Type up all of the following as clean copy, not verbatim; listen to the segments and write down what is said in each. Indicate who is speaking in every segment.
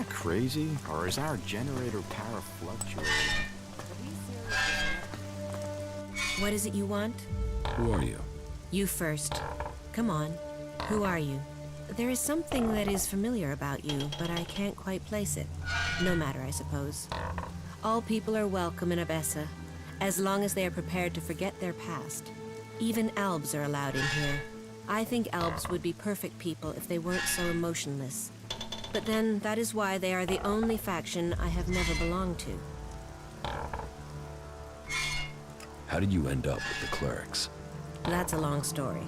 Speaker 1: crazy? Or is our generator power fluctuating?
Speaker 2: What is it you want?
Speaker 3: Who are you?
Speaker 2: You first. Come on. Who are you? There is something that is familiar about you, but I can't quite place it. No matter, I suppose. All people are welcome in Abessa, as long as they are prepared to forget their past. Even Albs are allowed in here. I think Albs would be perfect people if they weren't so emotionless. But then, that is why they are the only faction I have never belonged to.
Speaker 3: How did you end up with the clerics?
Speaker 2: That's a long story.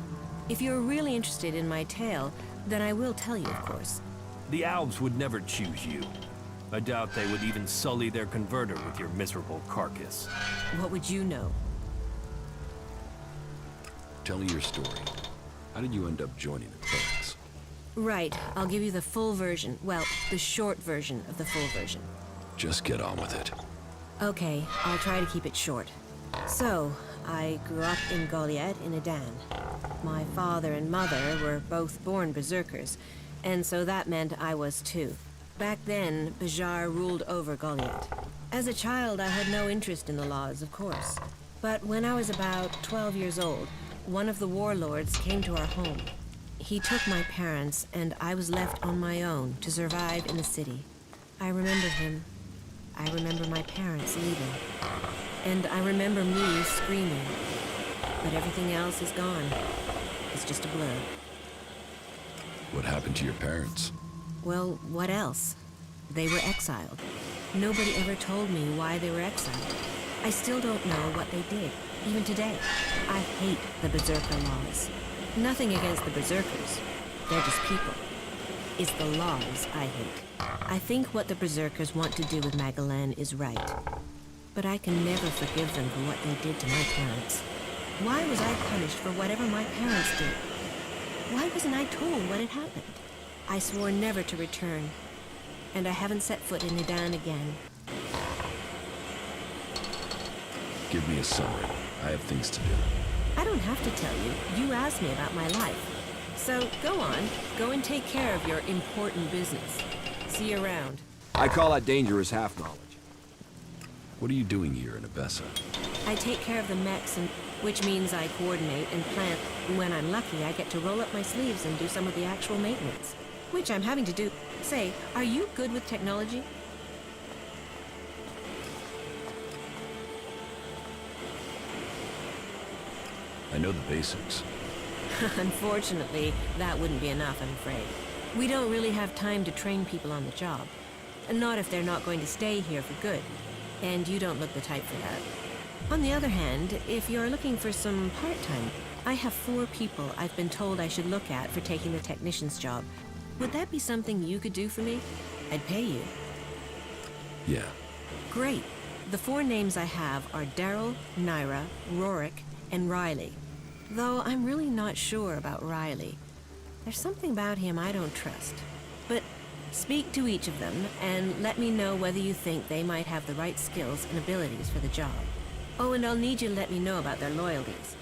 Speaker 2: If you're really interested in my tale, then I will tell you, of course.
Speaker 4: The Albs would never choose you. I doubt they would even sully their converter with your miserable carcass.
Speaker 2: What would you know?
Speaker 3: Tell me your story. How did you end up joining the clerics?
Speaker 2: Right, I'll give you the full version. Well, the short version of the full version.
Speaker 3: Just get on with it.
Speaker 2: Okay, I'll try to keep it short. So, I grew up in Goliad in Adan. My father and mother were both born berserkers, and so that meant I was too. Back then, Bajar ruled over Goliad. As a child, I had no interest in the laws, of course. But when I was about 12 years old, one of the warlords came to our home. He took my parents, and I was left on my own to survive in the city. I remember him. I remember my parents leaving. And I remember me screaming. But everything else is gone. It's just a blur.
Speaker 3: What happened to your parents?
Speaker 2: Well, what else? They were exiled. Nobody ever told me why they were exiled. I still don't know what they did, even today. I hate the Berserker laws. Nothing against the Berserkers. They're just people. It's the laws I hate. I think what the Berserkers want to do with Magalan is right. But I can never forgive them for what they did to my parents. Why was I punished for whatever my parents did? Why wasn't I told what had happened? I swore never to return, and I haven't set foot in Adan again.
Speaker 3: Give me a summary. I have things to do.
Speaker 2: I don't have to tell you. You asked me about my life. So, go on. Go and take care of your important business. See you around.
Speaker 5: I call that dangerous half-knowledge.
Speaker 3: What are you doing here in Abessa?
Speaker 2: I take care of the mechs, which means I coordinate and plan. When I'm lucky, I get to roll up my sleeves and do some of the actual maintenance. Which I'm having to do. Say, are you good with technology?
Speaker 3: I know the basics.
Speaker 2: Unfortunately, that wouldn't be enough, I'm afraid. We don't really have time to train people on the job. Not if they're not going to stay here for good. And you don't look the type for that. On the other hand, if you're looking for some part-time, I have 4 people I've been told I should look at for taking the technician's job. Would that be something you could do for me? I'd pay you.
Speaker 3: Yeah.
Speaker 2: Great. The 4 names I have are Daryl, Naira, Rorik, and Riley. Though I'm really not sure about Riley. There's something about him I don't trust. But speak to each of them and let me know whether you think they might have the right skills and abilities for the job. Oh, and I'll need you to let me know about their loyalties.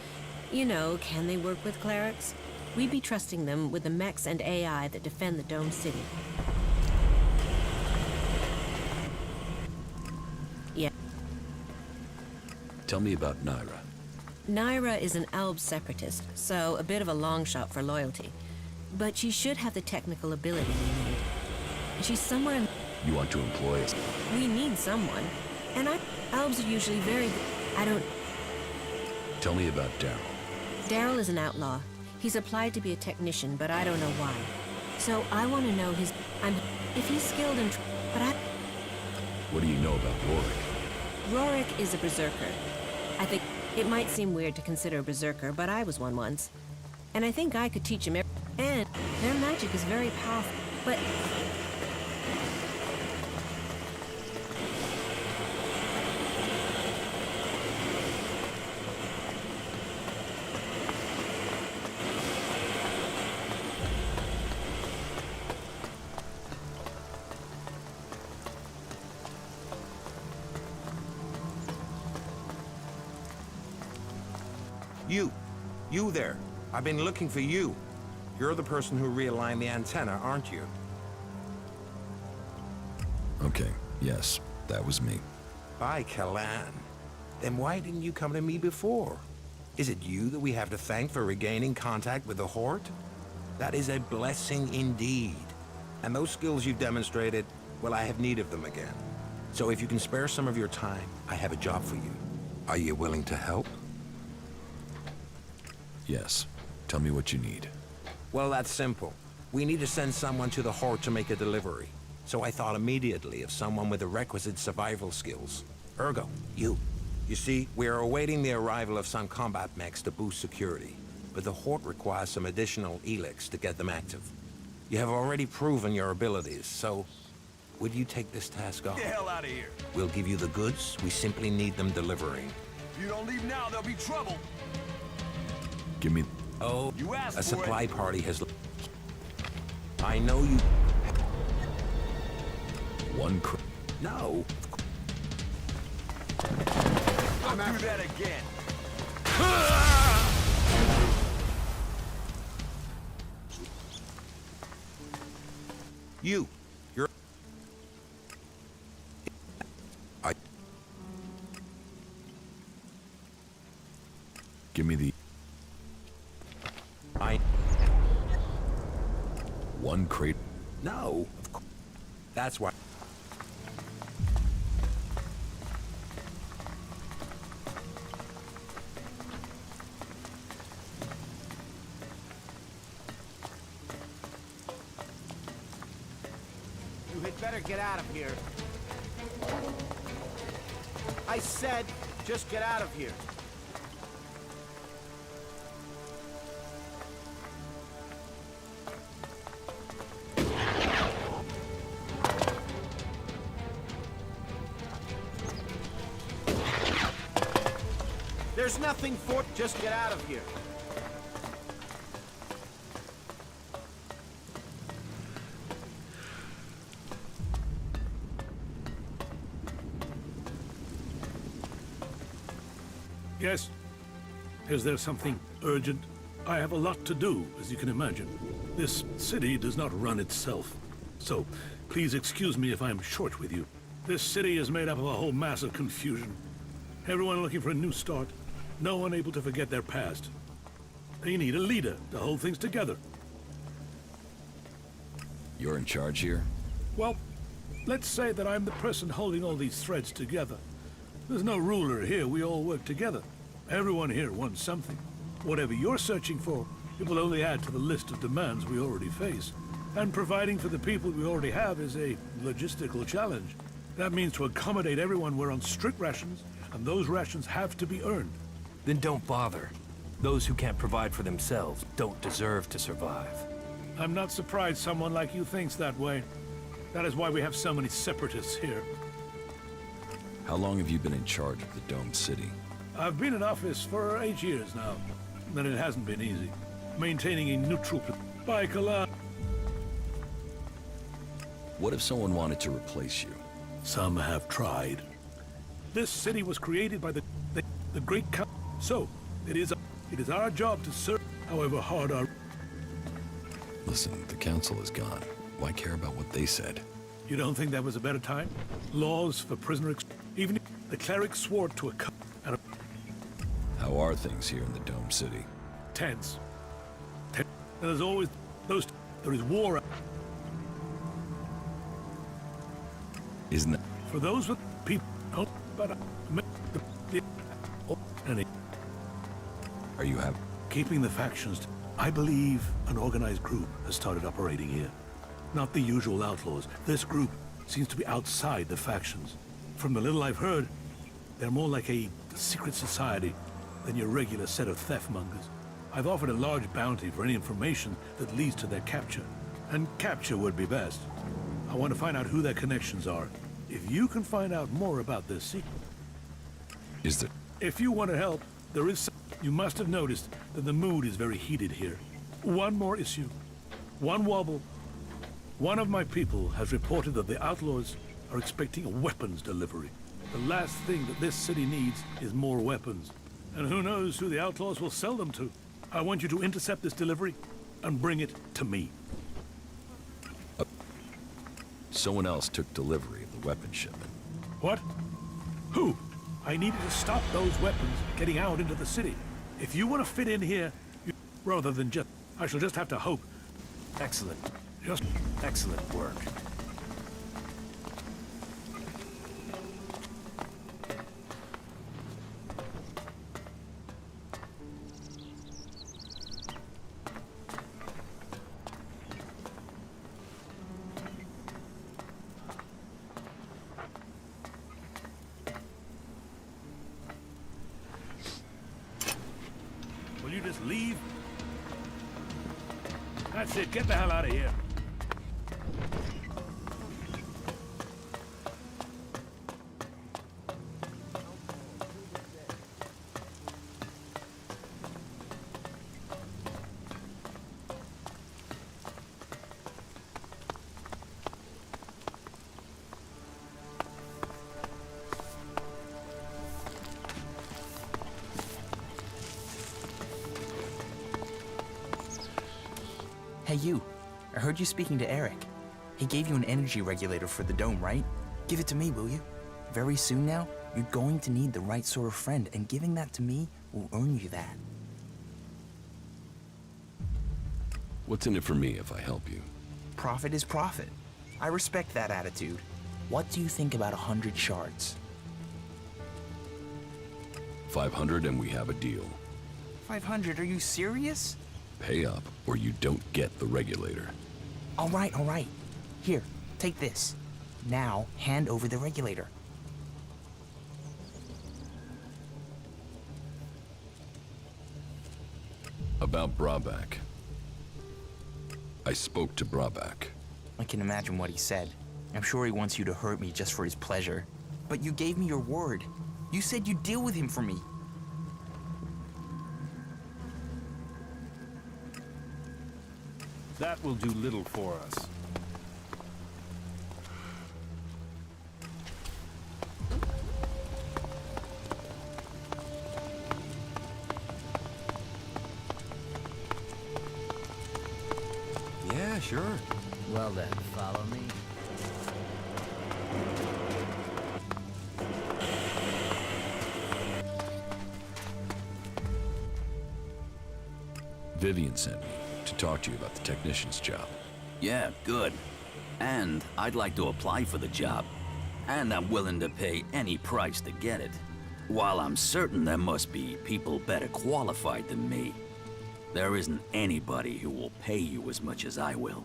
Speaker 2: You know, can they work with clerics? We'd be trusting them with the mechs and AI that defend the Dome City. Yeah.
Speaker 3: Tell me about Naira.
Speaker 2: Naira is an Alb separatist, so a bit of a long shot for loyalty. But she should have the technical ability we need. She's somewhere in...
Speaker 3: You want to employ us?
Speaker 2: We need someone. And Albs are usually very good. I don't...
Speaker 3: Tell me about Daryl.
Speaker 2: Daryl is an outlaw. He's applied to be a technician, but I don't know why. So I want to know his... if he's skilled and... But I...
Speaker 3: What do you know about Rorik?
Speaker 2: Rorik is a berserker. I think it might seem weird to consider a berserker, but I was one once. And I think I could teach him and their magic is very powerful, but...
Speaker 6: You there. I've been looking for you. You're the person who realigned the antenna, aren't you?
Speaker 3: Okay, yes, that was me.
Speaker 6: By Kalan. Then why didn't you come to me before? Is it you that we have to thank for regaining contact with the Horde? That is a blessing indeed. And those skills you've demonstrated, well, I have need of them again. So if you can spare some of your time, I have a job for you. Are you willing to help?
Speaker 3: Yes. Tell me what you need.
Speaker 6: Well, that's simple. We need to send someone to the Horde to make a delivery. So I thought immediately of someone with the requisite survival skills. Ergo, you. You see, we are awaiting the arrival of some combat mechs to boost security, but the Horde requires some additional Elex to get them active. You have already proven your abilities, so would you take this task on?
Speaker 7: Get the hell out of here.
Speaker 6: We'll give you the goods, we simply need them delivering.
Speaker 7: If you don't leave now, there'll be trouble.
Speaker 3: Give me...
Speaker 6: Oh,
Speaker 7: You asked
Speaker 6: a
Speaker 7: for
Speaker 6: supply
Speaker 7: it.
Speaker 6: party has... I know you...
Speaker 3: one
Speaker 6: No.
Speaker 7: Don't do that again.
Speaker 6: You're...
Speaker 3: Give me the... one crate...
Speaker 6: No. That's why...
Speaker 8: You had better get out of here. I said, just get out of here. There's nothing for... Just get out of here.
Speaker 9: Yes? Is there something urgent? I have a lot to do, as you can imagine. This city does not run itself. So, please excuse me if I'm short with you. This city is made up of a whole mass of confusion. Everyone looking for a new start. No one able to forget their past. They need a leader to hold things together.
Speaker 3: You're in charge here?
Speaker 9: Well, let's say that I'm the person holding all these threads together. There's no ruler here, we all work together. Everyone here wants something. Whatever you're searching for, it will only add to the list of demands we already face. And providing for the people we already have is a logistical challenge. That means to accommodate everyone we're on strict rations, and those rations have to be earned.
Speaker 4: Then don't bother. Those who can't provide for themselves don't deserve to survive.
Speaker 9: I'm not surprised someone like you thinks that way. That is why we have so many separatists here.
Speaker 3: How long have you been in charge of the Domed City?
Speaker 9: I've been in office for 8 years now, and it hasn't been easy. Maintaining a neutral... By Kalan.
Speaker 3: What if someone wanted to replace you?
Speaker 9: Some have tried. This city was created by the Great Council. So, it is our job to serve, however hard our...
Speaker 3: Listen, the council is gone. Why care about what they said?
Speaker 9: You don't think that was a better time? Laws for prisoner... Even if the cleric swore to a... And a
Speaker 3: How are things here in the Domed City?
Speaker 9: tense. There's always those... There is war...
Speaker 3: Isn't that...
Speaker 9: For those with people... Oh, but... And
Speaker 3: Are you have...
Speaker 9: keeping the factions... I believe an organized group has started operating here. Not the usual outlaws. This group seems to be outside the factions. From the little I've heard, they're more like a secret society than your regular set of theft-mongers. I've offered a large bounty for any information that leads to their capture. And capture would be best. I want to find out who their connections are. If you can find out more about this secret...
Speaker 3: Is there...
Speaker 9: If you want to help, there is some... You must have noticed that the mood is very heated here. One more issue. One wobble. One of my people has reported that the outlaws are expecting a weapons delivery. The last thing that this city needs is more weapons. And who knows who the outlaws will sell them to. I want you to intercept this delivery and bring it to me.
Speaker 3: Someone else took delivery of the weapon shipment.
Speaker 9: What? Who? I needed to stop those weapons getting out into the city. If you want to fit in here, rather than just... I shall just have to hope.
Speaker 4: Excellent.
Speaker 9: Just...
Speaker 4: Excellent work.
Speaker 9: Will you just leave? That's it. Get the hell out of here.
Speaker 10: Hey, you. I heard you speaking to Eric. He gave you an energy regulator for the dome, right? Give it to me, will you? Very soon now, you're going to need the right sort of friend, and giving that to me will earn you that.
Speaker 3: What's in it for me if I help you?
Speaker 10: Profit is profit. I respect that attitude. What do you think about 100 shards?
Speaker 3: 500 and we have a deal.
Speaker 10: 500? Are you serious?
Speaker 3: Pay up or you don't get the regulator.
Speaker 10: All right, all right. Here, take this. Now, hand over the regulator.
Speaker 3: About Brabak. I spoke to Brabak.
Speaker 10: I can imagine what he said. I'm sure he wants you to hurt me just for his pleasure. But you gave me your word. You said you'd deal with him for me.
Speaker 4: That will do little for us.
Speaker 5: Yeah, sure.
Speaker 11: Well then, follow me.
Speaker 3: Vivian sent me to talk to you about the technician's job.
Speaker 11: Yeah, good. And I'd like to apply for the job. And I'm willing to pay any price to get it. While I'm certain there must be people better qualified than me, there isn't anybody who will pay you as much as I will.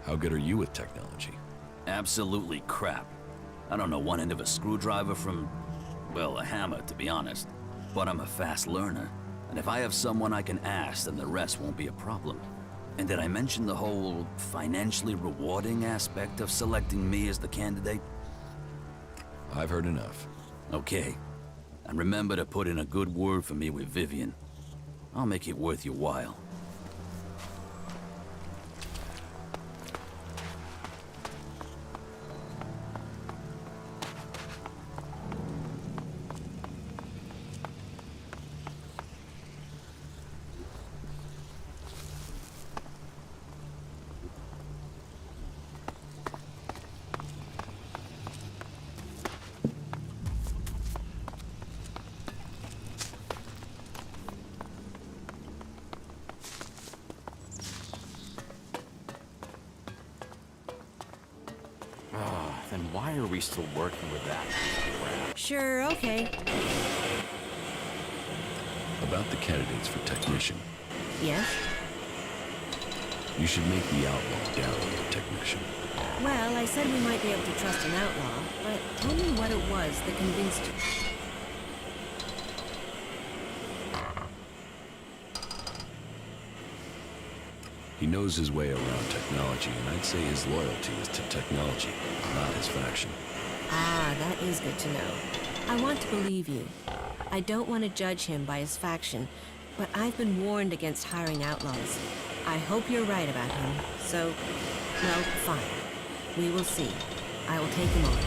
Speaker 3: How good are you with technology?
Speaker 11: Absolutely crap. I don't know one end of a screwdriver from, well, a hammer, to be honest. But I'm a fast learner, and if I have someone I can ask, then the rest won't be a problem. And did I mention the whole financially rewarding aspect of selecting me as the candidate?
Speaker 3: I've heard enough.
Speaker 11: Okay. And remember to put in a good word for me with Vivian. I'll make it worth your while.
Speaker 1: Then why are we still working with that crap?
Speaker 2: Sure, okay.
Speaker 3: About the candidates for technician.
Speaker 2: Yes?
Speaker 3: You should make the outlaw down on the technician.
Speaker 2: Well, I said we might be able to trust an outlaw, but tell me what it was that convinced you.
Speaker 3: He knows his way around technology, and I'd say his loyalty is to technology, not his faction.
Speaker 2: Ah, that is good to know. I want to believe you. I don't want to judge him by his faction, but I've been warned against hiring outlaws. I hope you're right about him, so... well, fine. We will see. I will take him on.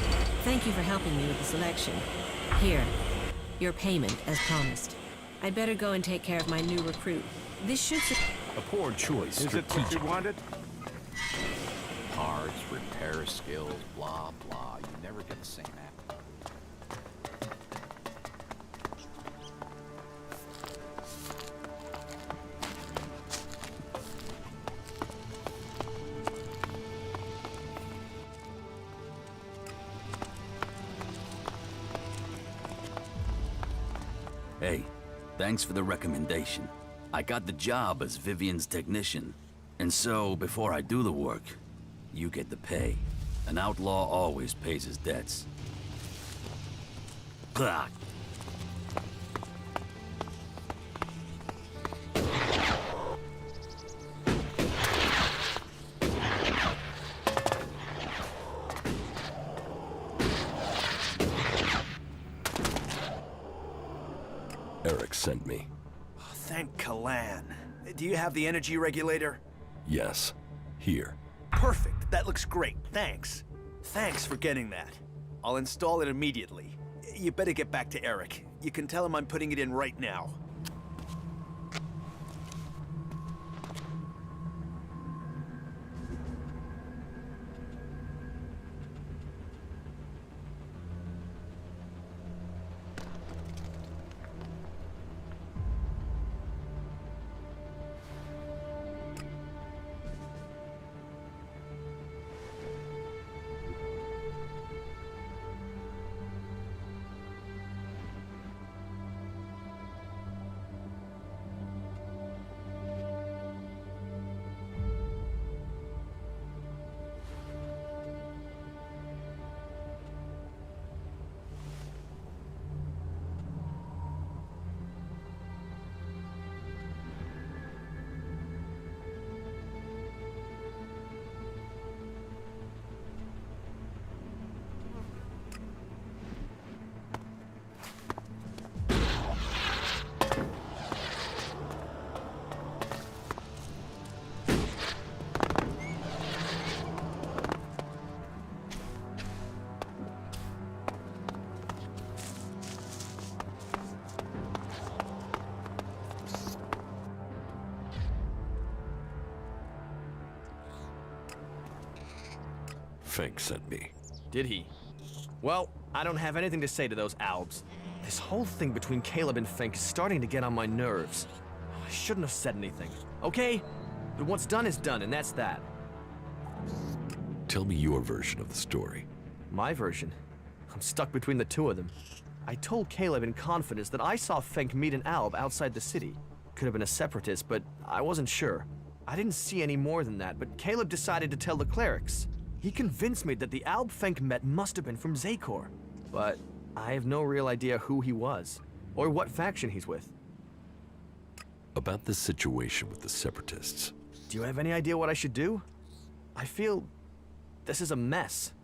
Speaker 2: Thank you for helping me with the selection. Here, your payment as promised. I'd better go and take care of my new recruit. This should...
Speaker 4: A poor choice,
Speaker 8: Is it what you wanted?
Speaker 1: Parts, repair skills, blah, blah. You never get the same app.
Speaker 11: Hey, thanks for the recommendation. I got the job as Vivian's technician. And so, before I do the work, you get the pay. An outlaw always pays his debts. Blah.
Speaker 3: Eric sent me.
Speaker 8: Thank Kalan. Do you have the energy regulator?
Speaker 3: Yes. Here.
Speaker 8: Perfect. That looks great. Thanks. Thanks for getting that. I'll install it immediately. You better get back to Eric. You can tell him I'm putting it in right now.
Speaker 3: Fink sent me.
Speaker 8: Did he? Well, I don't have anything to say to those Albs. This whole thing between Caleb and Fink is starting to get on my nerves. I shouldn't have said anything, okay? But what's done is done, and that's that.
Speaker 3: Tell me your version of the story.
Speaker 8: My version? I'm stuck between the two of them. I told Caleb in confidence that I saw Fink meet an Alb outside the city. Could have been a separatist, but I wasn't sure. I didn't see any more than that, but Caleb decided to tell the clerics. He convinced me that the Alb Fink met must have been from Zakor. But I have no real idea who he was, or what faction he's with.
Speaker 3: About this situation with the separatists.
Speaker 8: Do you have any idea what I should do? I feel this is a mess.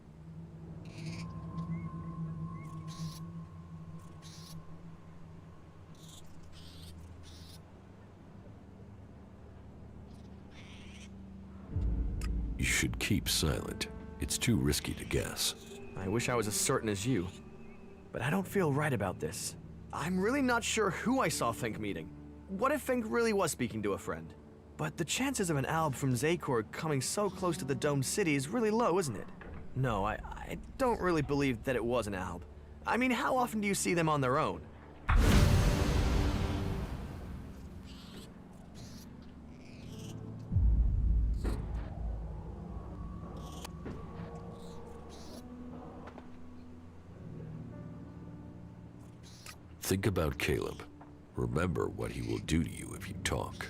Speaker 3: You should keep silent. It's too risky to guess.
Speaker 8: I wish I was as certain as you. But I don't feel right about this. I'm really not sure who I saw Fink meeting. What if Fink really was speaking to a friend? But the chances of an Alb from Zakor coming so close to the domed city is really low, isn't it? No, I don't really believe that it was an Alb. I mean, how often do you see them on their own?
Speaker 3: Think about Caleb. Remember what he will do to you if you talk.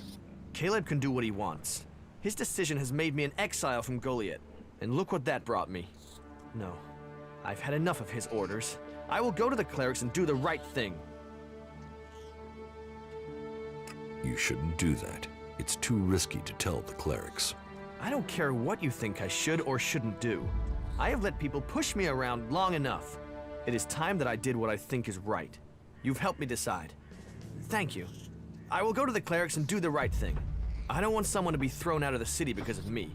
Speaker 8: Caleb can do what he wants. His decision has made me an exile from Goliath. And look what that brought me. No, I've had enough of his orders. I will go to the clerics and do the right thing.
Speaker 3: You shouldn't do that. It's too risky to tell the clerics.
Speaker 8: I don't care what you think I should or shouldn't do. I have let people push me around long enough. It is time that I did what I think is right. You've helped me decide. Thank you. I will go to the clerics and do the right thing. I don't want someone to be thrown out of the city because of me.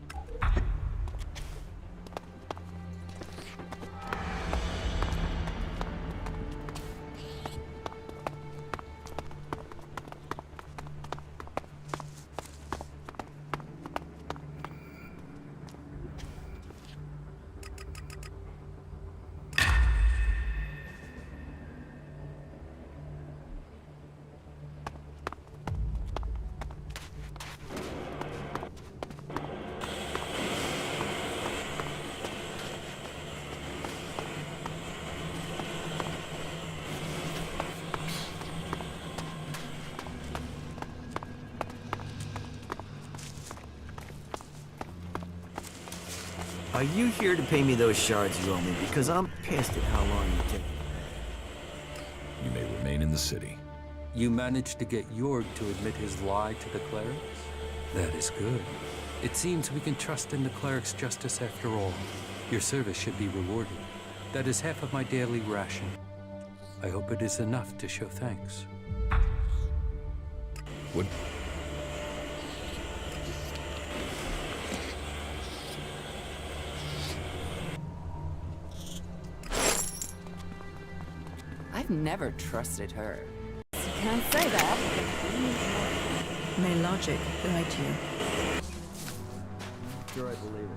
Speaker 12: Are you here to pay me those shards you owe me? Because I'm pissed at how long you take.
Speaker 3: You may remain in the city.
Speaker 13: You managed to get Jorg to admit his lie to the clerics? That is good. It seems we can trust in the cleric's justice after all. Your service should be rewarded. That is half of my daily ration. I hope it is enough to show thanks.
Speaker 3: What?
Speaker 14: I've never trusted her. You can't say that.
Speaker 15: May logic guide you.
Speaker 12: Sure, I believe it.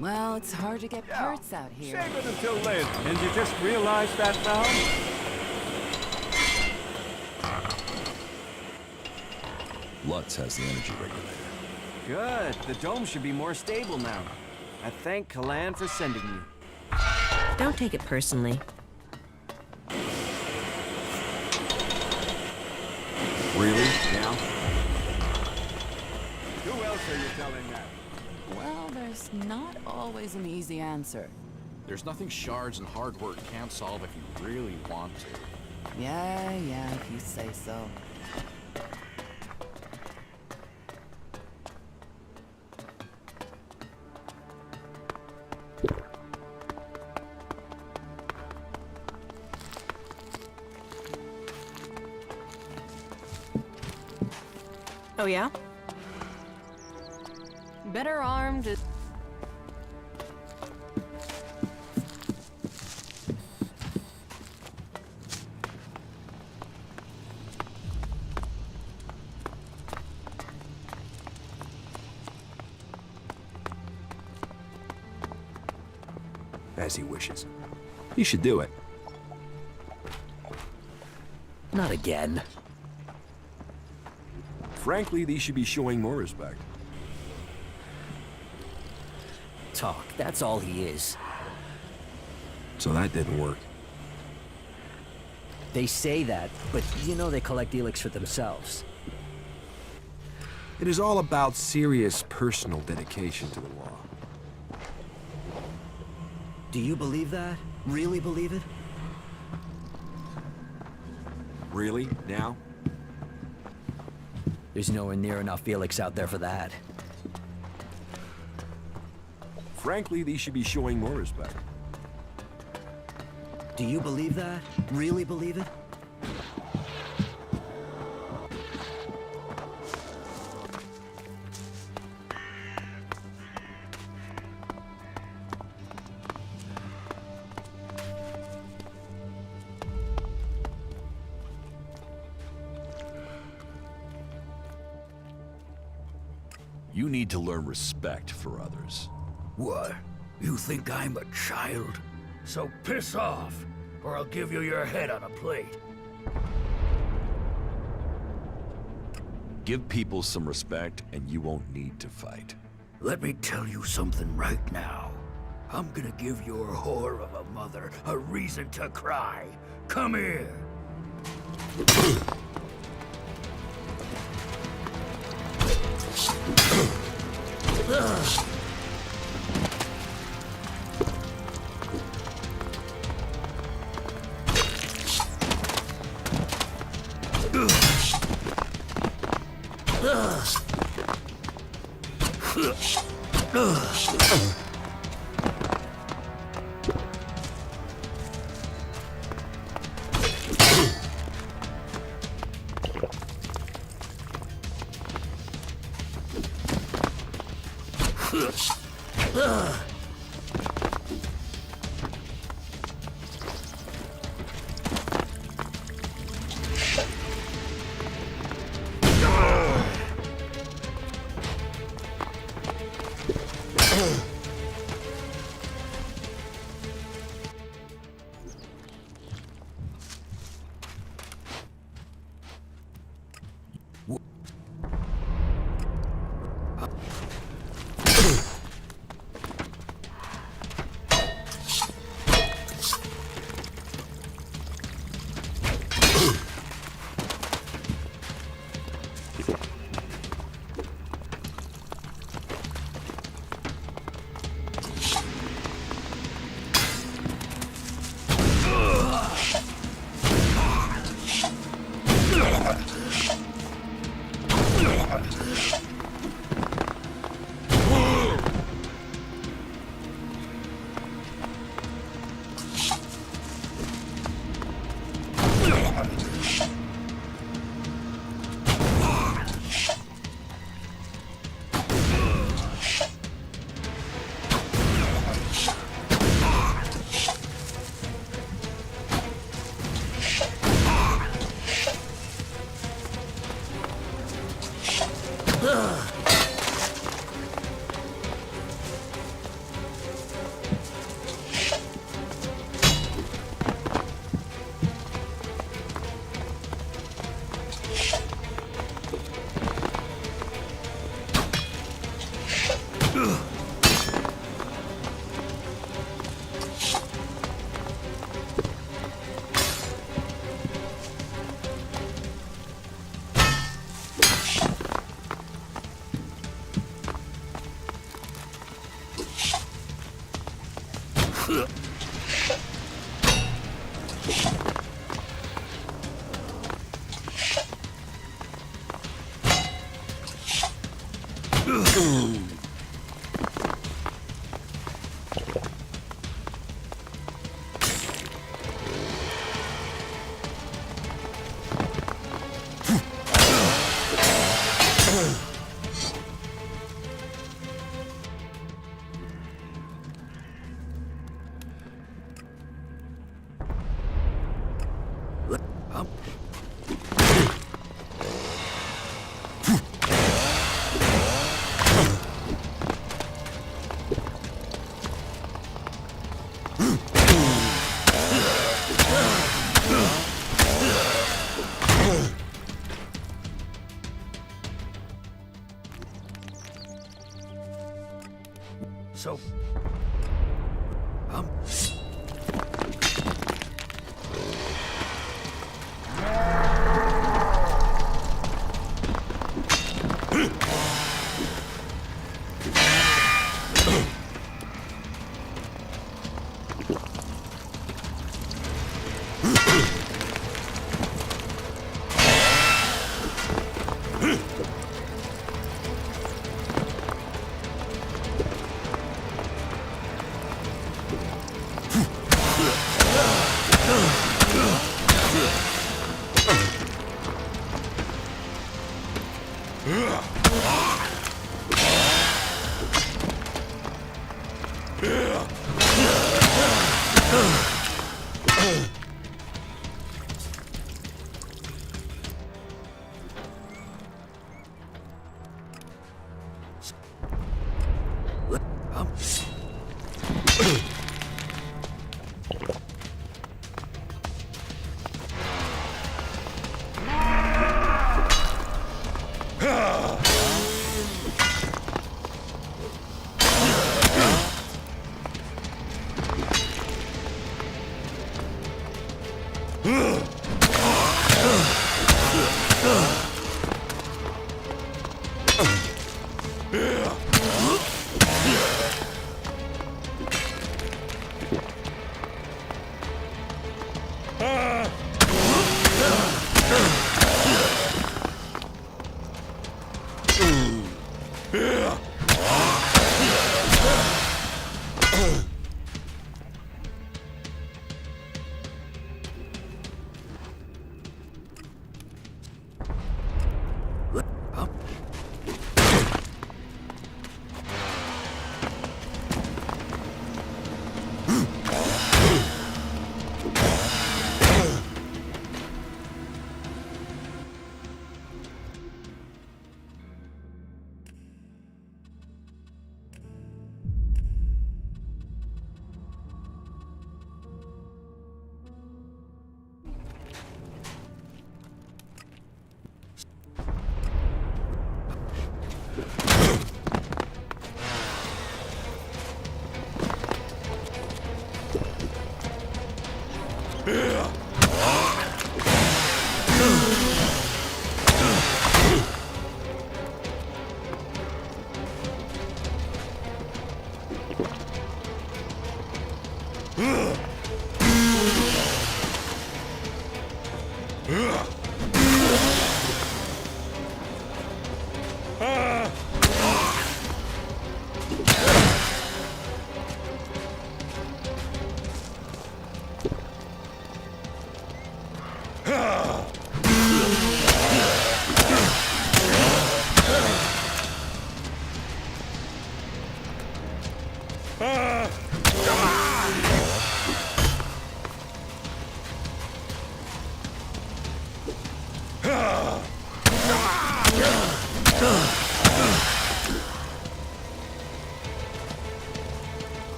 Speaker 14: Well, it's hard to get parts out here.
Speaker 4: Save it until later. And you just realized that now?
Speaker 3: Lutz has the energy regulator.
Speaker 12: Good. The dome should be more stable now. I thank Kalan for sending you.
Speaker 2: Don't take it personally.
Speaker 5: Really? Now?
Speaker 7: Who else are you telling that?
Speaker 14: Well, there's not always an easy answer.
Speaker 1: There's nothing shards and hard work can't solve if you really want to.
Speaker 14: Yeah, if you say so.
Speaker 2: Oh, yeah?
Speaker 14: Better armed.
Speaker 5: As he wishes. You should do it.
Speaker 12: Not again.
Speaker 5: Frankly, these should be showing more respect.
Speaker 12: Talk, that's all he is.
Speaker 5: So that didn't work.
Speaker 12: They say that, but you know they collect Elex for themselves.
Speaker 5: It is all about serious personal dedication to the law.
Speaker 12: Do you believe that? Really believe it?
Speaker 5: Really? Now?
Speaker 12: There's nowhere near enough Elex out there for that.
Speaker 5: Frankly, these should be showing more respect.
Speaker 12: Do you believe that? Really believe it?
Speaker 3: You need to learn respect for others.
Speaker 16: What? You think I'm a child? So piss off, or I'll give you your head on a plate.
Speaker 3: Give people some respect, and you won't need to fight.
Speaker 16: Let me tell you something right now. I'm gonna give your whore of a mother a reason to cry. Come here. So...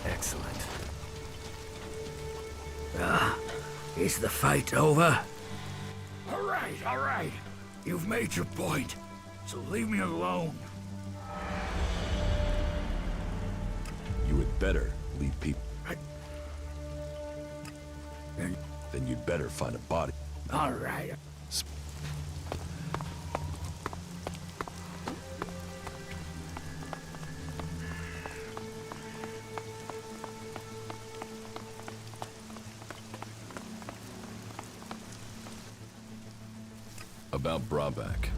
Speaker 4: Excellent.
Speaker 16: Is the fight over? All right. You've made your point, so leave me alone.
Speaker 3: You had better leave people. Then you'd better find a body.
Speaker 16: All right.
Speaker 3: About Brabeck.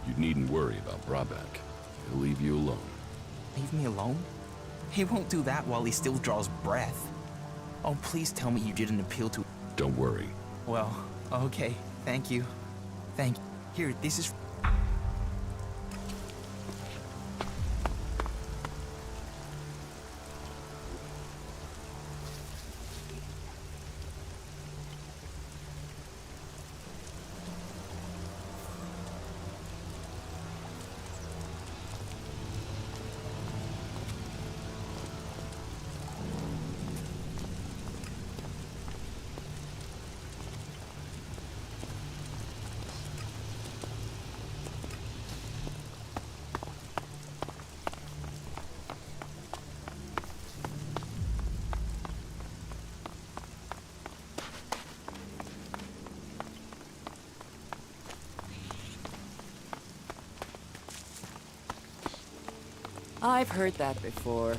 Speaker 3: You needn't worry about Brabeck. He'll leave you alone.
Speaker 10: Leave me alone? He won't do that while he still draws breath. Oh, please tell me you didn't appeal to...
Speaker 3: Don't worry.
Speaker 10: Well, okay. Thank you. Thank you. Here, this is...
Speaker 14: I've heard that before.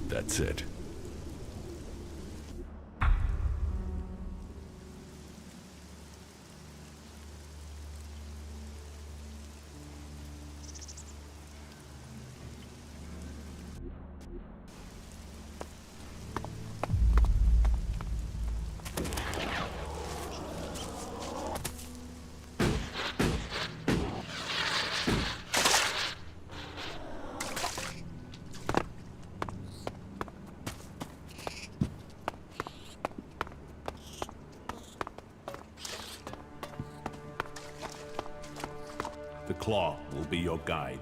Speaker 3: That's it.
Speaker 9: The Claw will be your guide.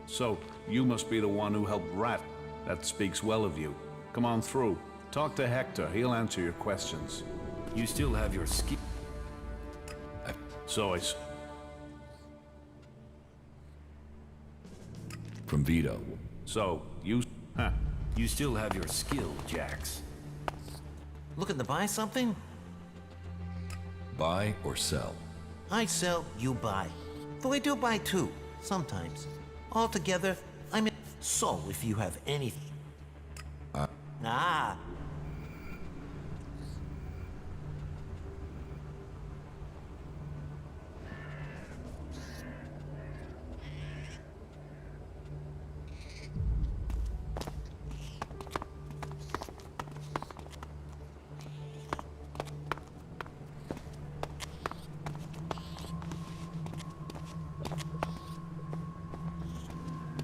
Speaker 9: So, you must be the one who helped Rat. That speaks well of you. Come on through. Talk to Hector. He'll answer your questions.
Speaker 4: You still have your ski...
Speaker 9: So it's...
Speaker 3: From Vito.
Speaker 9: So, you... Huh.
Speaker 4: You still have your skill, Jax.
Speaker 17: Looking to buy something?
Speaker 3: Buy or sell?
Speaker 17: I sell, you buy. Though I do buy too, sometimes. Altogether, I'm in. So, if you have anything... Ah.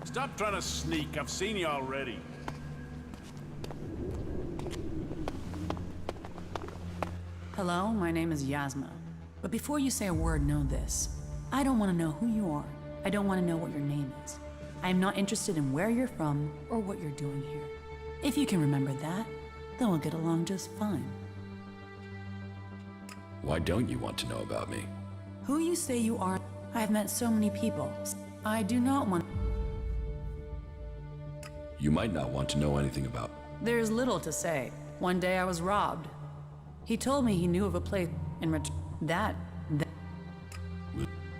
Speaker 9: Stop trying to sneak. I've seen you already.
Speaker 18: Hello, my name is Yasma. But before you say a word, know this. I don't want to know who you are. I don't want to know what your name is. I am not interested in where you're from or what you're doing here. If you can remember that, then we'll get along just fine.
Speaker 3: Why don't you want to know about me?
Speaker 18: Who you say you are, I have met so many people. I do not want...
Speaker 3: You might not want to know anything about...
Speaker 18: There's little to say. One day I was robbed. He told me he knew of a place in that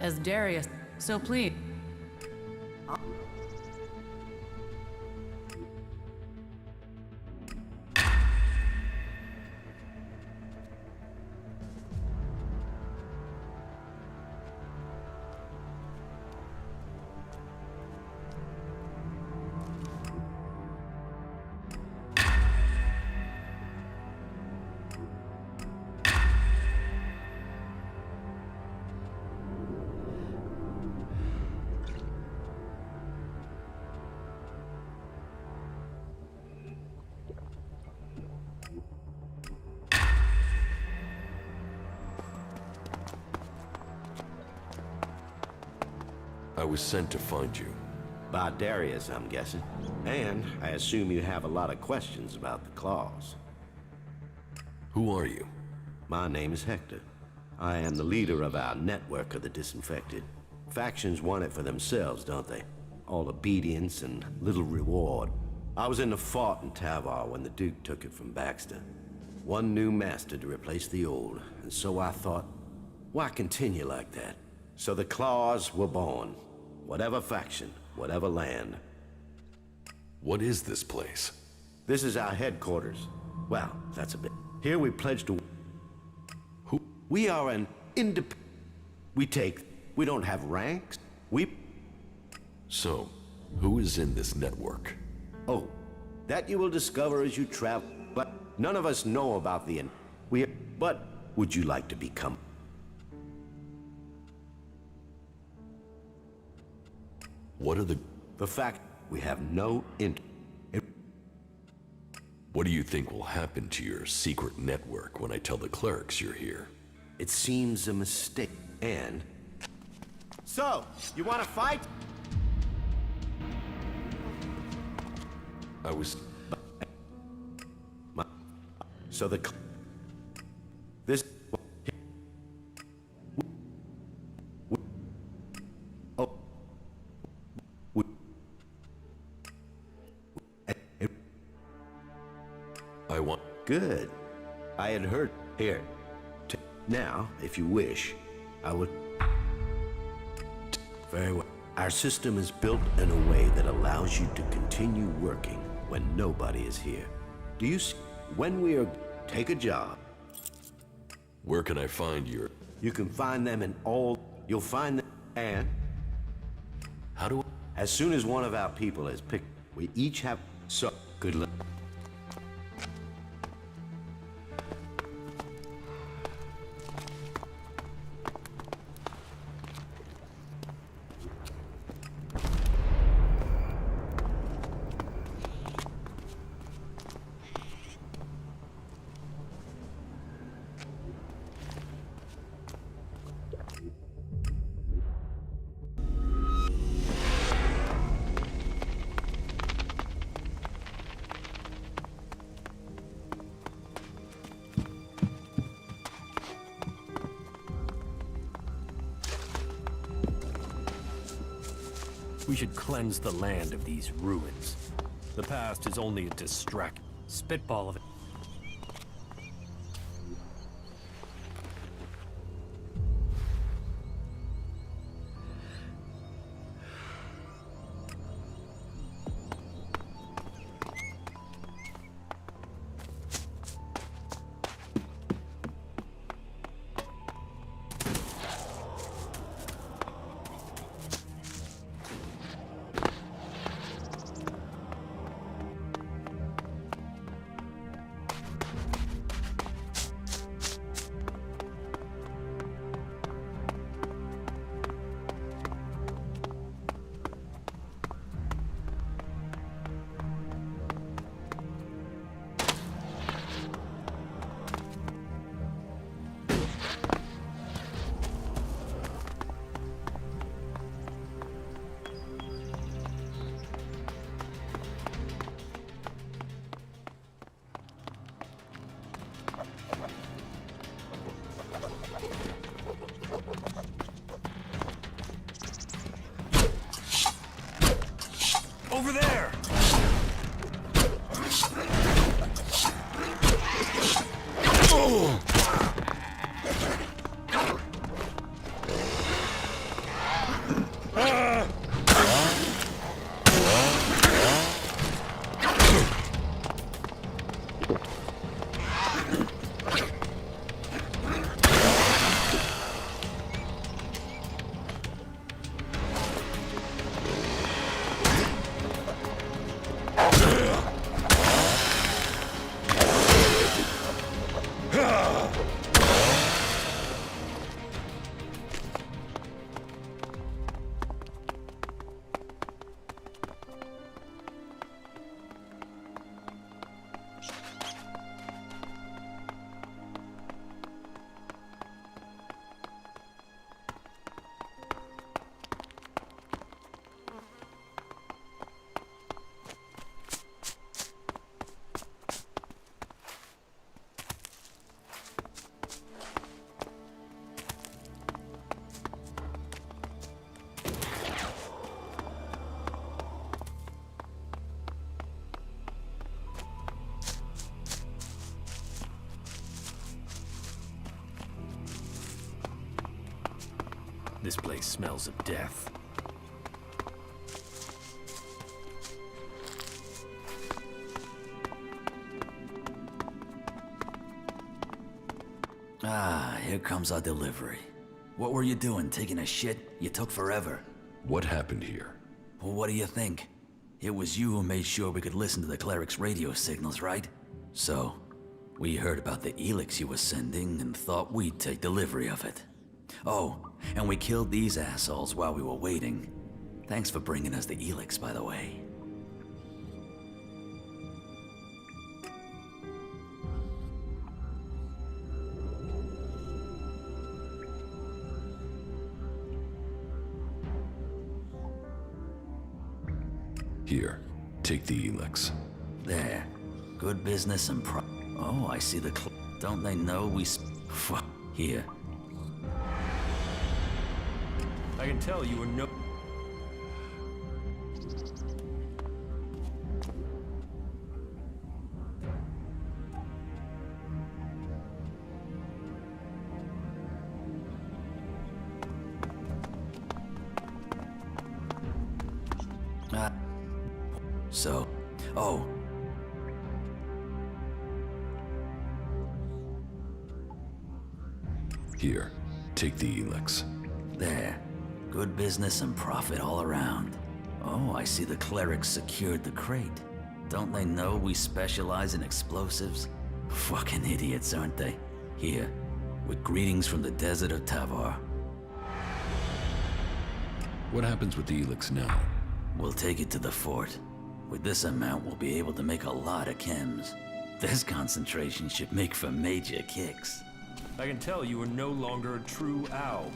Speaker 18: as Darius. So please.
Speaker 3: I was sent to find you.
Speaker 19: By Darius, I'm guessing. And I assume you have a lot of questions about the claws.
Speaker 3: Who are you?
Speaker 19: My name is Hector. I am the leader of our network of the disinfected. Factions want it for themselves, don't they? All obedience and little reward. I was in the fort in Tavar when the Duke took it from Baxter. One new master to replace the old, and so I thought, why continue like that? So the Claws were born. Whatever faction, whatever land.
Speaker 3: What is this place?
Speaker 19: This is our headquarters. Well, that's a bit. Here we pledge to... Who? We are an independent... We don't have ranks.
Speaker 3: So, who is in this network?
Speaker 19: Oh, that you will discover as you travel. But none of us know about the... But would you like to become...
Speaker 3: What are the...
Speaker 19: The fact we have no
Speaker 3: What do you think will happen to your secret network when I tell the clerics you're here?
Speaker 19: It seems a mistake, and... So, you want to fight?
Speaker 3: I was...
Speaker 19: So the... This... Oh...
Speaker 3: I want...
Speaker 19: Good. I had heard... Here. Now, if you wish, I would... Very well. Our system is built in a way that allows you to continue working when nobody is here. Do you see? When we are... Take a job.
Speaker 3: Where can I find your...
Speaker 19: You can find them in all... You'll find them... And...
Speaker 3: How do I...
Speaker 19: As soon as one of our people is picked, we each have... So, good luck.
Speaker 4: We should cleanse the land of these ruins. The past is only a distract. Spitball of it. Over there!
Speaker 3: Oh!
Speaker 4: This place smells of death.
Speaker 11: Ah, here comes our delivery. What were you doing, taking a shit? You took forever.
Speaker 3: What happened here?
Speaker 11: Well, what do you think? It was you who made sure we could listen to the cleric's radio signals, right? So, we heard about the Elex you were sending and thought we'd take delivery of it. Oh, and we killed these assholes while we were waiting. Thanks for bringing us the Elex, by the way.
Speaker 3: Here, take the Elex.
Speaker 11: There. Good business and Oh, I see the Don't they know we Here.
Speaker 4: I can tell you were no...
Speaker 11: So... Oh.
Speaker 3: Here, take the Elex.
Speaker 11: There. Good business and profit all around. Oh, I see the clerics secured the crate. Don't they know we specialize in explosives? Fucking idiots, aren't they? Here, with greetings from the desert of Tavar.
Speaker 3: What happens with the Elex now?
Speaker 11: We'll take it to the fort. With this amount, we'll be able to make a lot of chems. This concentration should make for major kicks.
Speaker 4: I can tell you are no longer a true owl.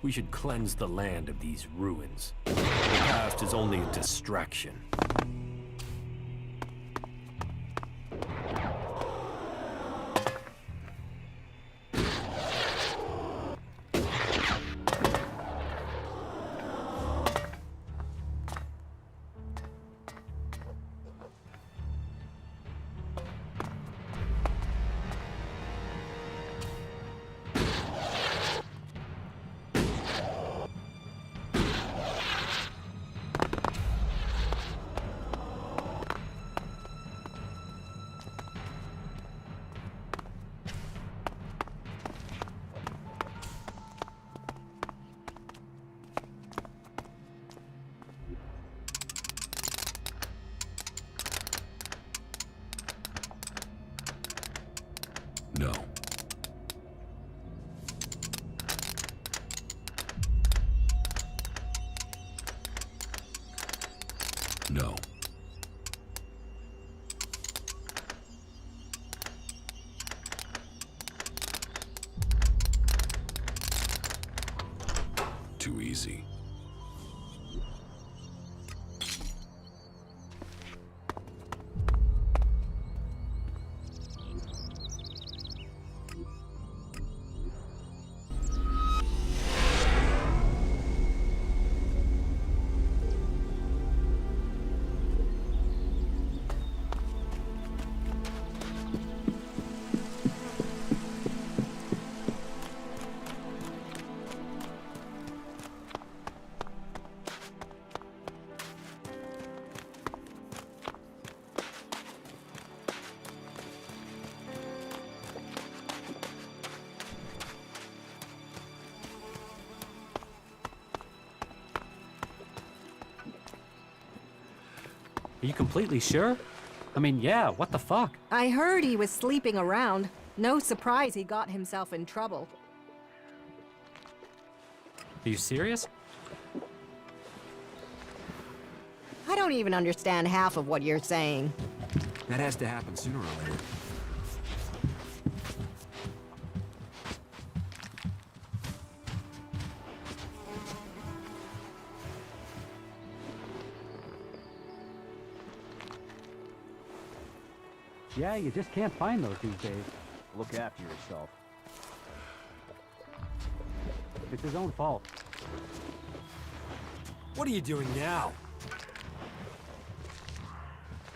Speaker 4: We should cleanse the land of these ruins. The past is only a distraction.
Speaker 3: No. Too easy.
Speaker 20: Are you completely sure? I mean, yeah, what the fuck?
Speaker 21: I heard he was sleeping around. No surprise he got himself in trouble.
Speaker 20: Are you serious?
Speaker 21: I don't even understand half of what you're saying.
Speaker 5: That has to happen sooner or later.
Speaker 20: Yeah, you just can't find those these days.
Speaker 12: Look after yourself.
Speaker 20: It's his own fault.
Speaker 22: What are you doing now?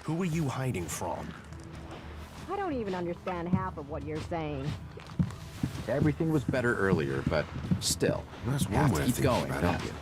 Speaker 22: Who are you hiding from?
Speaker 21: I don't even understand half of what you're saying.
Speaker 1: Everything was better earlier, but still,
Speaker 5: That's
Speaker 1: you
Speaker 5: one
Speaker 1: have
Speaker 5: way
Speaker 1: to
Speaker 5: of
Speaker 1: keep
Speaker 5: thinking
Speaker 1: going,
Speaker 5: about
Speaker 1: don't
Speaker 5: it.
Speaker 1: you?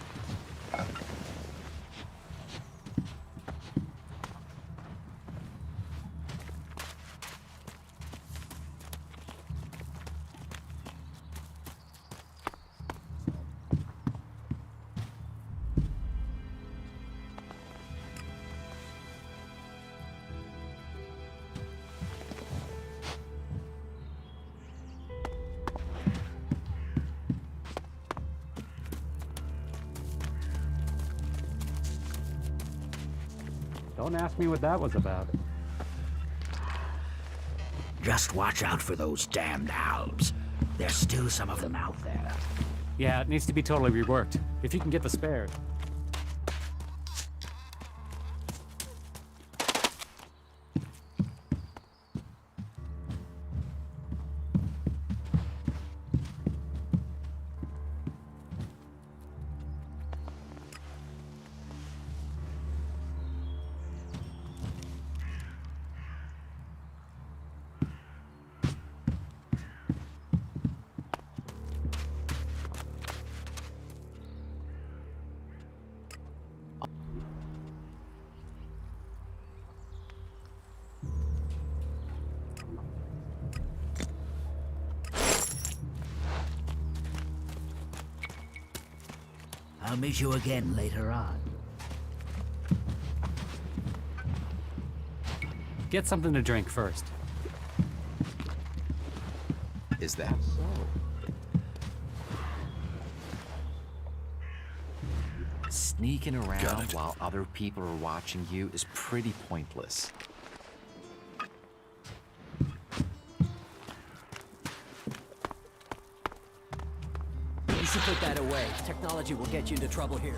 Speaker 20: Don't ask me what that was about.
Speaker 16: Just watch out for those damned albs. There's still some of them out there.
Speaker 20: Yeah, it needs to be totally reworked. If you can get the spares.
Speaker 16: I'll meet you again later on.
Speaker 20: Get something to drink first.
Speaker 1: Is that so? Sneaking around while other people are watching you is pretty pointless.
Speaker 23: You should put that away. Technology will get you into trouble here.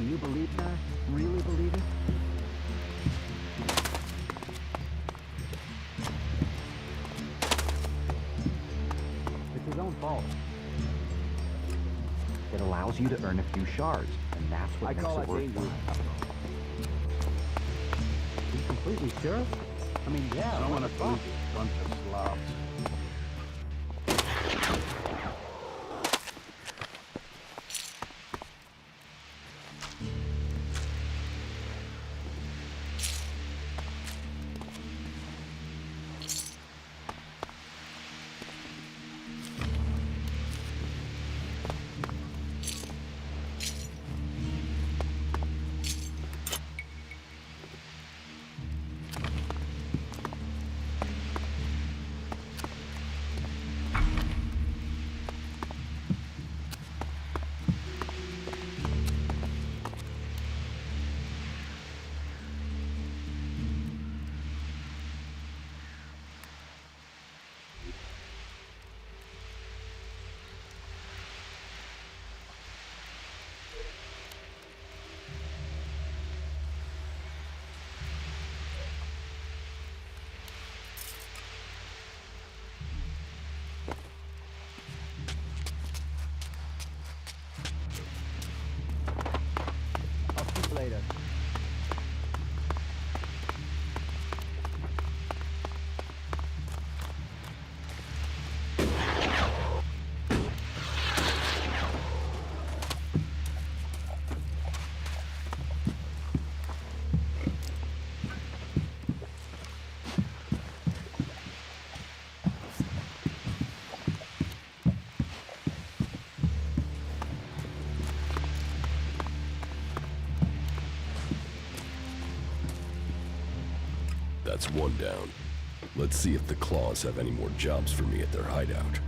Speaker 23: And you believe that? Really believe it? It's his own fault. It allows you to earn a few shards, and that's what makes it worthwhile. You completely sure? I mean, yeah.
Speaker 7: I don't want to
Speaker 23: fuck?
Speaker 7: bunch of slobs.
Speaker 23: I'll speak later.
Speaker 3: That's one down. Let's see if the Claws have any more jobs for me at their hideout.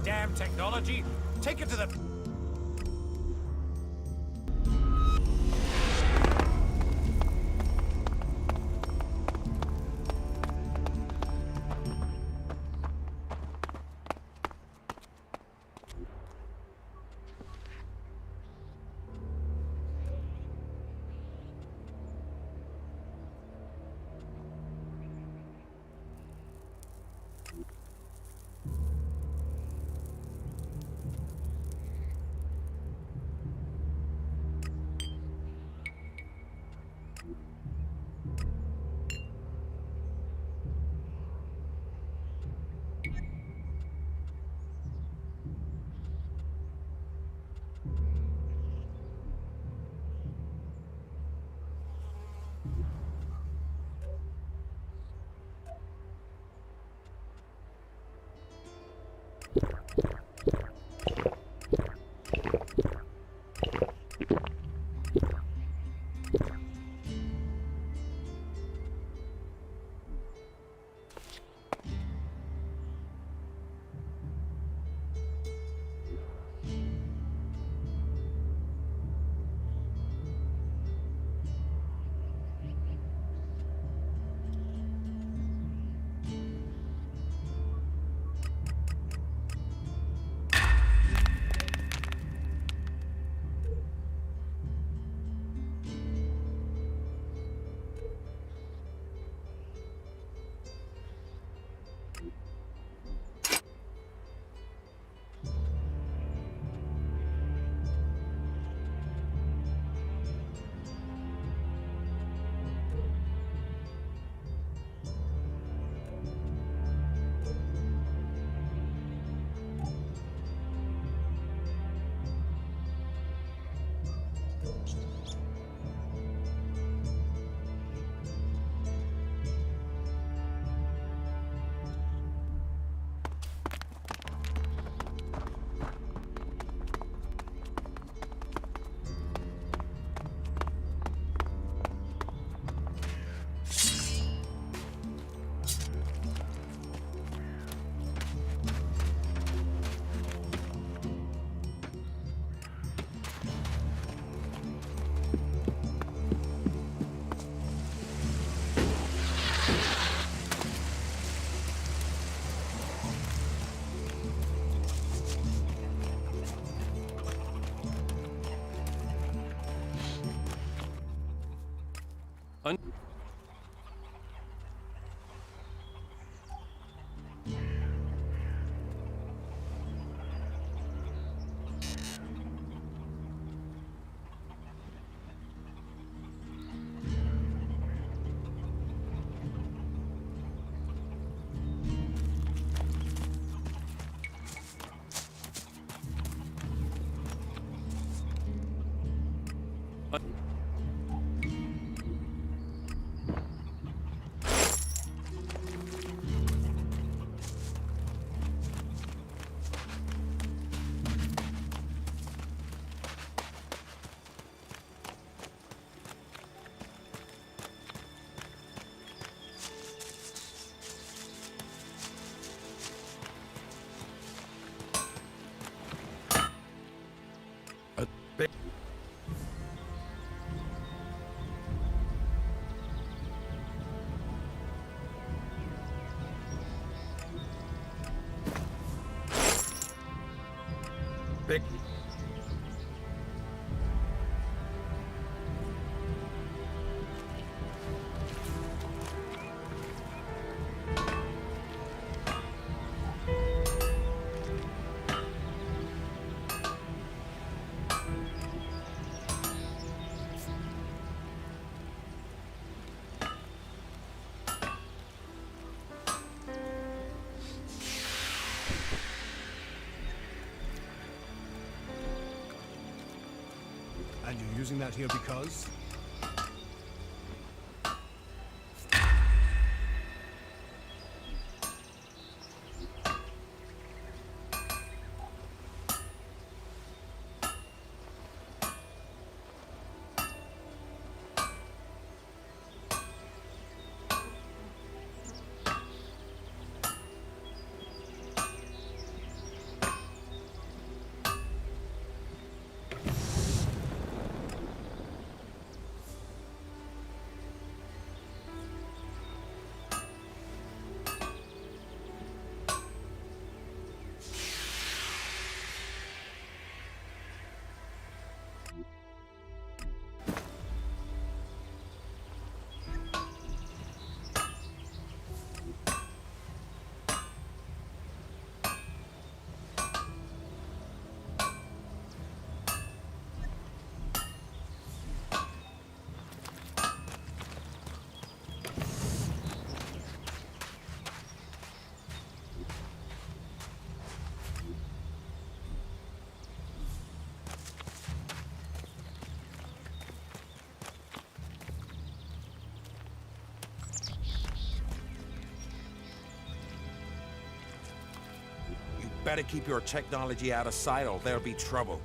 Speaker 22: Damn technology! Take it to the...
Speaker 9: Big.
Speaker 22: And you're using that here because?
Speaker 6: Better keep your technology out of sight or there'll be trouble.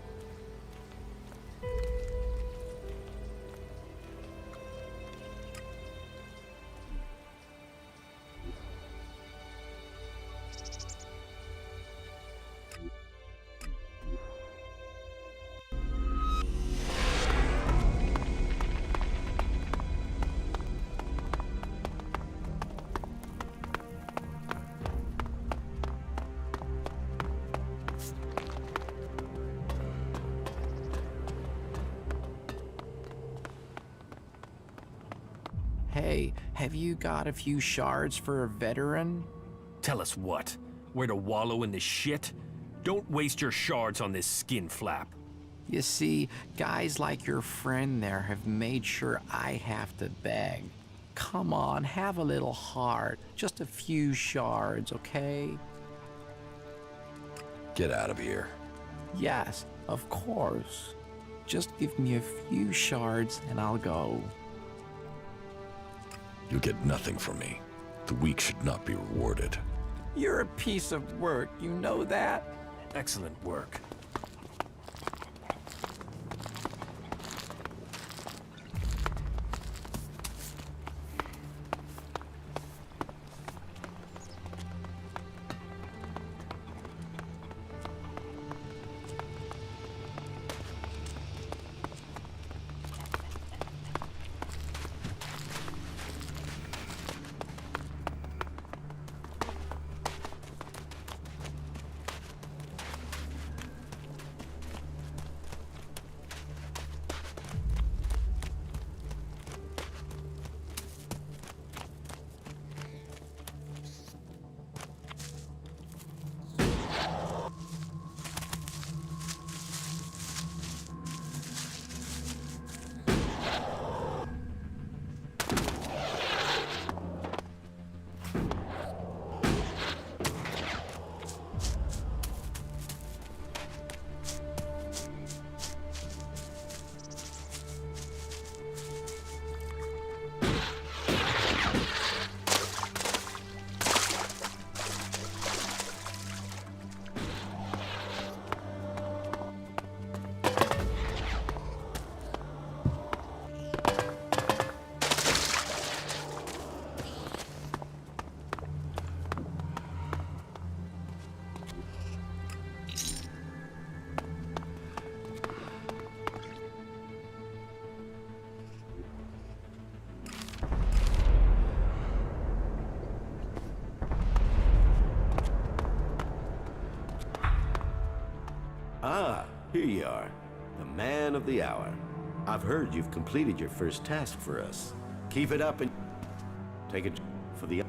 Speaker 10: Hey, have you got a few shards for a veteran?
Speaker 4: Tell us what? Where to wallow in the shit? Don't waste your shards on this skin flap.
Speaker 10: You see, guys like your friend there have made sure I have to beg. Come on, have a little heart. Just a few shards, okay?
Speaker 3: Get out of here.
Speaker 10: Yes, of course. Just give me a few shards and I'll go.
Speaker 3: You'll get nothing from me. The weak should not be rewarded.
Speaker 10: You're a piece of work, you know that?
Speaker 4: Excellent work.
Speaker 19: man of the hour. I've heard you've completed your first task for us. Keep it up and take it for the...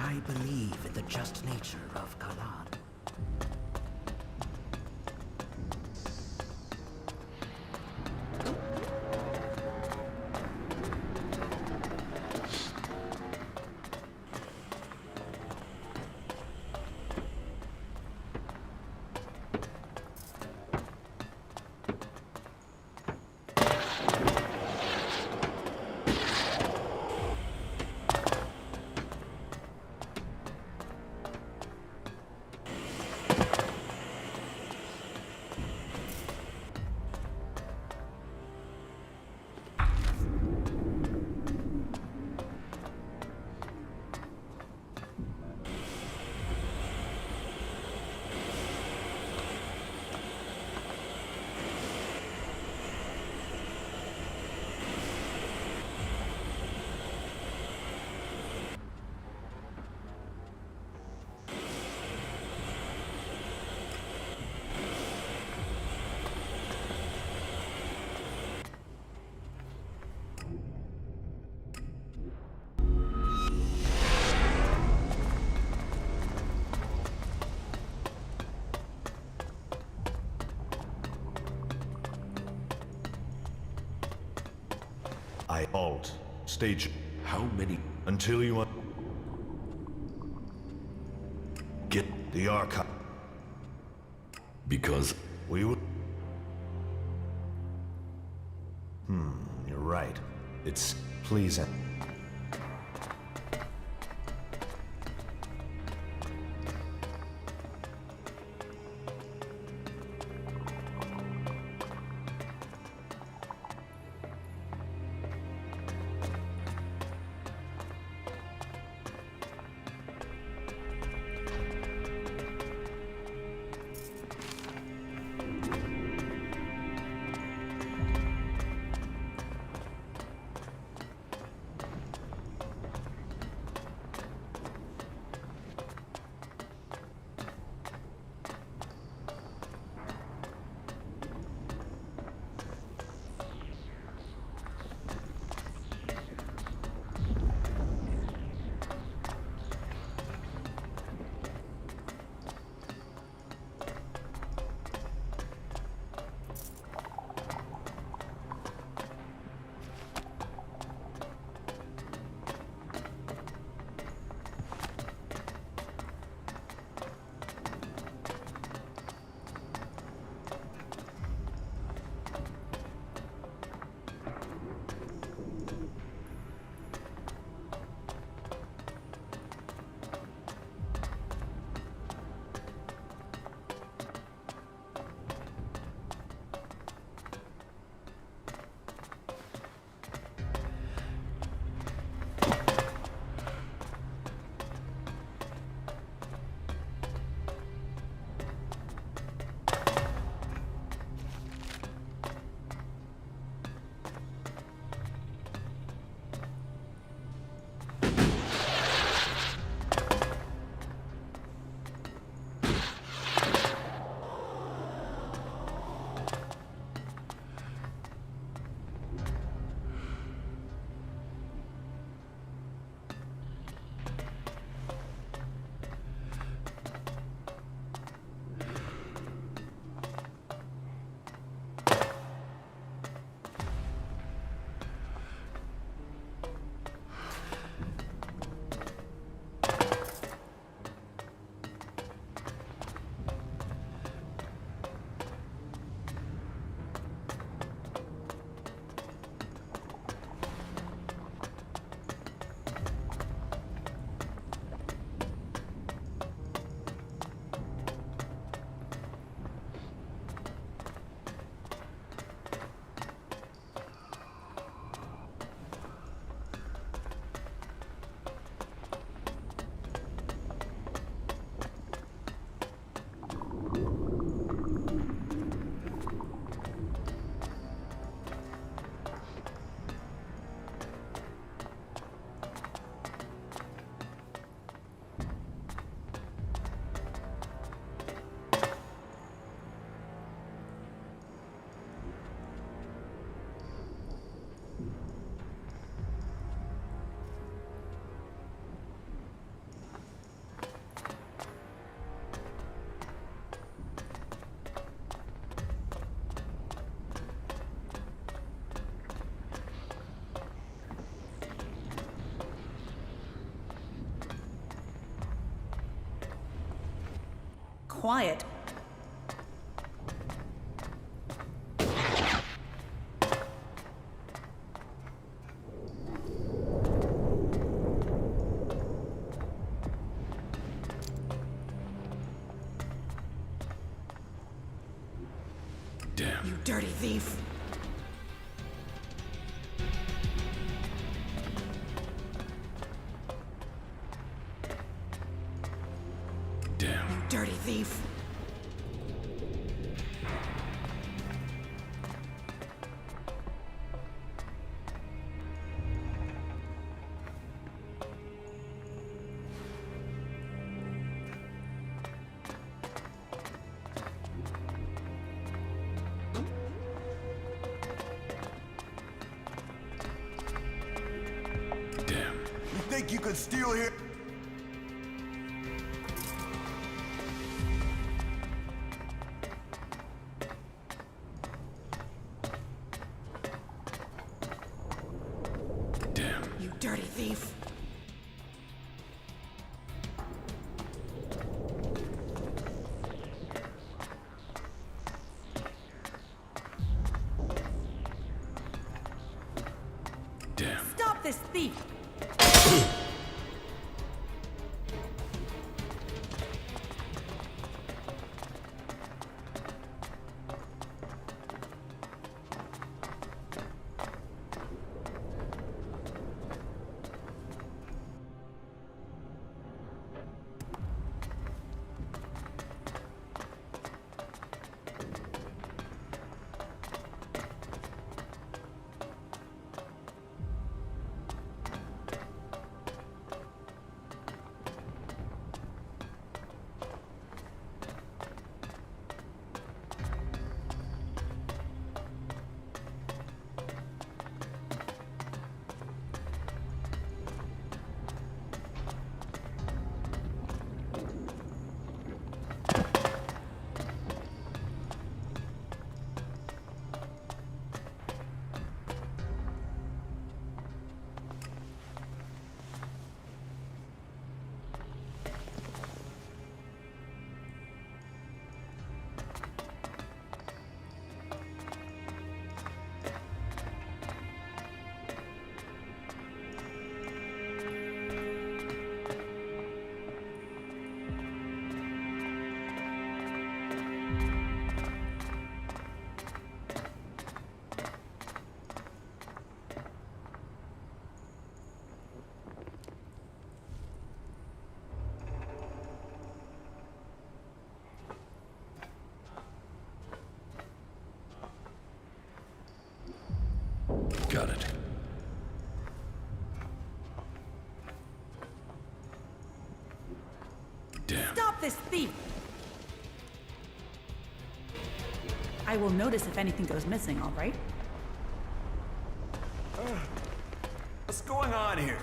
Speaker 17: I believe in the just nature of Kalan.
Speaker 8: I halt. Stage. How many? Until you get the archive.
Speaker 3: Because
Speaker 8: we will. You're right. It's pleasing.
Speaker 18: quiet.
Speaker 3: Damn.
Speaker 18: You dirty thief.
Speaker 3: Damn.
Speaker 18: You dirty thief.
Speaker 8: You think you could steal here?
Speaker 3: Damn.
Speaker 18: You dirty thief.
Speaker 3: Damn.
Speaker 18: Stop this thief.
Speaker 3: Got it. Damn.
Speaker 18: Stop this thief. I will notice if anything goes missing, all right?
Speaker 7: What's going on here?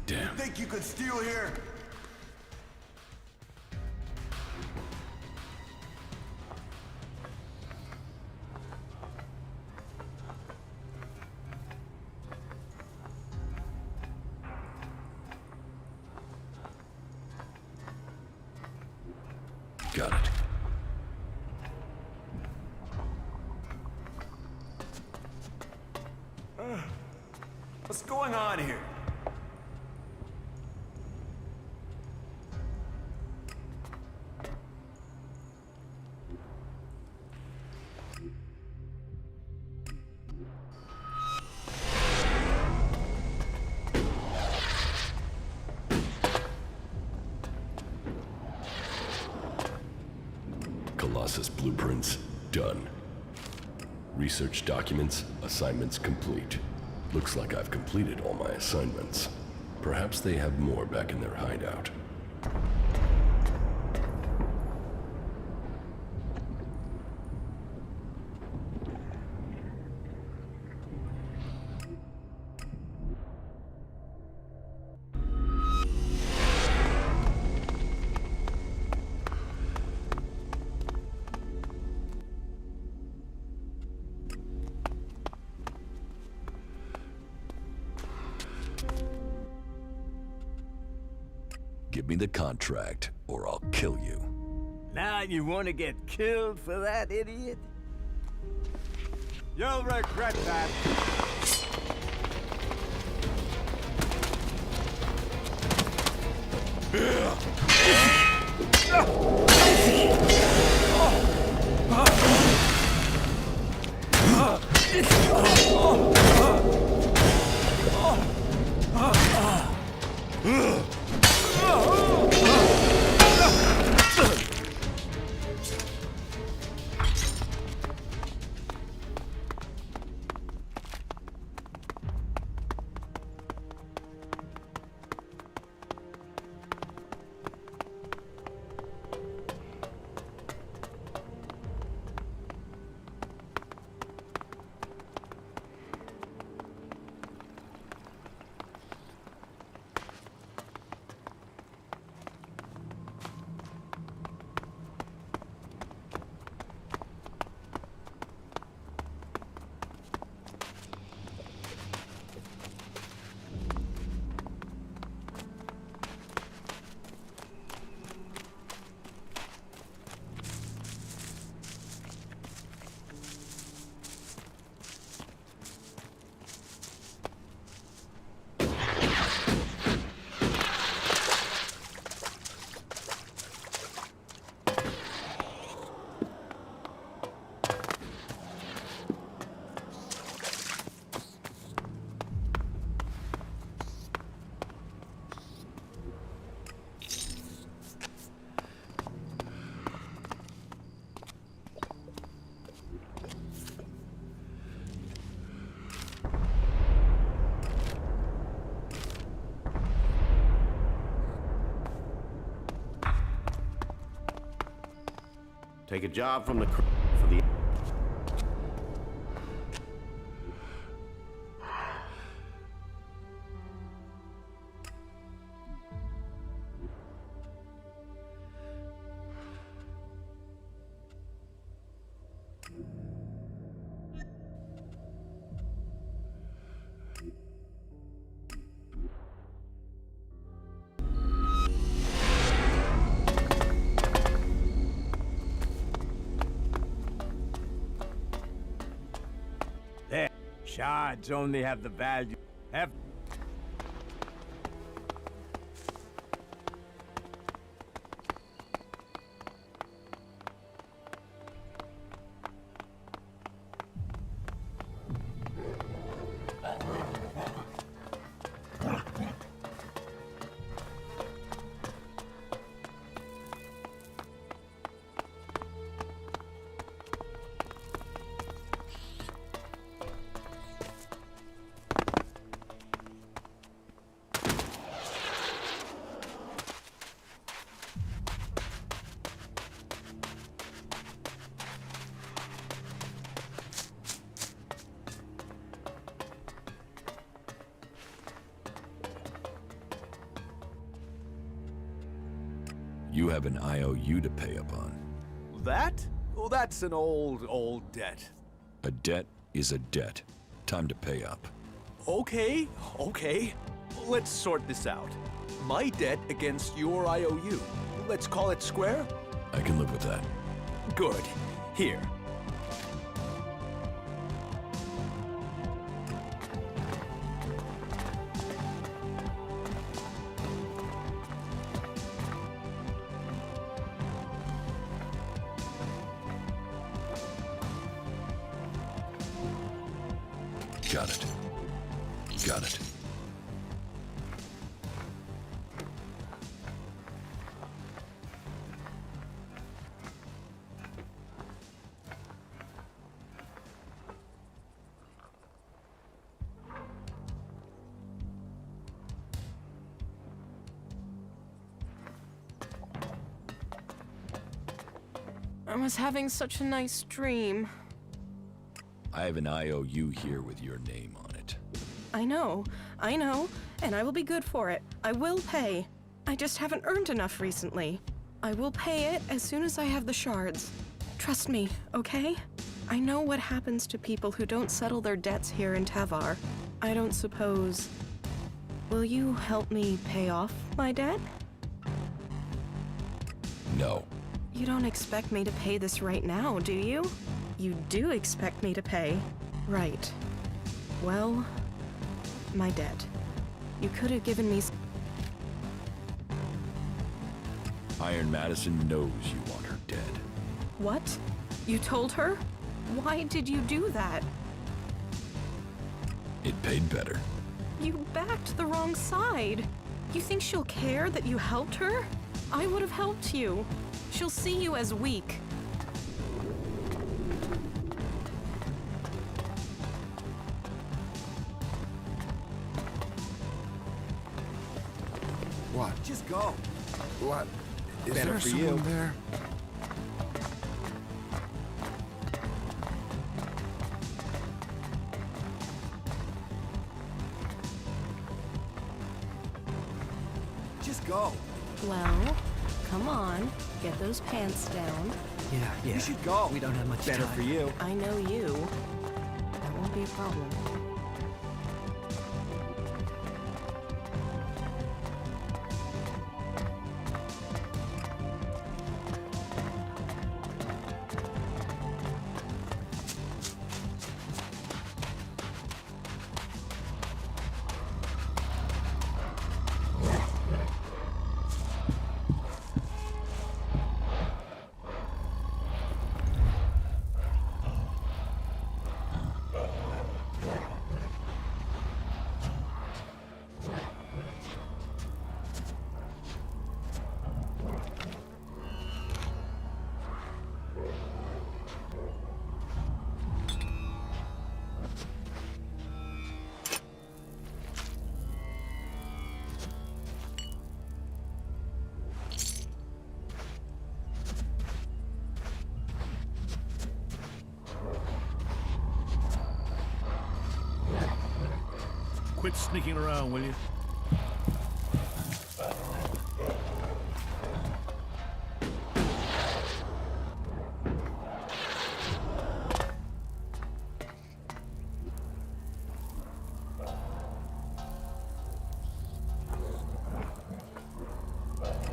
Speaker 3: Damn.
Speaker 8: You think you could steal here?
Speaker 3: Got it.
Speaker 7: What's going on here?
Speaker 3: Colossus blueprints done. Research documents, assignments complete. Looks like I've completed all my assignments. Perhaps they have more back in their hideout. Give me the contract, or I'll kill you.
Speaker 2: Now you want to get killed for that, idiot? You'll regret that.
Speaker 19: Take a job from the crew for the...
Speaker 2: There. Shards only have the value.
Speaker 3: You have an IOU to pay up on.
Speaker 7: That? Well, that's an old debt.
Speaker 3: A debt is a debt. Time to pay up.
Speaker 7: Okay. Let's sort this out. My debt against your IOU. Let's call it square?
Speaker 3: I can live with that.
Speaker 7: Good. Here.
Speaker 3: Got it. Got it.
Speaker 13: I was having such a nice dream.
Speaker 3: I have an IOU here with your name on it.
Speaker 13: I know, and I will be good for it. I will pay. I just haven't earned enough recently. I will pay it as soon as I have the shards. Trust me, okay? I know what happens to people who don't settle their debts here in Tavar. I don't suppose Will you help me pay off my debt?
Speaker 3: No.
Speaker 13: You don't expect me to pay this right now, do you? You do expect me to pay. Right. Well, my debt. You could have given me...
Speaker 3: Iron Madison knows you want her dead.
Speaker 13: What? You told her? Why did you do that?
Speaker 3: It paid better.
Speaker 13: You backed the wrong side. You think she'll care that you helped her? I would have helped you. She'll see you as weak.
Speaker 5: What?
Speaker 2: Just go.
Speaker 5: What? Is
Speaker 2: Better
Speaker 5: there
Speaker 2: for
Speaker 5: someone
Speaker 2: you.
Speaker 5: there?
Speaker 2: Just go.
Speaker 13: Well, come on. Get those pants down.
Speaker 23: Yeah.
Speaker 2: You should go.
Speaker 23: We don't have much
Speaker 2: Better
Speaker 23: time.
Speaker 2: for you.
Speaker 13: I know you. That won't be a problem.
Speaker 9: Quit sneaking around, will you?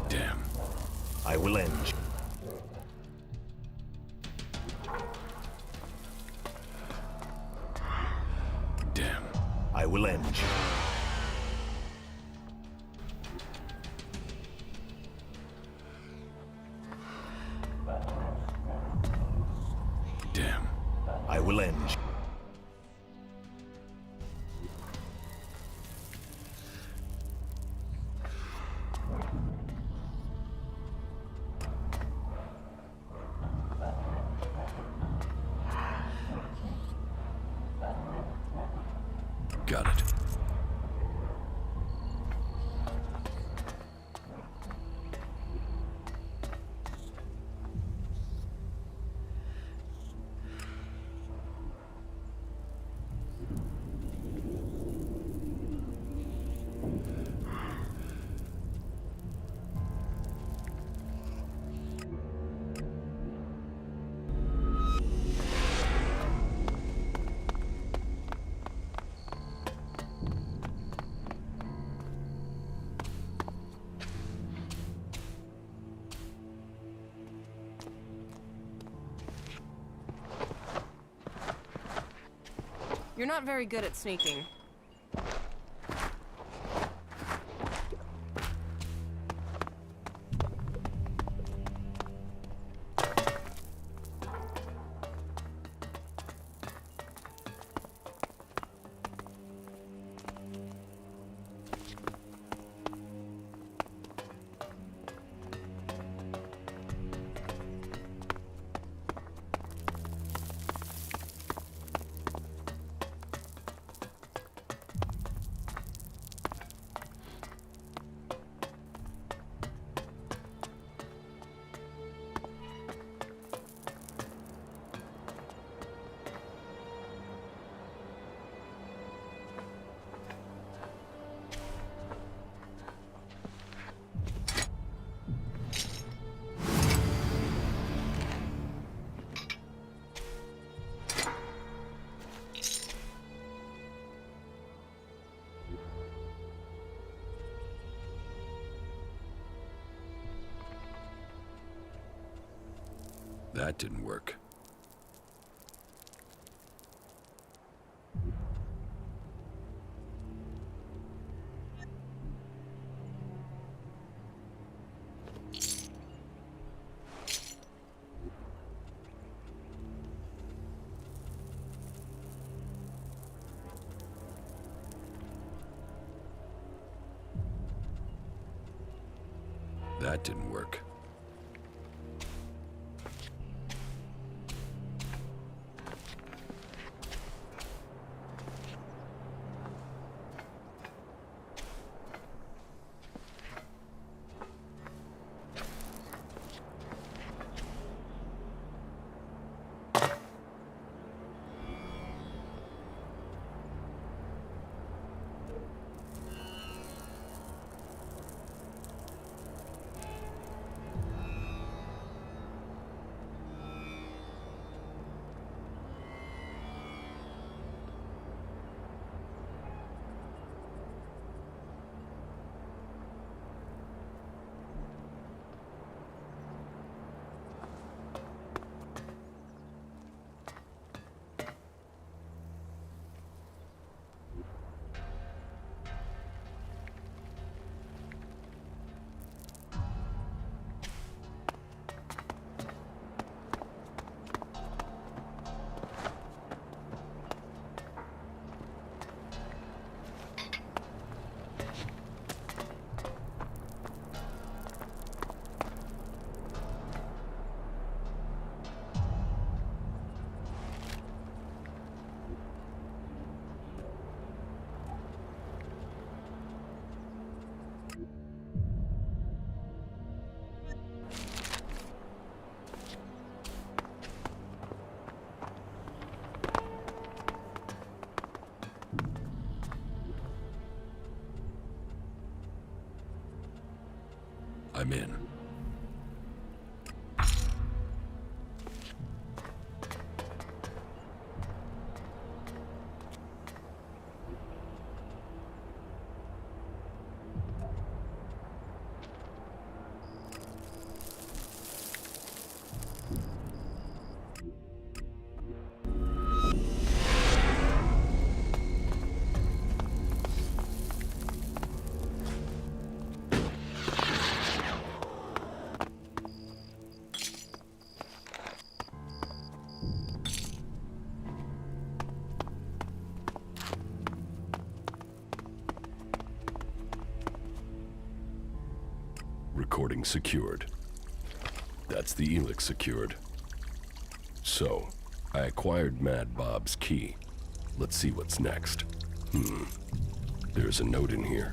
Speaker 3: Damn.
Speaker 8: I will end.
Speaker 3: Damn.
Speaker 8: I will end.
Speaker 3: Damn.
Speaker 8: I will end.
Speaker 3: Got it.
Speaker 13: You're not very good at sneaking.
Speaker 3: That didn't work. That didn't work. I'm in. Recording secured. That's the Elex secured. So, I acquired Mad Bob's key. Let's see what's next. There's a note in here.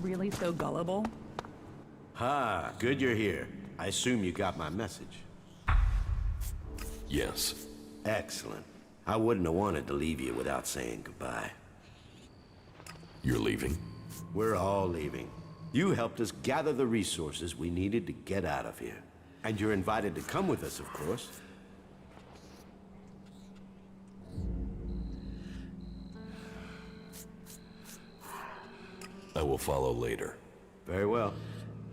Speaker 18: Really so gullible?
Speaker 19: Ha, good you're here. I assume you got my message.
Speaker 3: Yes.
Speaker 19: Excellent. I wouldn't have wanted to leave you without saying goodbye.
Speaker 3: You're leaving?
Speaker 19: We're all leaving. You helped us gather the resources we needed to get out of here. And you're invited to come with us, of course.
Speaker 3: will follow later.
Speaker 19: Very well.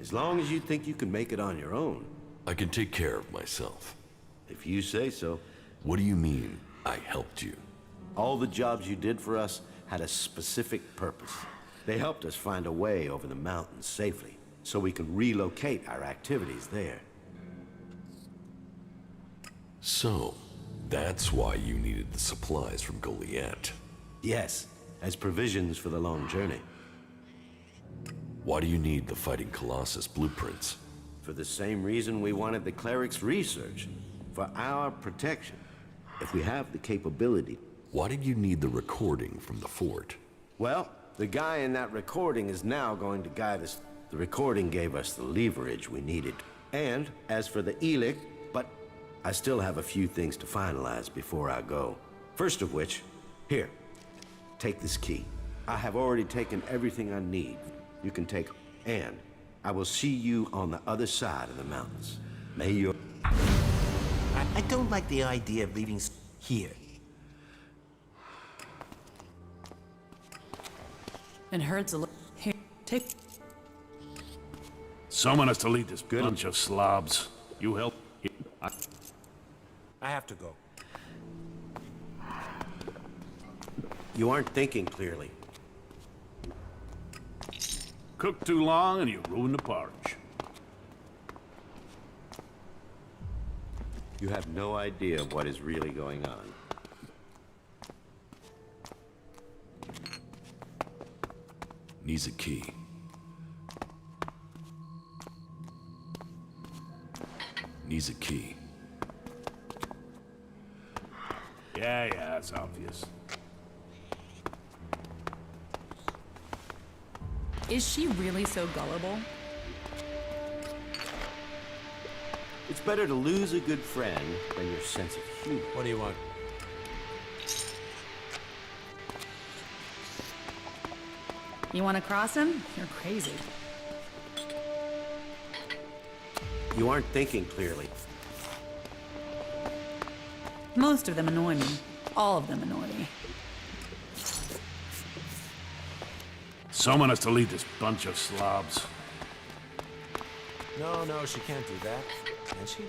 Speaker 19: As long as you think you can make it on your own.
Speaker 3: I can take care of myself.
Speaker 19: If you say so.
Speaker 3: What do you mean, I helped you?
Speaker 19: All the jobs you did for us had a specific purpose. They helped us find a way over the mountains safely, so we could relocate our activities there.
Speaker 3: So, that's why you needed the supplies from Goliath.
Speaker 19: Yes, as provisions for the long journey.
Speaker 3: Why do you need the Fighting Colossus blueprints?
Speaker 19: For the same reason we wanted the cleric's research. For our protection. If we have the capability.
Speaker 3: Why did you need the recording from the fort?
Speaker 19: Well, the guy in that recording is now going to guide us. The recording gave us the leverage we needed. And as for the Elex, but I still have a few things to finalize before I go. First of which, here, take this key. I have already taken everything I need. You can take, and I will see you on the other side of the mountains. May your...
Speaker 17: I don't like the idea of leaving here.
Speaker 18: It hurts a little. Here, take.
Speaker 9: Someone has to lead this bunch of slobs. You help.
Speaker 6: I have to go.
Speaker 19: You aren't thinking clearly.
Speaker 9: Cook too long and you ruin the porridge.
Speaker 19: You have no idea what is really going on.
Speaker 3: Needs a key. Needs a key.
Speaker 9: Yeah, it's obvious.
Speaker 18: Is she really so gullible?
Speaker 19: It's better to lose a good friend than your sense of humor.
Speaker 6: What do you want?
Speaker 18: You want to cross him? You're crazy.
Speaker 19: You aren't thinking clearly.
Speaker 18: Most of them annoy me. All of them annoy me.
Speaker 9: Someone has to lead this bunch of slobs.
Speaker 6: No, she can't do that. Can she?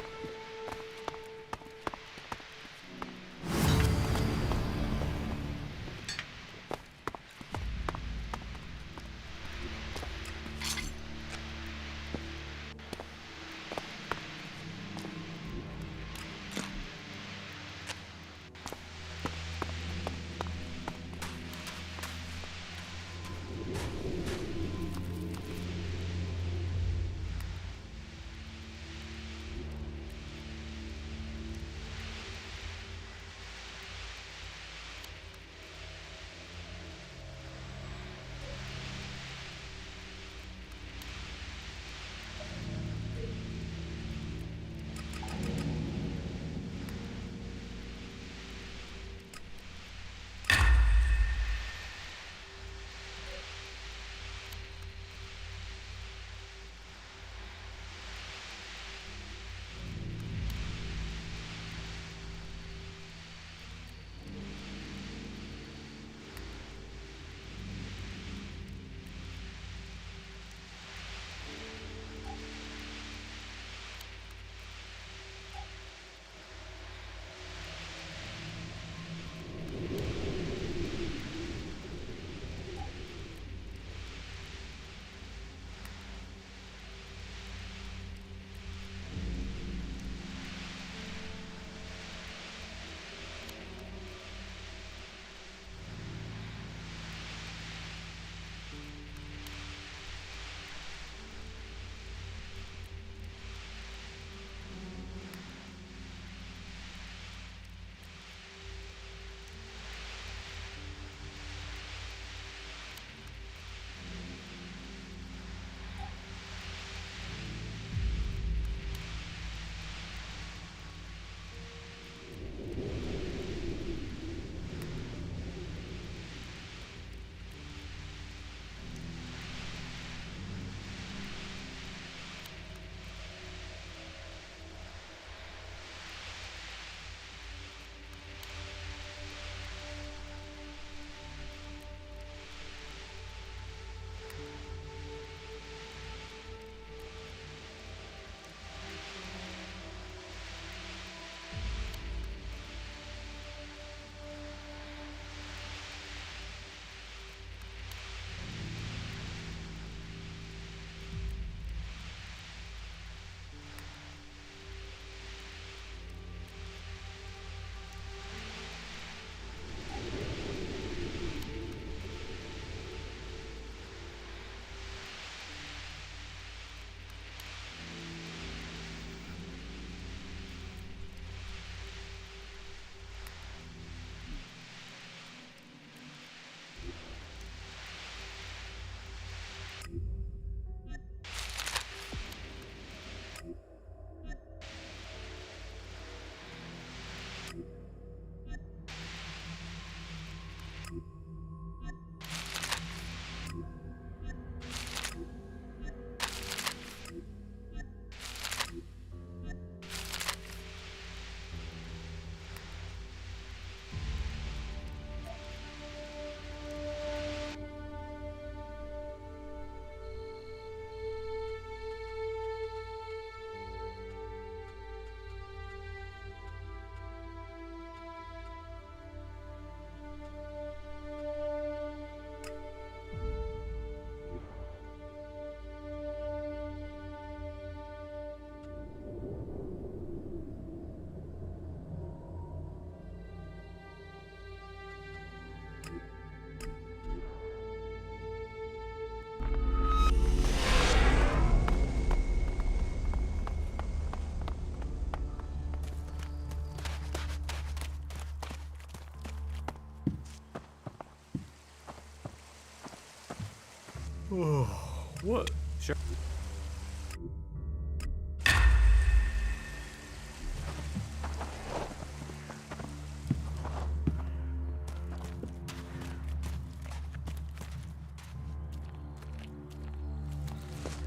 Speaker 4: What? Sure.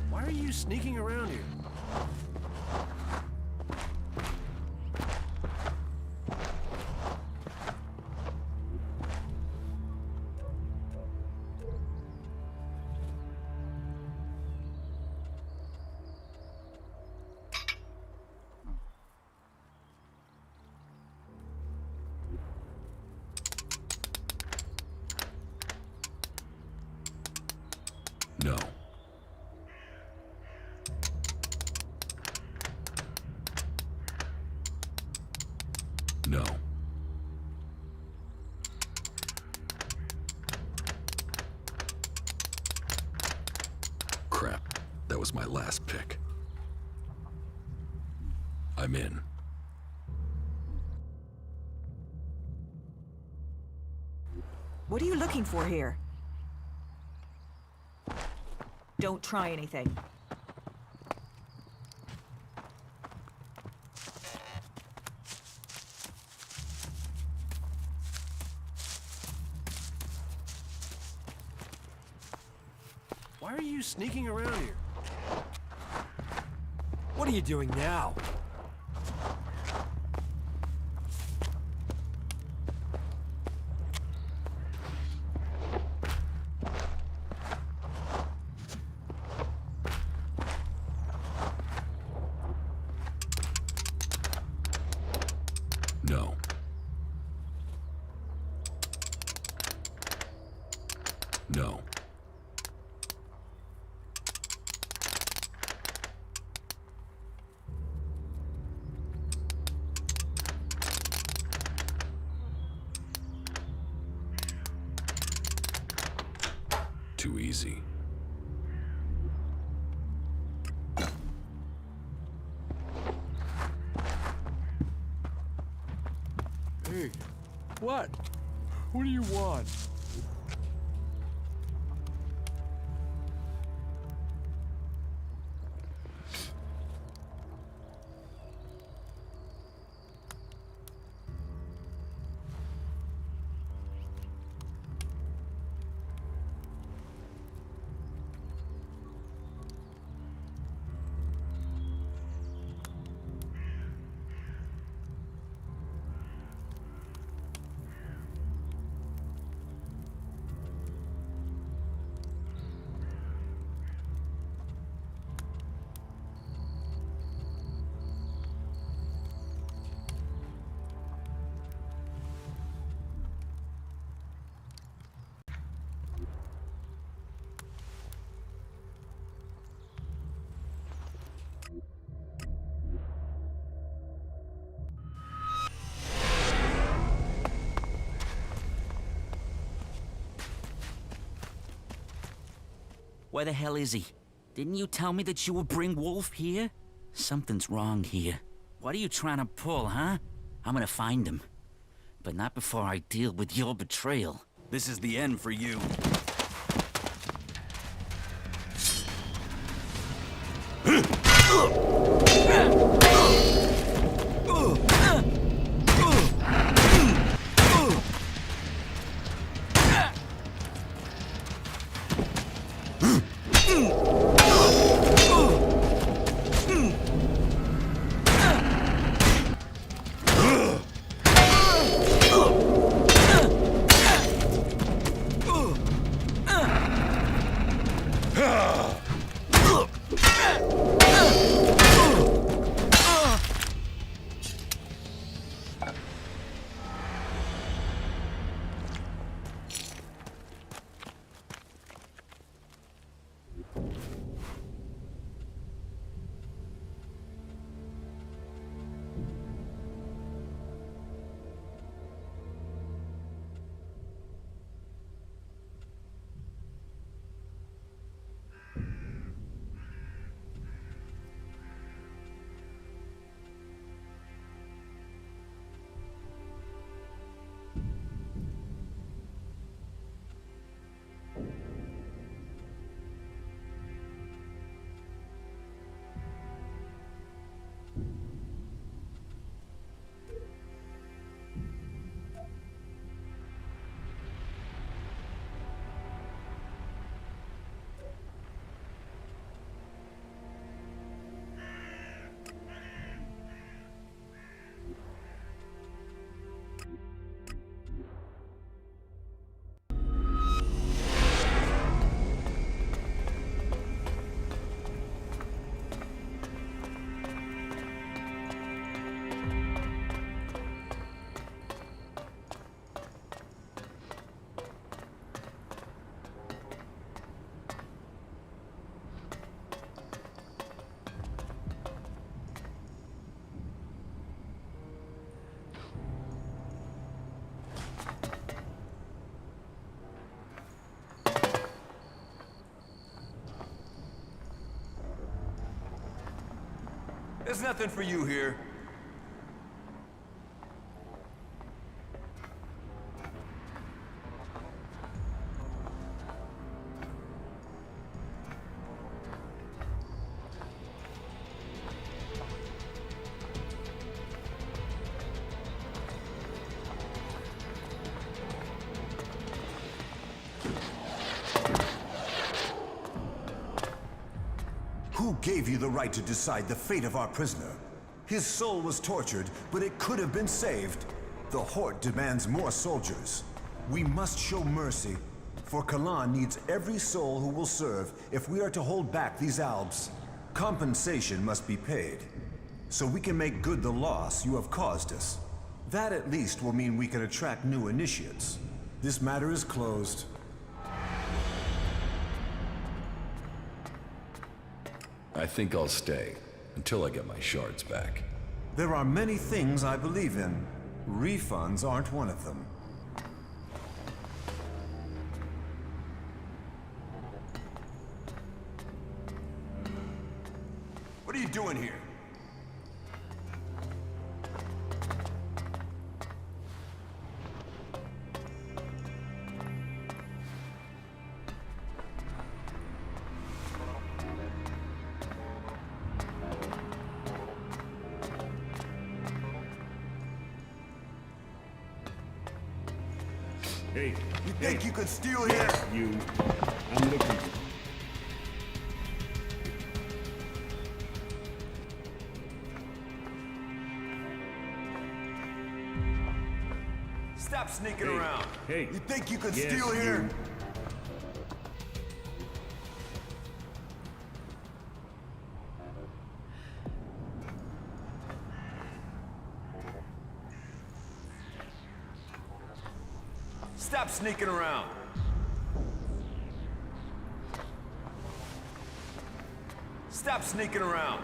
Speaker 7: Why are you sneaking around here?
Speaker 3: No. No. Crap. That was my last pick. I'm in.
Speaker 11: What are you looking for here? Don't try anything.
Speaker 7: Why are you sneaking around here?
Speaker 4: What are you doing now?
Speaker 3: No. No. Too easy.
Speaker 7: Hey, what? What do you want?
Speaker 14: Where the hell is he? Didn't you tell me that you would bring Wolf here? Something's wrong here. What are you trying to pull, huh? I'm gonna find him. But not before I deal with your betrayal.
Speaker 12: This is the end for you.
Speaker 15: There's nothing for you here.
Speaker 16: Who gave you the right to decide the fate of our prisoner? His soul was tortured, but it could have been saved. The Horde demands more soldiers. We must show mercy, for Kalan needs every soul who will serve if we are to hold back these Albs. Compensation must be paid, so we can make good the loss you have caused us. That at least will mean we can attract new initiates. This matter is closed.
Speaker 3: I think I'll stay until I get my shards back.
Speaker 16: There are many things I believe in. Refunds aren't one of them.
Speaker 15: What are you doing here?
Speaker 22: Hey,
Speaker 15: you think you could steal here?
Speaker 22: You. I'm looking for...
Speaker 15: Stop sneaking around.
Speaker 22: Hey.
Speaker 15: You think you could
Speaker 22: Yes,
Speaker 15: steal here?
Speaker 22: you.
Speaker 15: Stop sneaking around. Stop sneaking around.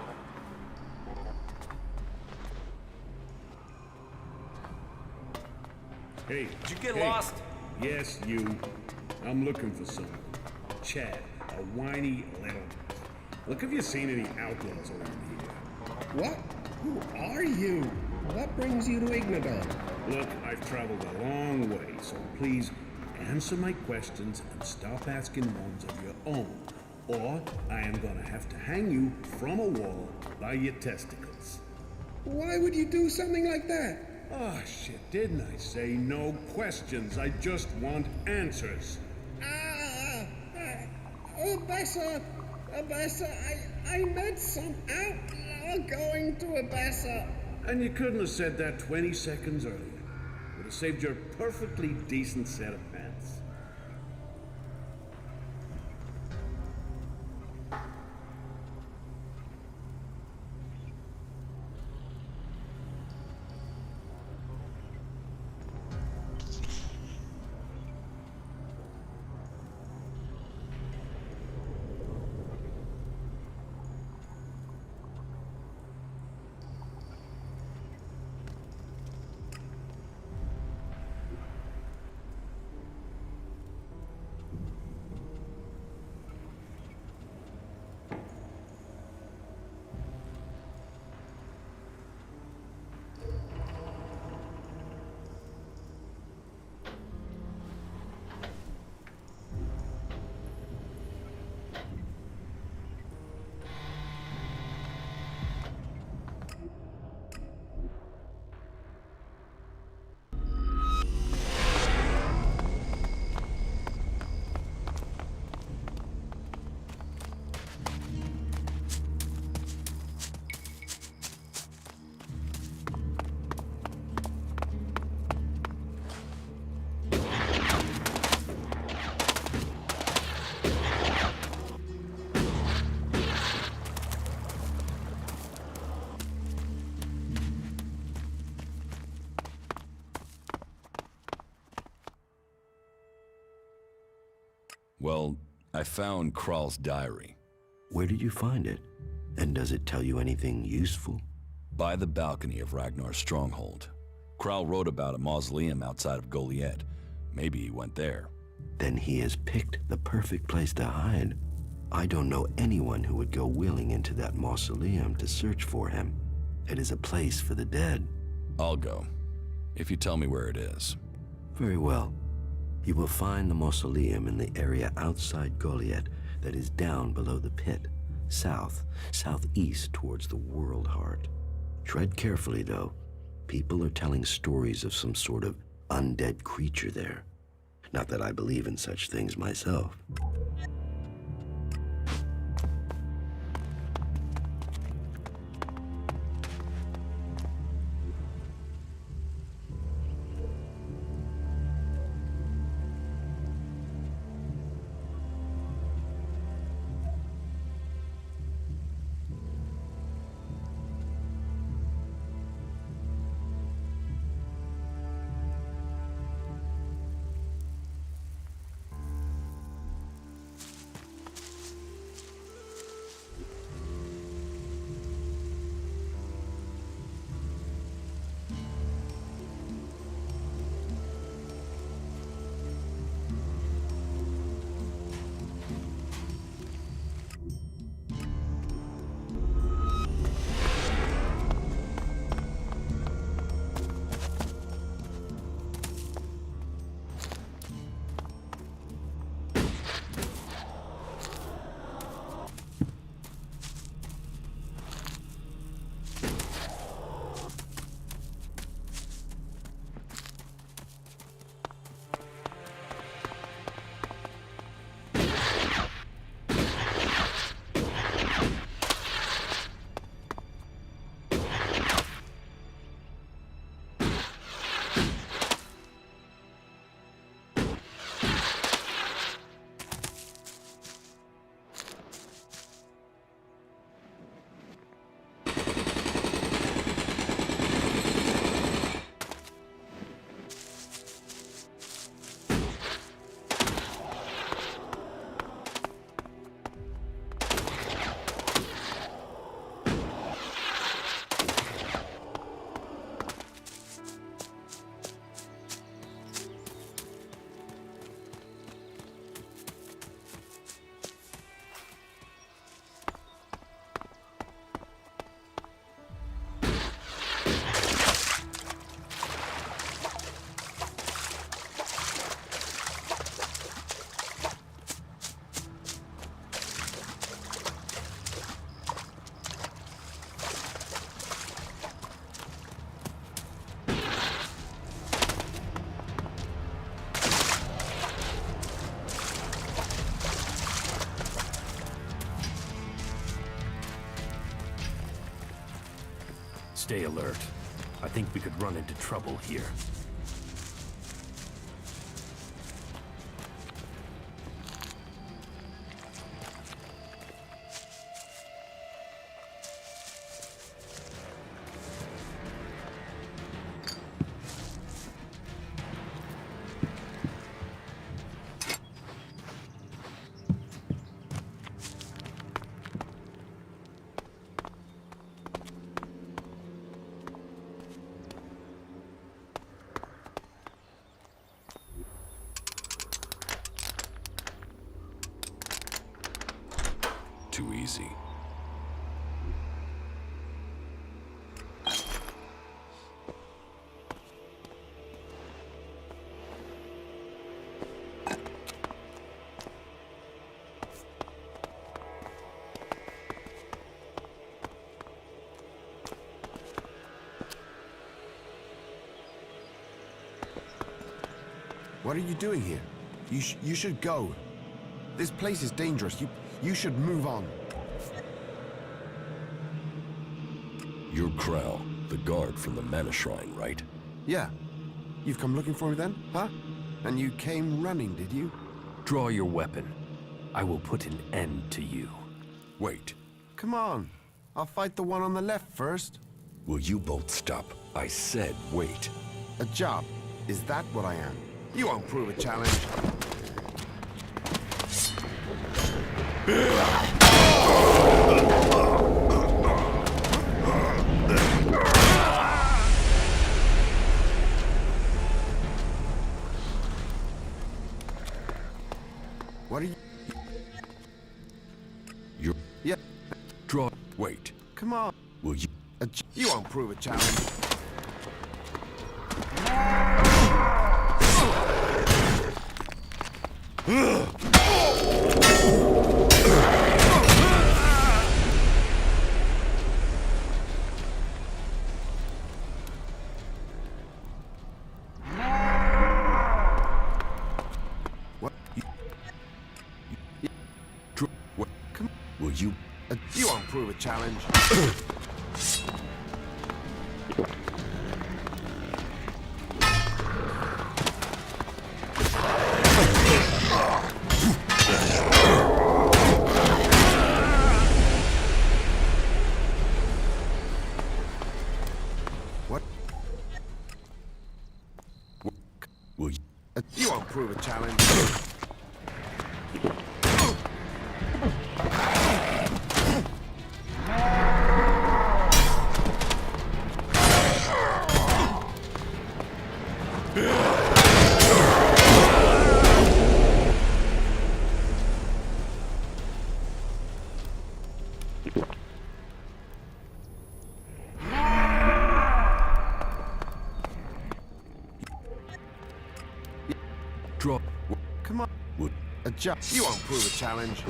Speaker 22: Hey.
Speaker 15: Did you get
Speaker 22: hey.
Speaker 15: lost?
Speaker 22: Yes, you. I'm looking for someone. Chad, a whiny little... Look, have you seen any outlaws around here?
Speaker 21: What? Who are you? What brings you to Ignadon?
Speaker 22: Look, I've traveled a long way, so please answer my questions and stop asking ones of your own, or I am gonna have to hang you from a wall by your testicles.
Speaker 21: Why would you do something like that?
Speaker 22: Oh, shit, didn't I say no questions? I just want answers.
Speaker 21: Abessa! I met some outlaw going to Abessa.
Speaker 22: And you couldn't have said that 20 seconds earlier. Would have saved your perfectly decent set of pants.
Speaker 3: Well, I found Kral's diary.
Speaker 19: Where did you find it? And does it tell you anything useful?
Speaker 3: By the balcony of Ragnar's stronghold. Kral wrote about a mausoleum outside of Goliet. Maybe he went there.
Speaker 19: Then he has picked the perfect place to hide. I don't know anyone who would go willing into that mausoleum to search for him. It is a place for the dead.
Speaker 1: I'll go, if you tell me where it is.
Speaker 19: Very well. You will find the mausoleum in the area outside Goliath that is down below the pit, southeast towards the World Heart. Tread carefully, though. People are telling stories of some sort of undead creature there. Not that I believe in such things myself.
Speaker 4: Stay alert. I think we could run into trouble here.
Speaker 3: Too easy.
Speaker 10: What are you doing here? You should go. This place is dangerous. You should move on.
Speaker 3: You're Crow, the guard from the Mana Shrine, right?
Speaker 10: Yeah. You've come looking for me then, huh? And you came running, did you?
Speaker 4: Draw your weapon. I will put an end to you.
Speaker 3: Wait.
Speaker 10: Come on. I'll fight the one on the left first.
Speaker 3: Will you both stop? I said wait.
Speaker 10: A job. Is that what I am? You won't prove a challenge. What are you... Come on.
Speaker 3: Will you...
Speaker 10: You won't prove a challenge.
Speaker 3: What? What? Come... Will you...
Speaker 10: You won't prove a challenge.
Speaker 3: What? Will you...
Speaker 10: You won't prove a challenge.
Speaker 3: Draw...
Speaker 10: Come on.
Speaker 3: Will...
Speaker 10: Adjust. You won't prove a challenge.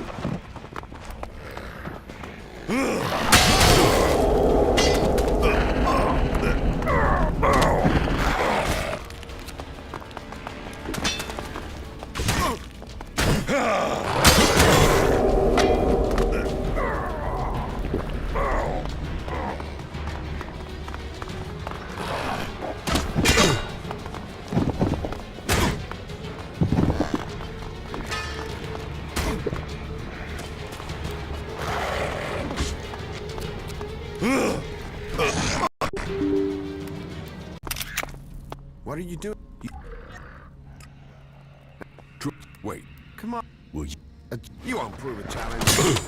Speaker 10: What are you doing?
Speaker 3: Wait.
Speaker 10: Come on.
Speaker 3: Will you...
Speaker 10: You won't prove a challenge.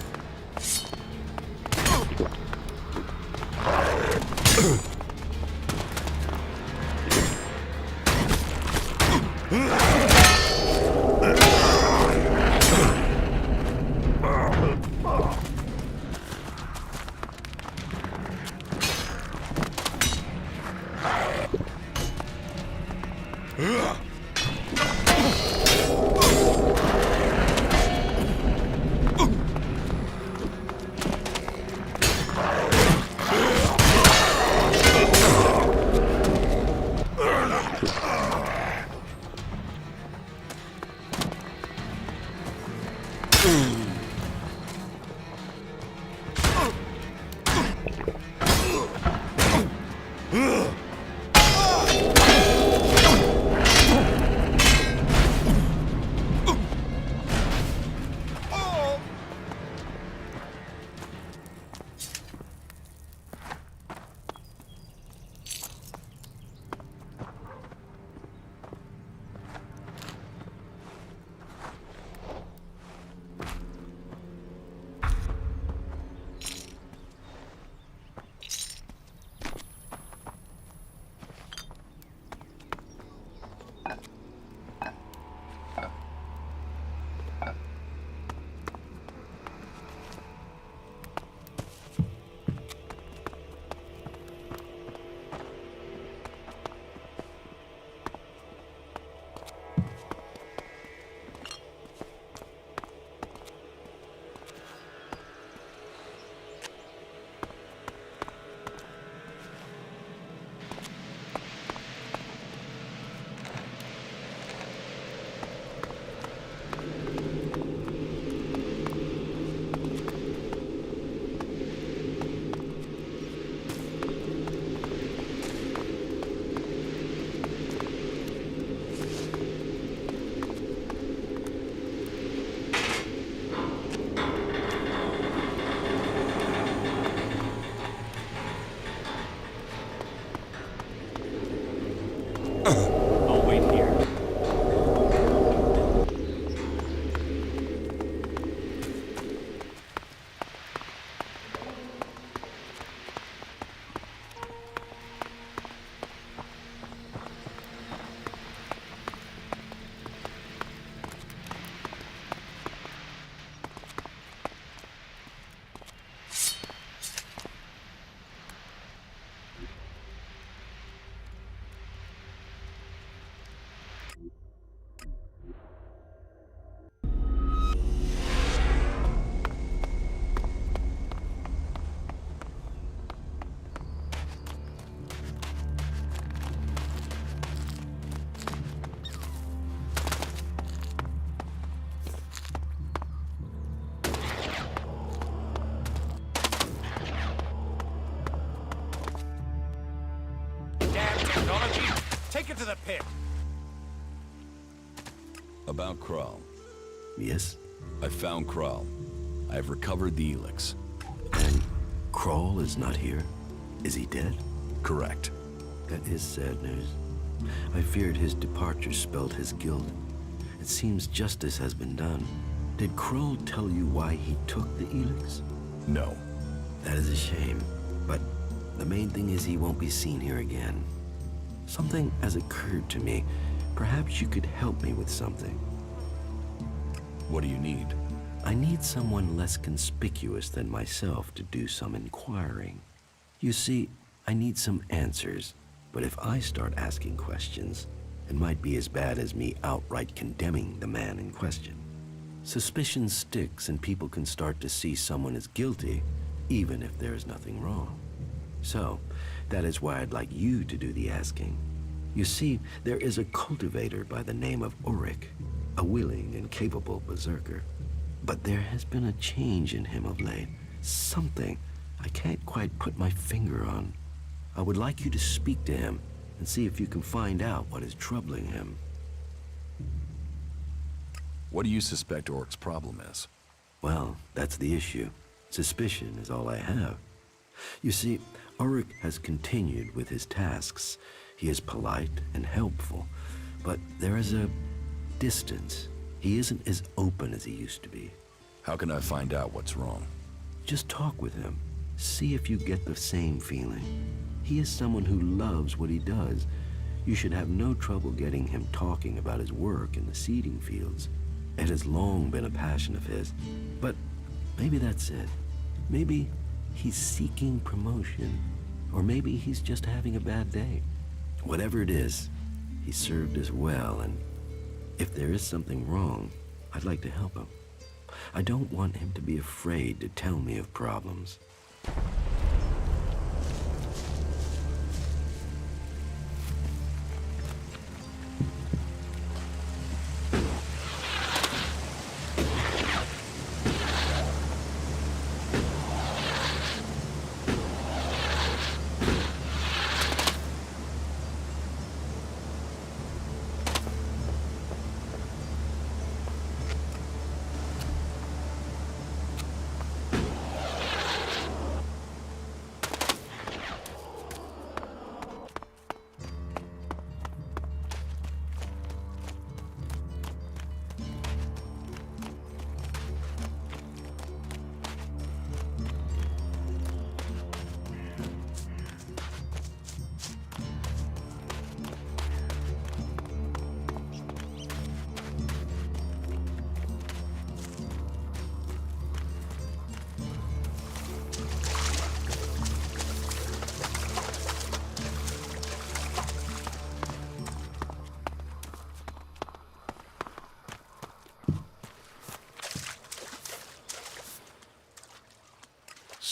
Speaker 4: I'll wait here.
Speaker 6: technology? Take it to the pit.
Speaker 1: About Kral.
Speaker 19: Yes?
Speaker 1: I found Kral. I've recovered the Elex.
Speaker 19: And Kral is not here? Is he dead?
Speaker 1: Correct.
Speaker 19: That is sad news. I feared his departure spelled his guilt. It seems justice has been done. Did Kral tell you why he took the Elex?
Speaker 1: No.
Speaker 19: That is a shame. But the main thing is he won't be seen here again. Something has occurred to me. Perhaps you could help me with something.
Speaker 1: What do you need?
Speaker 19: I need someone less conspicuous than myself to do some inquiring. You see, I need some answers, but if I start asking questions, it might be as bad as me outright condemning the man in question. Suspicion sticks and people can start to see someone as guilty, even if there is nothing wrong. So, that is why I'd like you to do the asking. You see, there is a cultivator by the name of Ulrich, a willing and capable berserker. But there has been a change in him of late. Something I can't quite put my finger on. I would like you to speak to him and see if you can find out what is troubling him.
Speaker 1: What do you suspect Oric's problem is?
Speaker 19: Well, that's the issue. Suspicion is all I have. You see, Ulrich has continued with his tasks. He is polite and helpful, but there is a distance. He isn't as open as he used to be.
Speaker 1: How can I find out what's wrong?
Speaker 19: Just talk with him. See if you get the same feeling. He is someone who loves what he does. You should have no trouble getting him talking about his work in the seeding fields. It has long been a passion of his. But maybe that's it. Maybe he's seeking promotion. Or maybe he's just having a bad day. Whatever it is, he served us well, and if there is something wrong, I'd like to help him. I don't want him to be afraid to tell me of problems.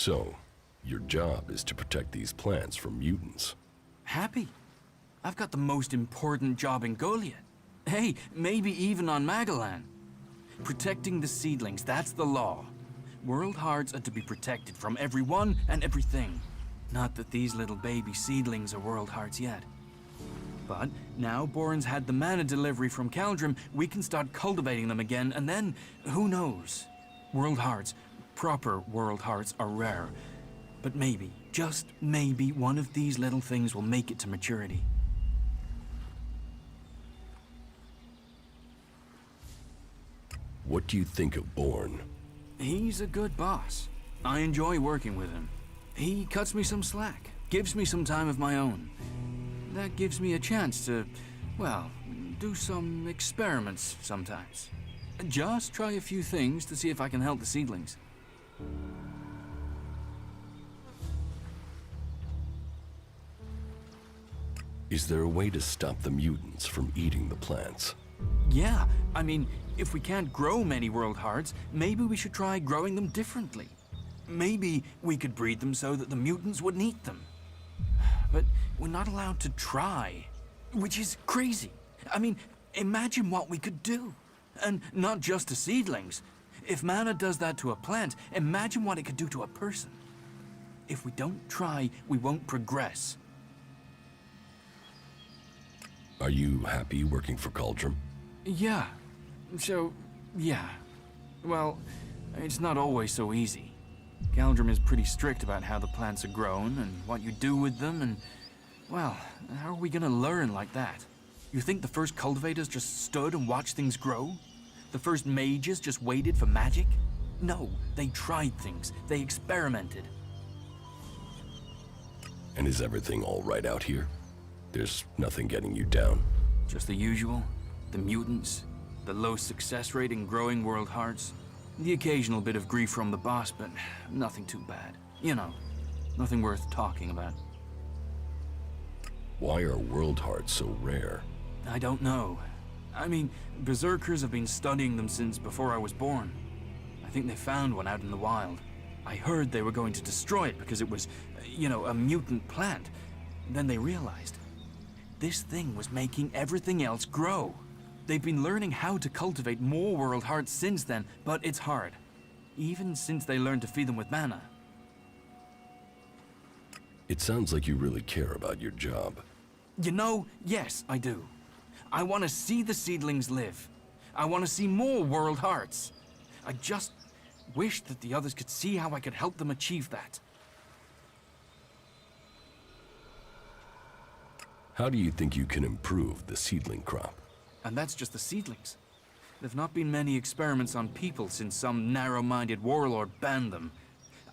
Speaker 3: So, your job is to protect these plants from mutants.
Speaker 12: Happy. I've got the most important job in Goliath. Hey, maybe even on Magellan. Protecting the seedlings, that's the law. World hearts are to be protected from everyone and everything. Not that these little baby seedlings are world hearts yet. But now Boren's had the mana delivery from Caldrim, we can start cultivating them again, and then, who knows? World hearts, proper world hearts, are rare. But maybe, just maybe, one of these little things will make it to maturity.
Speaker 3: What do you think of Bourne?
Speaker 12: He's a good boss. I enjoy working with him. He cuts me some slack, gives me some time of my own. That gives me a chance to, well, do some experiments sometimes. Just try a few things to see if I can help the seedlings.
Speaker 3: Is there a way to stop the mutants from eating the plants?
Speaker 12: Yeah, I mean, if we can't grow many world hearts, maybe we should try growing them differently. Maybe we could breed them so that the mutants wouldn't eat them. But we're not allowed to try, which is crazy. I mean, imagine what we could do. And not just to seedlings. If mana does that to a plant, imagine what it could do to a person. If we don't try, we won't progress.
Speaker 3: Are you happy working for Cauldron?
Speaker 12: Yeah. Yeah. Well, it's not always so easy. Caldrum is pretty strict about how the plants are grown and what you do with them and... Well, how are we gonna learn like that? You think the first cultivators just stood and watched things grow? The first mages just waited for magic? No, they tried things. They experimented.
Speaker 3: And is everything all right out here? There's nothing getting you down?
Speaker 12: Just the usual. The mutants, the low success rate in growing world hearts, the occasional bit of grief from the boss, but nothing too bad. You know, nothing worth talking about.
Speaker 3: Why are world hearts so rare?
Speaker 12: I don't know. I mean, berserkers have been studying them since before I was born. I think they found one out in the wild. I heard they were going to destroy it because it was, you know, a mutant plant. Then they realized this thing was making everything else grow. They've been learning how to cultivate more world hearts since then, but it's hard. Even since they learned to feed them with mana.
Speaker 3: It sounds like you really care about your job.
Speaker 12: You know, yes, I do. I want to see the seedlings live. I want to see more world hearts. I just wish that the others could see how I could help them achieve that.
Speaker 3: How do you think you can improve the seedling crop?
Speaker 12: And that's just the seedlings. There've not been many experiments on people since some narrow-minded warlord banned them.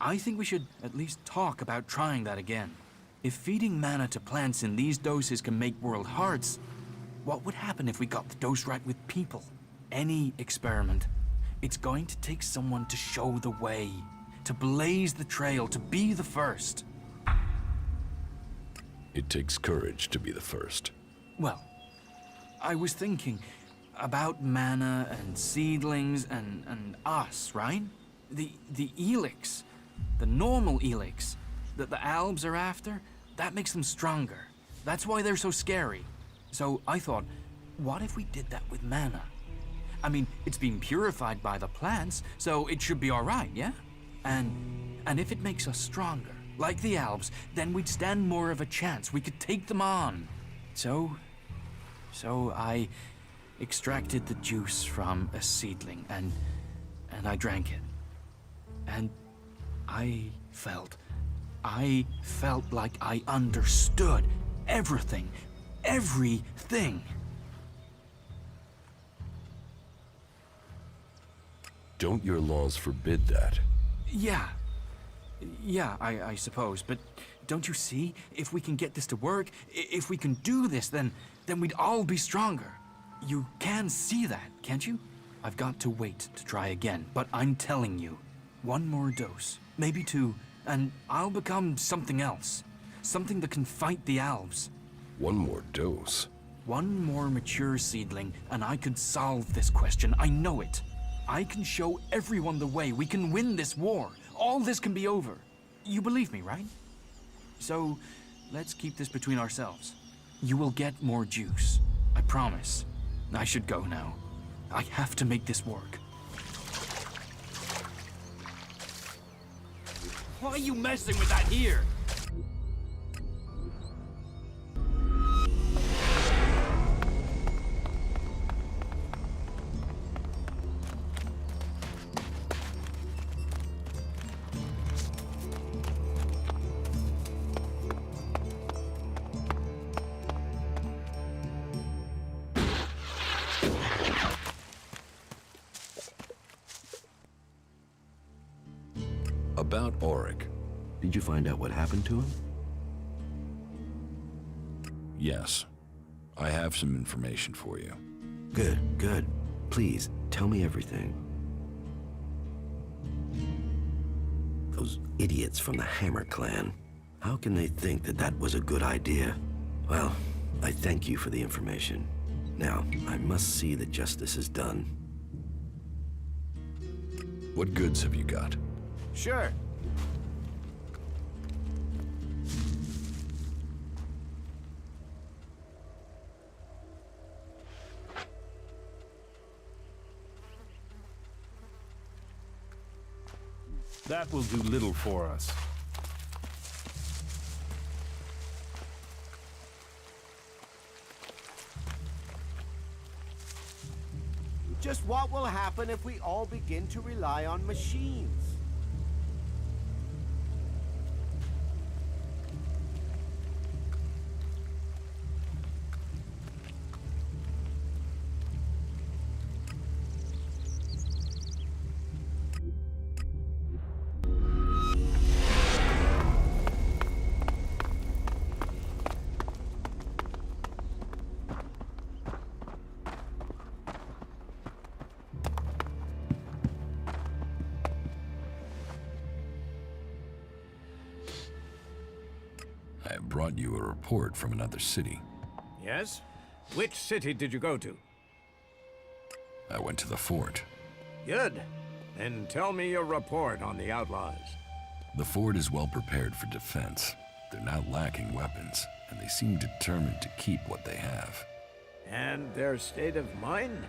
Speaker 12: I think we should at least talk about trying that again. If feeding mana to plants in these doses can make world hearts, what would happen if we got the dose right with people? Any experiment. It's going to take someone to show the way, to blaze the trail, to be the first.
Speaker 3: It takes courage to be the first.
Speaker 12: Well, I was thinking about mana and seedlings and us, right? The Elex, the normal Elex that the Albs are after, that makes them stronger. That's why they're so scary. So I thought, what if we did that with mana? I mean, it's been purified by the plants, so it should be all right, yeah? And if it makes us stronger, like the Albs, then we'd stand more of a chance. We could take them on. So I extracted the juice from a seedling and I drank it. And I felt like I understood everything. Everything.
Speaker 3: Don't your laws forbid that?
Speaker 12: Yeah, I suppose, but don't you see? If we can get this to work, if we can do this, then we'd all be stronger. You can see that, can't you? I've got to wait to try again, but I'm telling you, one more dose, maybe two, and I'll become something else. Something that can fight the Alves.
Speaker 3: One more dose?
Speaker 12: One more mature seedling, and I could solve this question. I know it. I can show everyone the way. We can win this war. All this can be over. You believe me, right? So, let's keep this between ourselves. You will get more juice. I promise. I should go now. I have to make this work. Why are you messing with that here?
Speaker 3: About Auric.
Speaker 19: Did you find out what happened to him?
Speaker 1: Yes. I have some information for you.
Speaker 19: Good. Please, tell me everything. Those idiots from the Hammer Clan. How can they think that that was a good idea? Well, I thank you for the information. Now, I must see that justice is done.
Speaker 3: What goods have you got?
Speaker 2: Sure.
Speaker 4: That will do little for us.
Speaker 2: Just what will happen if we all begin to rely on machines?
Speaker 1: I have brought you a report from another city.
Speaker 2: Yes? Which city did you go to?
Speaker 1: I went to the fort.
Speaker 2: Good. Then tell me your report on the outlaws.
Speaker 1: The fort is well prepared for defense. They're not lacking weapons, and they seem determined to keep what they have.
Speaker 2: And their state of mind?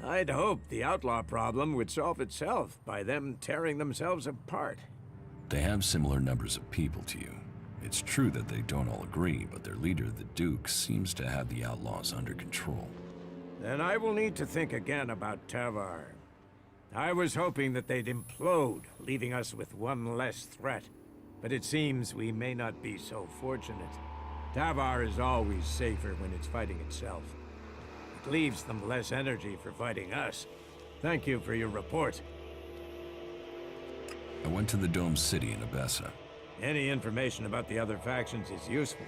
Speaker 2: I'd hoped the outlaw problem would solve itself by them tearing themselves apart.
Speaker 1: They have similar numbers of people to you. It's true that they don't all agree, but their leader, the Duke, seems to have the outlaws under control.
Speaker 2: Then I will need to think again about Tavar. I was hoping that they'd implode, leaving us with one less threat. But it seems we may not be so fortunate. Tavar is always safer when it's fighting itself. It leaves them less energy for fighting us. Thank you for your report.
Speaker 1: I went to the Dome City in Abessa.
Speaker 2: Any information about the other factions is useful.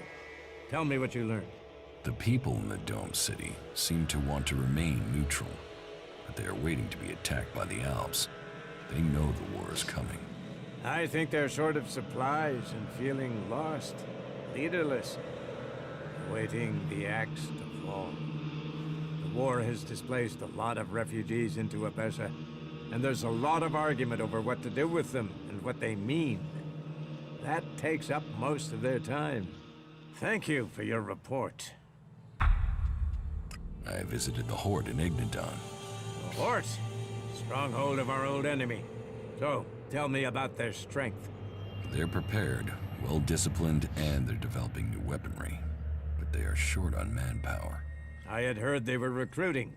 Speaker 2: Tell me what you learned.
Speaker 1: The people in the Dome City seem to want to remain neutral, but they are waiting to be attacked by the Alps. They know the war is coming.
Speaker 2: I think they're short of supplies and feeling lost, leaderless, awaiting the axe to fall. The war has displaced a lot of refugees into Abessa, and there's a lot of argument over what to do with them and what they mean. That takes up most of their time. Thank you for your report.
Speaker 1: I visited the Horde in Ignadon.
Speaker 2: The Horde? Stronghold of our old enemy. So, tell me about their strength.
Speaker 1: They're prepared, well-disciplined, and they're developing new weaponry. But they are short on manpower.
Speaker 2: I had heard they were recruiting.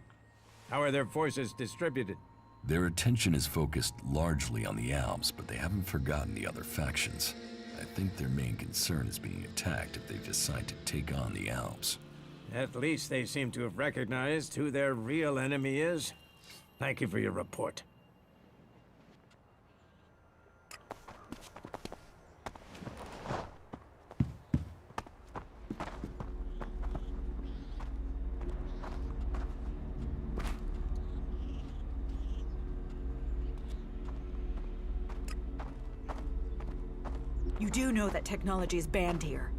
Speaker 2: How are their forces distributed?
Speaker 1: Their attention is focused largely on the Alps, but they haven't forgotten the other factions. I think their main concern is being attacked if they decide to take on the Alps.
Speaker 2: At least they seem to have recognized who their real enemy is. Thank you for your report.
Speaker 11: You do know that technology is banned here.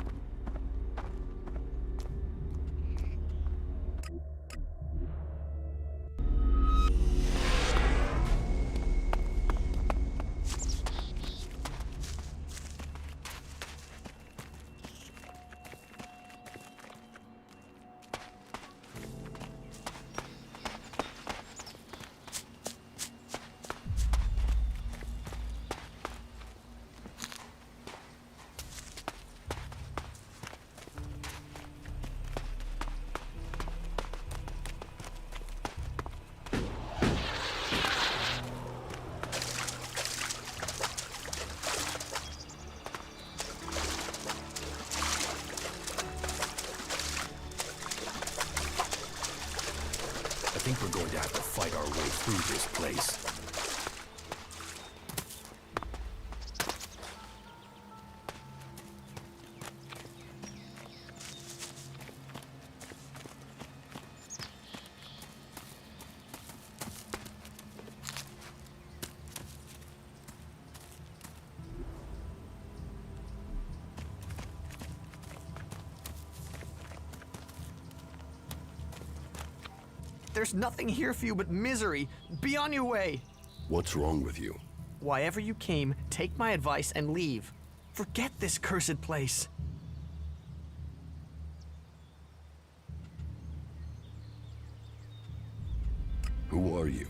Speaker 9: I think we're going to have to fight our way through this place.
Speaker 5: There's nothing here for you but misery. Be on your way.
Speaker 3: What's wrong with you?
Speaker 5: Why ever you came, take my advice and leave. Forget this cursed place.
Speaker 3: Who are you?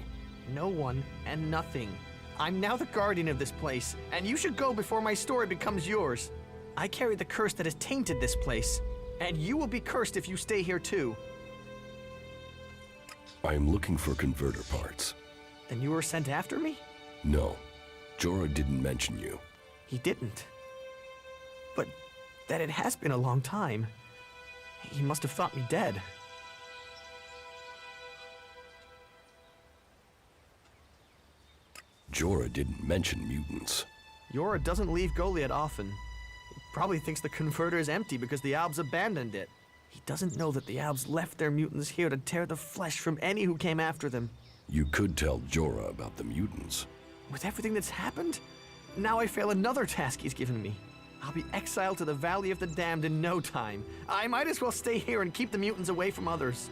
Speaker 5: No one and nothing. I'm now the guardian of this place, and you should go before my story becomes yours. I carry the curse that has tainted this place, and you will be cursed if you stay here too.
Speaker 3: I am looking for converter parts.
Speaker 5: Then you were sent after me?
Speaker 3: No, Jorah didn't mention you.
Speaker 5: He didn't. But that it has been a long time. He must have thought me dead.
Speaker 3: Jorah didn't mention mutants.
Speaker 5: Jorah doesn't leave Goliad often. He probably thinks the converter is empty because the Albs abandoned it. He doesn't know that the Albs left their mutants here to tear the flesh from any who came after them.
Speaker 3: You could tell Jorah about the mutants.
Speaker 5: With everything that's happened, now I fail another task he's given me. I'll be exiled to the Valley of the Damned in no time. I might as well stay here and keep the mutants away from others.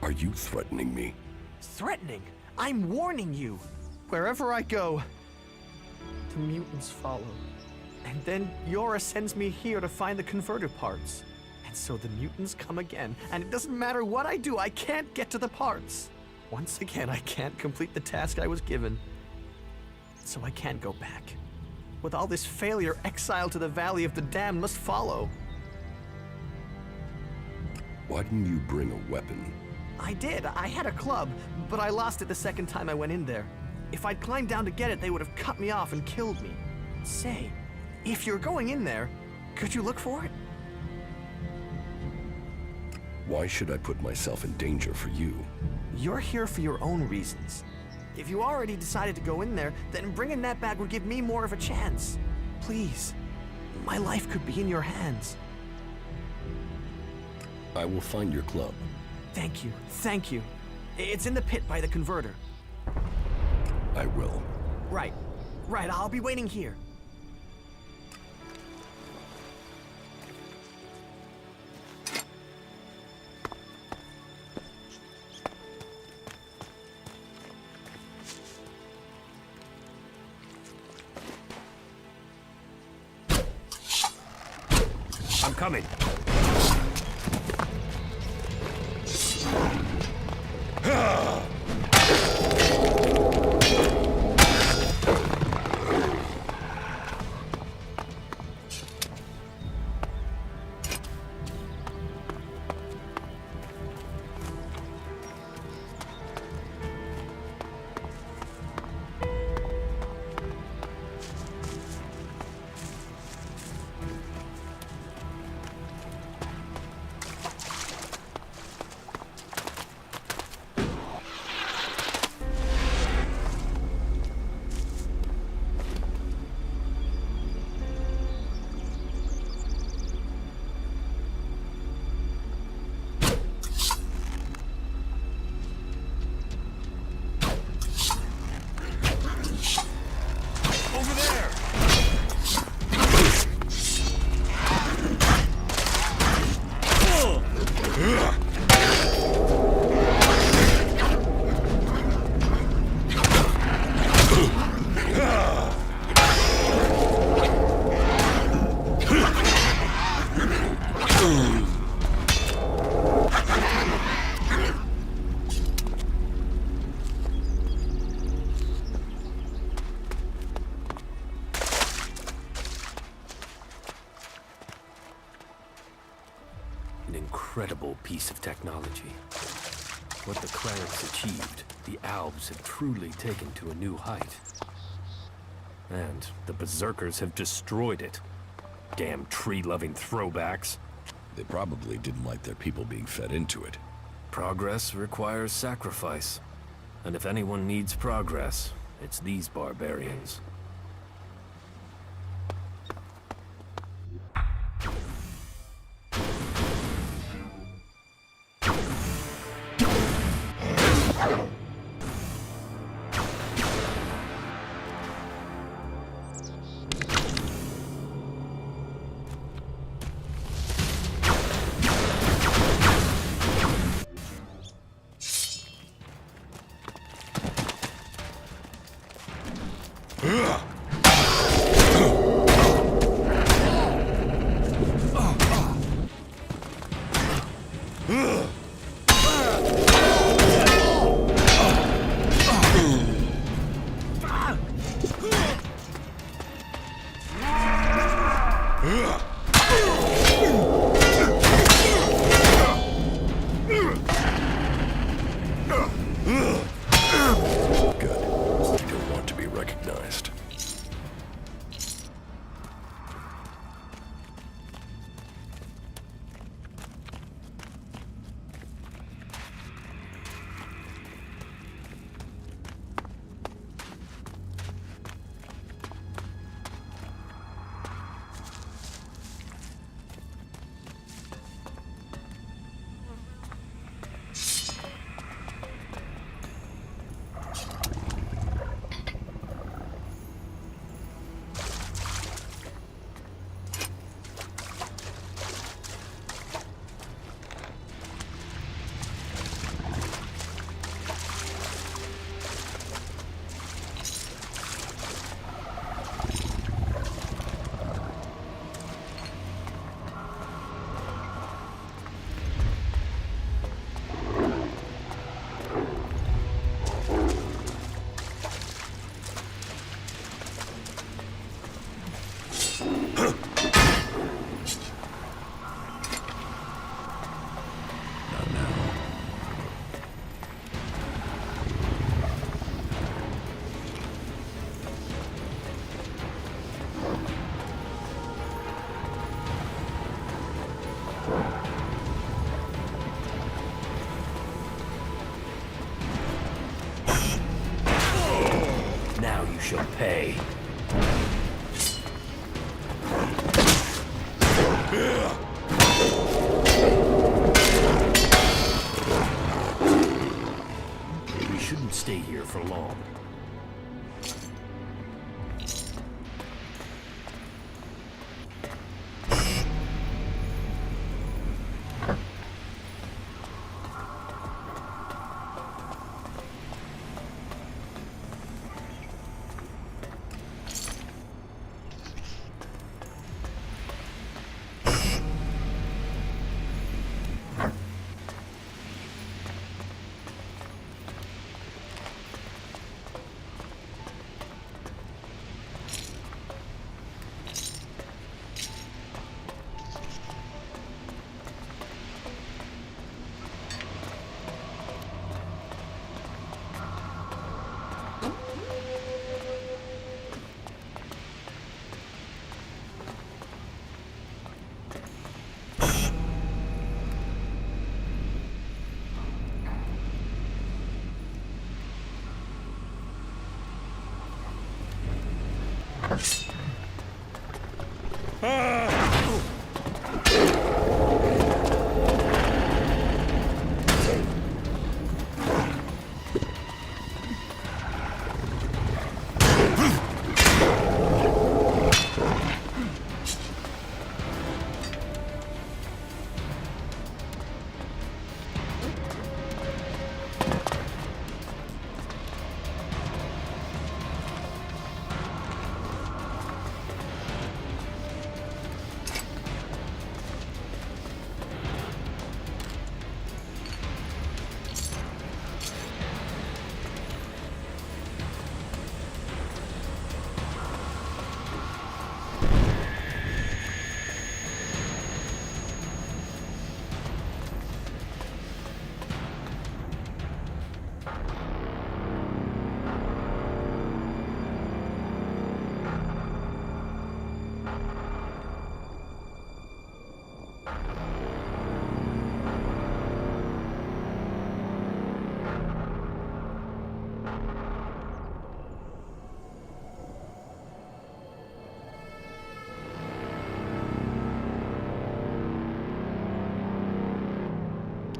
Speaker 3: Are you threatening me?
Speaker 5: Threatening? I'm warning you. Wherever I go, the mutants follow. And then Jorah sends me here to find the converter parts. And so the mutants come again, and it doesn't matter what I do, I can't get to the parts. Once again, I can't complete the task I was given. So I can't go back. With all this failure, exile to the Valley of the Damned must follow.
Speaker 3: Why didn't you bring a weapon?
Speaker 5: I did. I had a club, but I lost it the second time I went in there. If I'd climbed down to get it, they would have cut me off and killed me. Say, if you're going in there, could you look for it?
Speaker 3: Why should I put myself in danger for you?
Speaker 5: You're here for your own reasons. If you already decided to go in there, then bringing that back would give me more of a chance. Please, my life could be in your hands.
Speaker 3: I will find your club.
Speaker 5: Thank you, thank you. It's in the pit by the converter.
Speaker 3: I will.
Speaker 5: Right, I'll be waiting here.
Speaker 4: I'm coming. An incredible piece of technology. What the clerics achieved, the Albs have truly taken to a new height. And the Berserkers have destroyed it. Damn tree-loving throwbacks.
Speaker 1: They probably didn't like their people being fed into it.
Speaker 4: Progress requires sacrifice. And if anyone needs progress, it's these barbarians. Now you shall pay. We shouldn't stay here for long.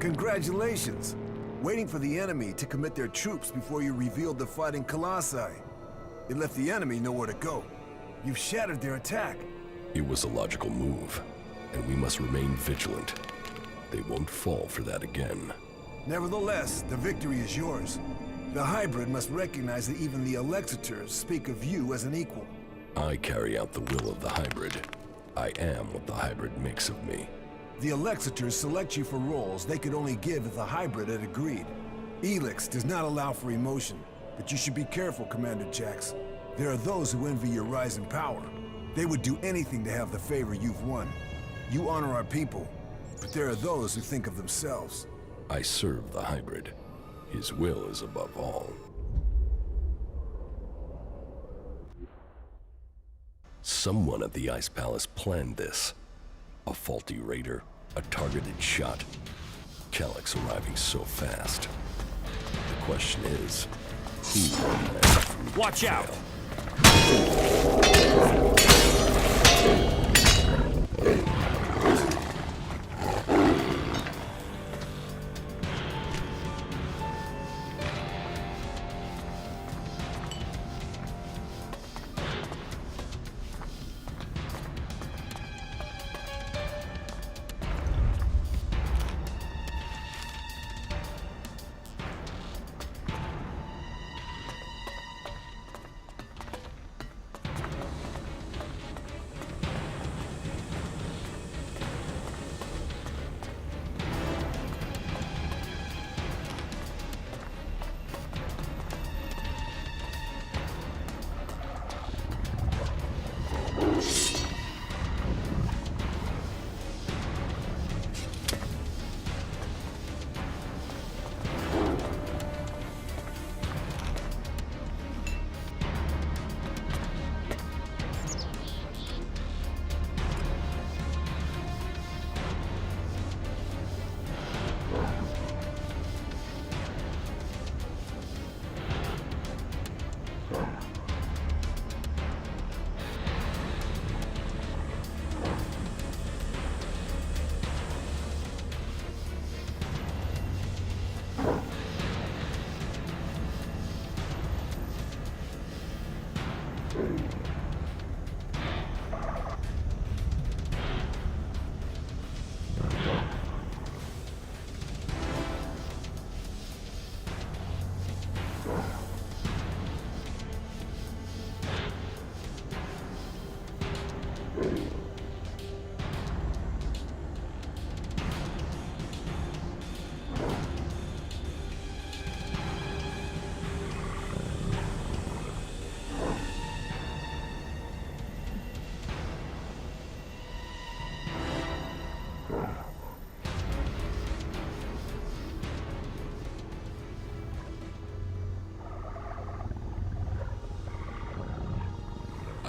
Speaker 16: Congratulations! Waiting for the enemy to commit their troops before you revealed the fighting Colossi. It left the enemy nowhere to go. You've shattered their attack.
Speaker 3: It was a logical move, and we must remain vigilant. They won't fall for that again.
Speaker 16: Nevertheless, the victory is yours. The hybrid must recognize that even the Alexiters speak of you as an equal.
Speaker 3: I carry out the will of the hybrid. I am what the hybrid makes of me.
Speaker 16: The Alexiters select you for roles they could only give if the hybrid had agreed. Elex does not allow for emotion, but you should be careful, Commander Jax. There are those who envy your rise in power. They would do anything to have the favor you've won. You honor our people, but there are those who think of themselves.
Speaker 3: I serve the hybrid. His will is above all. Someone at the Ice Palace planned this. A faulty raider, a targeted shot. Calyx arriving so fast. The question is, who?
Speaker 4: Watch out!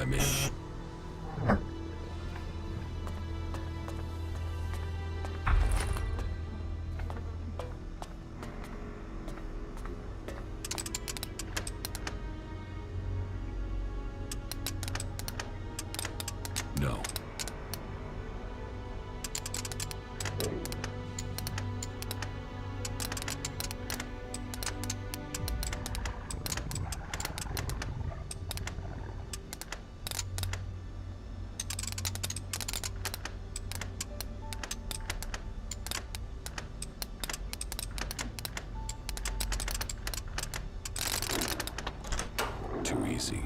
Speaker 3: I'm in.
Speaker 1: No. Too easy.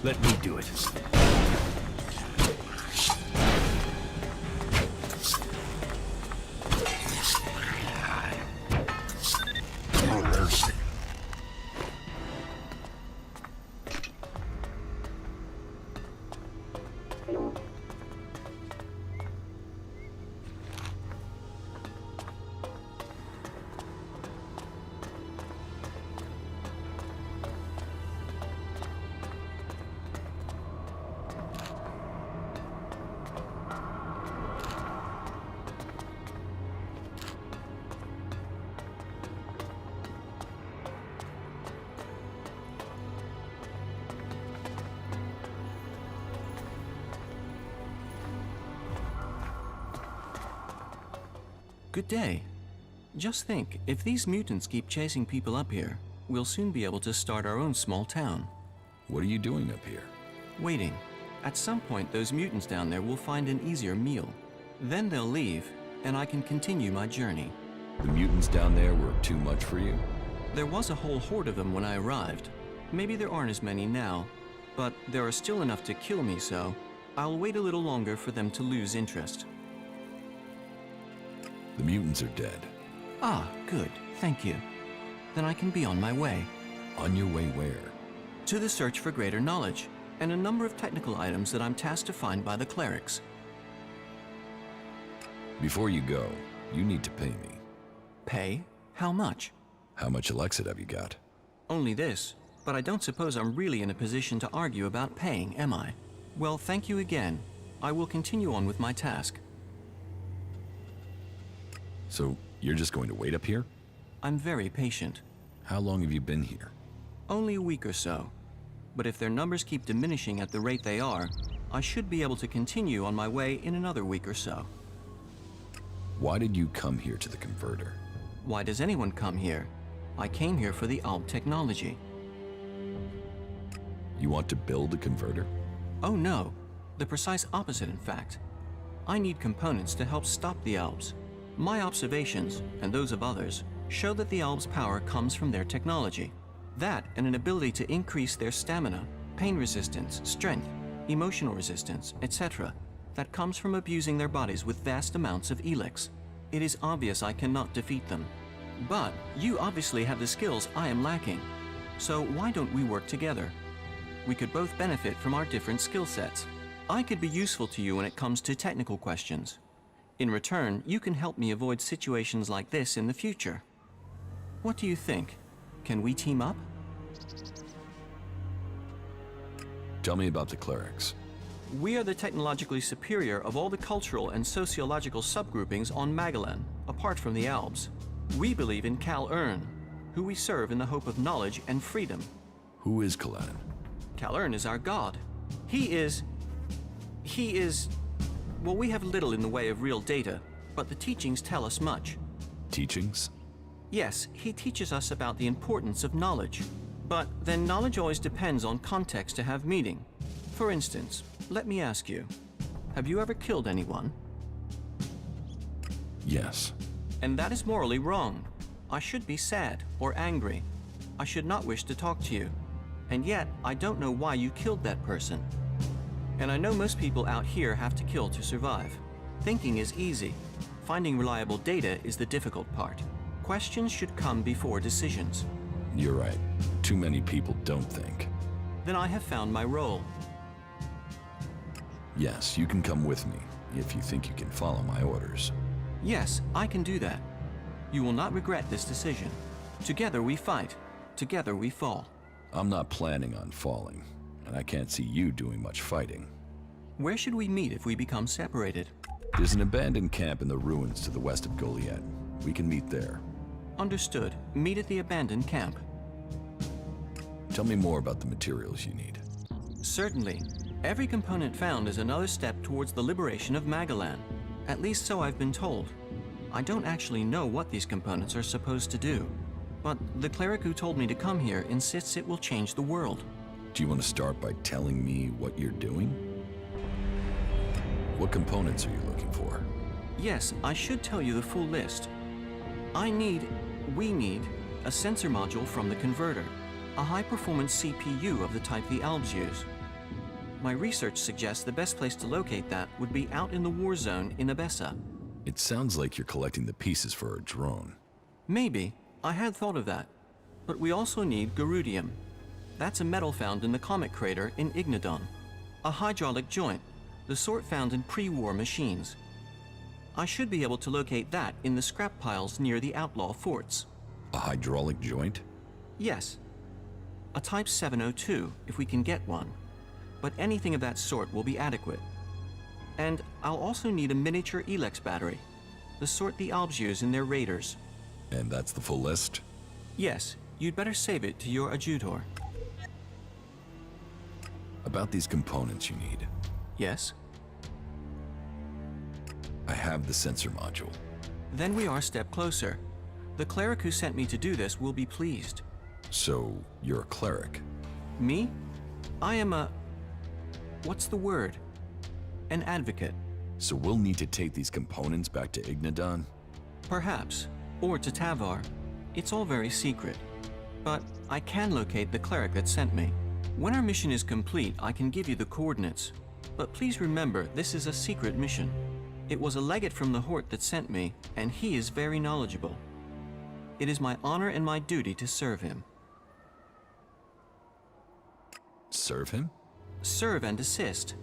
Speaker 4: Let me do it.
Speaker 8: Good day. Just think, if these mutants keep chasing people up here, we'll soon be able to start our own small town.
Speaker 1: What are you doing up here?
Speaker 8: Waiting. At some point, those mutants down there will find an easier meal. Then they'll leave, and I can continue my journey.
Speaker 1: The mutants down there were too much for you?
Speaker 8: There was a whole horde of them when I arrived. Maybe there aren't as many now, but there are still enough to kill me, so I'll wait a little longer for them to lose interest.
Speaker 1: The mutants are dead.
Speaker 8: Ah, good. Thank you. Then I can be on my way.
Speaker 1: On your way where?
Speaker 8: To the search for greater knowledge, and a number of technical items that I'm tasked to find by the clerics.
Speaker 1: Before you go, you need to pay me.
Speaker 8: Pay? How much?
Speaker 1: How much Elexit have you got?
Speaker 8: Only this, but I don't suppose I'm really in a position to argue about paying, am I? Well, thank you again. I will continue on with my task.
Speaker 1: So, you're just going to wait up here?
Speaker 8: I'm very patient.
Speaker 1: How long have you been here?
Speaker 8: Only a week or so. But if their numbers keep diminishing at the rate they are, I should be able to continue on my way in another week or so.
Speaker 1: Why did you come here to the converter?
Speaker 8: Why does anyone come here? I came here for the Alb technology.
Speaker 1: You want to build a converter?
Speaker 8: Oh no. The precise opposite, in fact. I need components to help stop the elves. My observations, and those of others, show that the elves' power comes from their technology. That and an ability to increase their stamina, pain resistance, strength, emotional resistance, etc. that comes from abusing their bodies with vast amounts of Elex. It is obvious I cannot defeat them. But you obviously have the skills I am lacking. So why don't we work together? We could both benefit from our different skill sets. I could be useful to you when it comes to technical questions. In return, you can help me avoid situations like this in the future. What do you think? Can we team up?
Speaker 1: Tell me about the clerics.
Speaker 8: We are the technologically superior of all the cultural and sociological subgroupings on Magellan, apart from the elves. We believe in Kal Urn, who we serve in the hope of knowledge and freedom.
Speaker 1: Who is Kaladin?
Speaker 8: Kal Urn is our god. He is... Well, we have little in the way of real data, but the teachings tell us much.
Speaker 1: Teachings?
Speaker 8: Yes, he teaches us about the importance of knowledge. But then knowledge always depends on context to have meaning. For instance, let me ask you, have you ever killed anyone?
Speaker 1: Yes.
Speaker 8: And that is morally wrong. I should be sad or angry. I should not wish to talk to you. And yet, I don't know why you killed that person. And I know most people out here have to kill to survive. Thinking is easy. Finding reliable data is the difficult part. Questions should come before decisions.
Speaker 1: You're right. Too many people don't think.
Speaker 8: Then I have found my role.
Speaker 1: Yes, you can come with me, if you think you can follow my orders.
Speaker 8: Yes, I can do that. You will not regret this decision. Together we fight. Together we fall.
Speaker 1: I'm not planning on falling, and I can't see you doing much fighting.
Speaker 8: Where should we meet if we become separated?
Speaker 1: There's an abandoned camp in the ruins to the west of Goliath. We can meet there.
Speaker 8: Understood. Meet at the abandoned camp.
Speaker 1: Tell me more about the materials you need.
Speaker 8: Certainly. Every component found is another step towards the liberation of Magellan. At least so I've been told. I don't actually know what these components are supposed to do. But the cleric who told me to come here insists it will change the world.
Speaker 1: Do you want to start by telling me what you're doing? What components are you looking for?
Speaker 8: Yes, I should tell you the full list. We need a sensor module from the converter, a high-performance CPU of the type the elves use. My research suggests the best place to locate that would be out in the war zone in Abessa.
Speaker 1: It sounds like you're collecting the pieces for a drone.
Speaker 8: Maybe. I had thought of that. But we also need Garudium. That's a metal found in the comet crater in Ignadon. A hydraulic joint, the sort found in pre-war machines. I should be able to locate that in the scrap piles near the outlaw forts.
Speaker 1: A hydraulic joint?
Speaker 8: Yes. A Type 702, if we can get one. But anything of that sort will be adequate. And I'll also need a miniature Elex battery, the sort the elves use in their raiders.
Speaker 1: And that's the full list?
Speaker 8: Yes, you'd better save it to your adjutor.
Speaker 1: About these components you need.
Speaker 8: Yes?
Speaker 1: I have the sensor module.
Speaker 8: Then we are a step closer. The cleric who sent me to do this will be pleased.
Speaker 1: So, you're a cleric?
Speaker 8: Me? I am a... what's the word? An advocate.
Speaker 1: So we'll need to take these components back to Ignadon?
Speaker 8: Perhaps. Or to Tavar. It's all very secret. But I can locate the cleric that sent me. When our mission is complete, I can give you the coordinates. But please remember, this is a secret mission. It was a legate from the Hort that sent me, and he is very knowledgeable. It is my honor and my duty to serve him.
Speaker 1: Serve him?
Speaker 8: Serve and assist.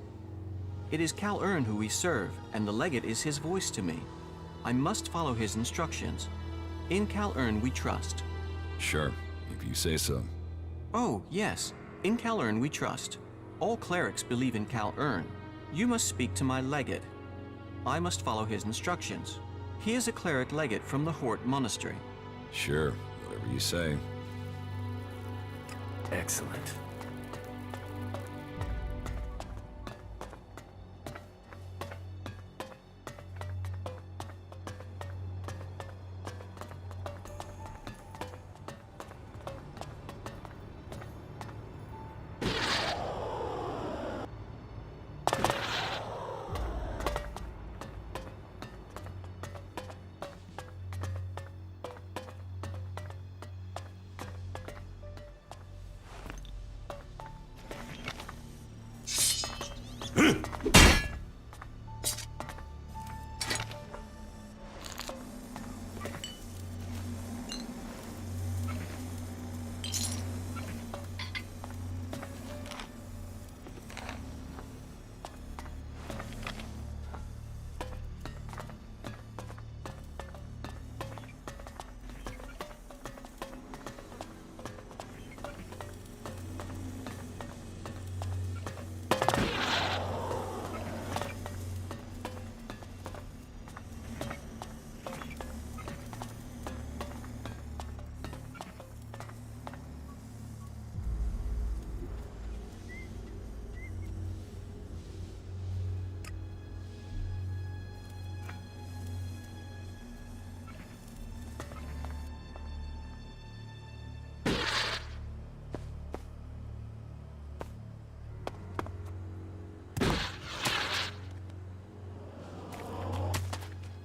Speaker 8: It is Kal Urn who we serve, and the legate is his voice to me. I must follow his instructions. In Kal Urn we trust.
Speaker 1: Sure, if you say so.
Speaker 8: Oh, yes. In Kal Urn we trust. All clerics believe in Kal Urn. You must speak to my legate. I must follow his instructions. He is a cleric legate from the Hort Monastery.
Speaker 1: Sure, whatever you say.
Speaker 4: Excellent.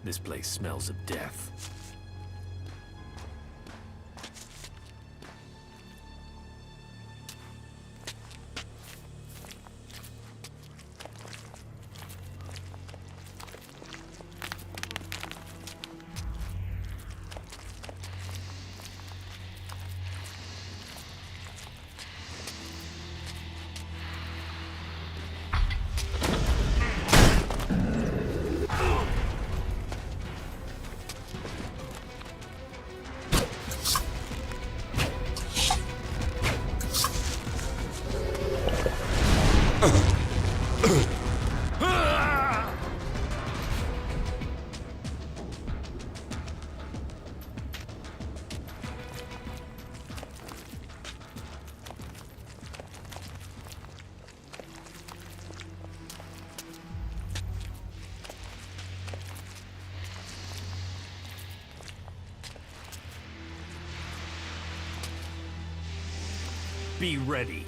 Speaker 4: This place smells of death. Be ready.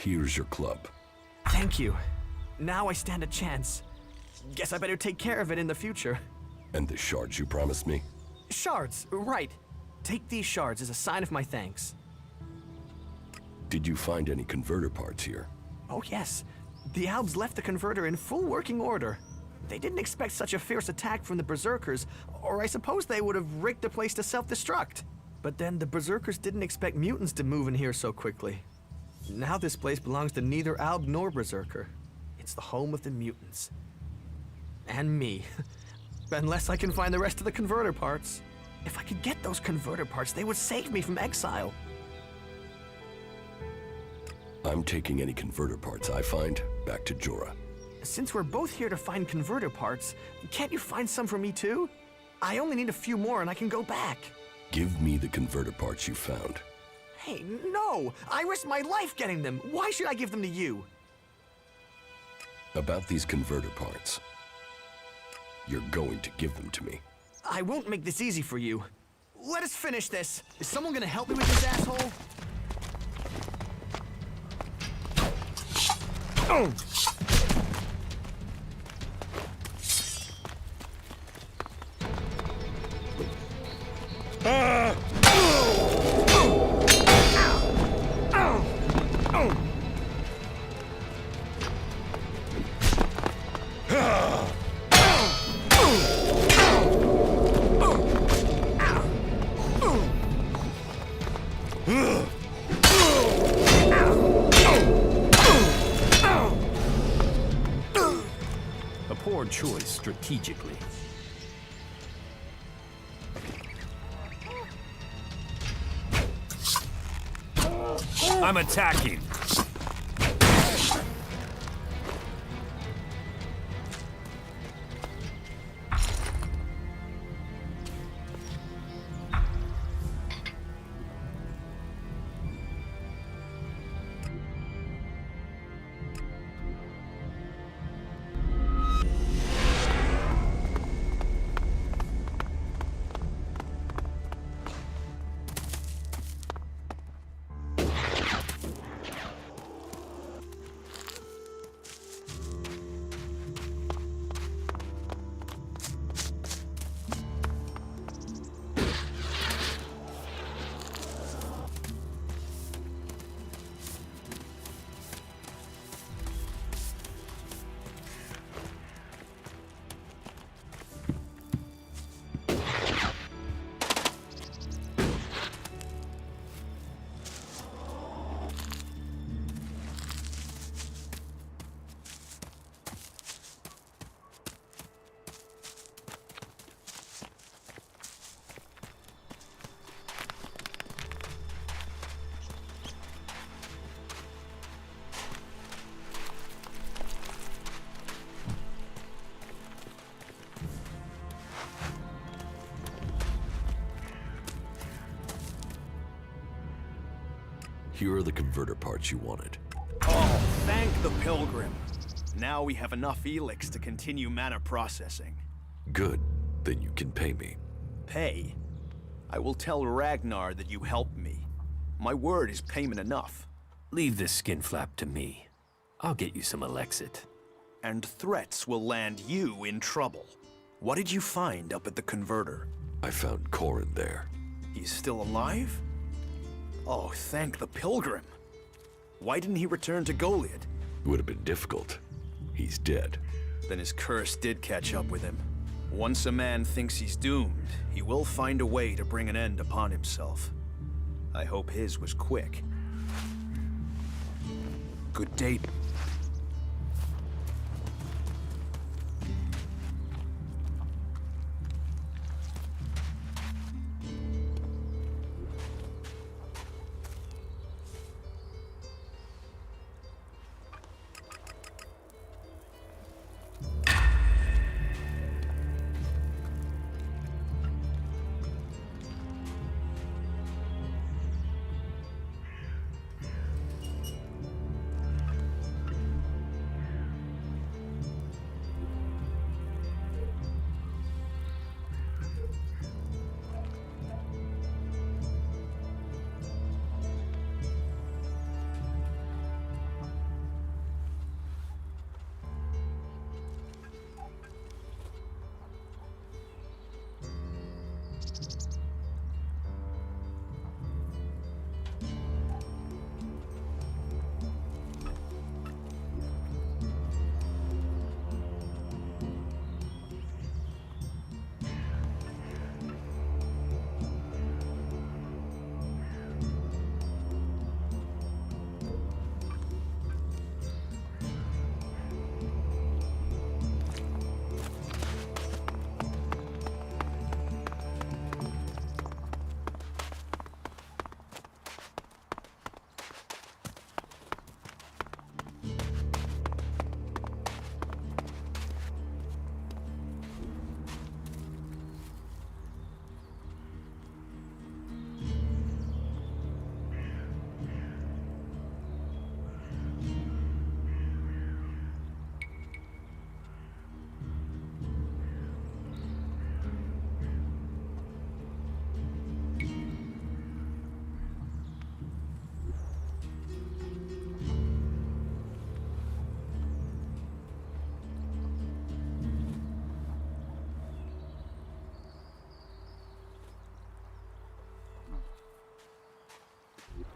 Speaker 3: Here's your club.
Speaker 5: Thank you. Now I stand a chance. Guess I better take care of it in the future.
Speaker 3: And the shards you promised me?
Speaker 5: Shards, right. Take these shards as a sign of my thanks.
Speaker 3: Did you find any converter parts here?
Speaker 5: Oh yes. The Albs left the converter in full working order. They didn't expect such a fierce attack from the Berserkers, or I suppose they would have rigged the place to self-destruct. But then the Berserkers didn't expect mutants to move in here so quickly. Now this place belongs to neither Alb nor Berserker. It's the home of the mutants. And me. Unless I can find the rest of the converter parts. If I could get those converter parts, they would save me from exile.
Speaker 3: I'm taking any converter parts I find back to Jorah.
Speaker 5: Since we're both here to find converter parts, can't you find some for me too? I only need a few more and I can go back.
Speaker 3: Give me the converter parts you found.
Speaker 5: Hey, no! I risked my life getting them. Why should I give them to you?
Speaker 3: About these converter parts. You're going to give them to me.
Speaker 5: I won't make this easy for you. Let us finish this. Is someone gonna help me with this asshole? Oh!
Speaker 4: A poor choice strategically. I'm attacking.
Speaker 3: Here are the converter parts you wanted.
Speaker 7: Oh, thank the Pilgrim. Now we have enough Elex to continue mana processing.
Speaker 3: Good. Then you can pay me.
Speaker 7: Pay? I will tell Ragnar that you helped me. My word is payment enough.
Speaker 4: Leave this skin flap to me. I'll get you some Elexit.
Speaker 7: And threats will land you in trouble. What did you find up at the converter?
Speaker 3: I found Corin there.
Speaker 7: He's still alive? Oh, thank the Pilgrim. Why didn't he return to Goliad?
Speaker 3: It would have been difficult. He's dead.
Speaker 7: Then his curse did catch up with him. Once a man thinks he's doomed, he will find a way to bring an end upon himself. I hope his was quick. Good day.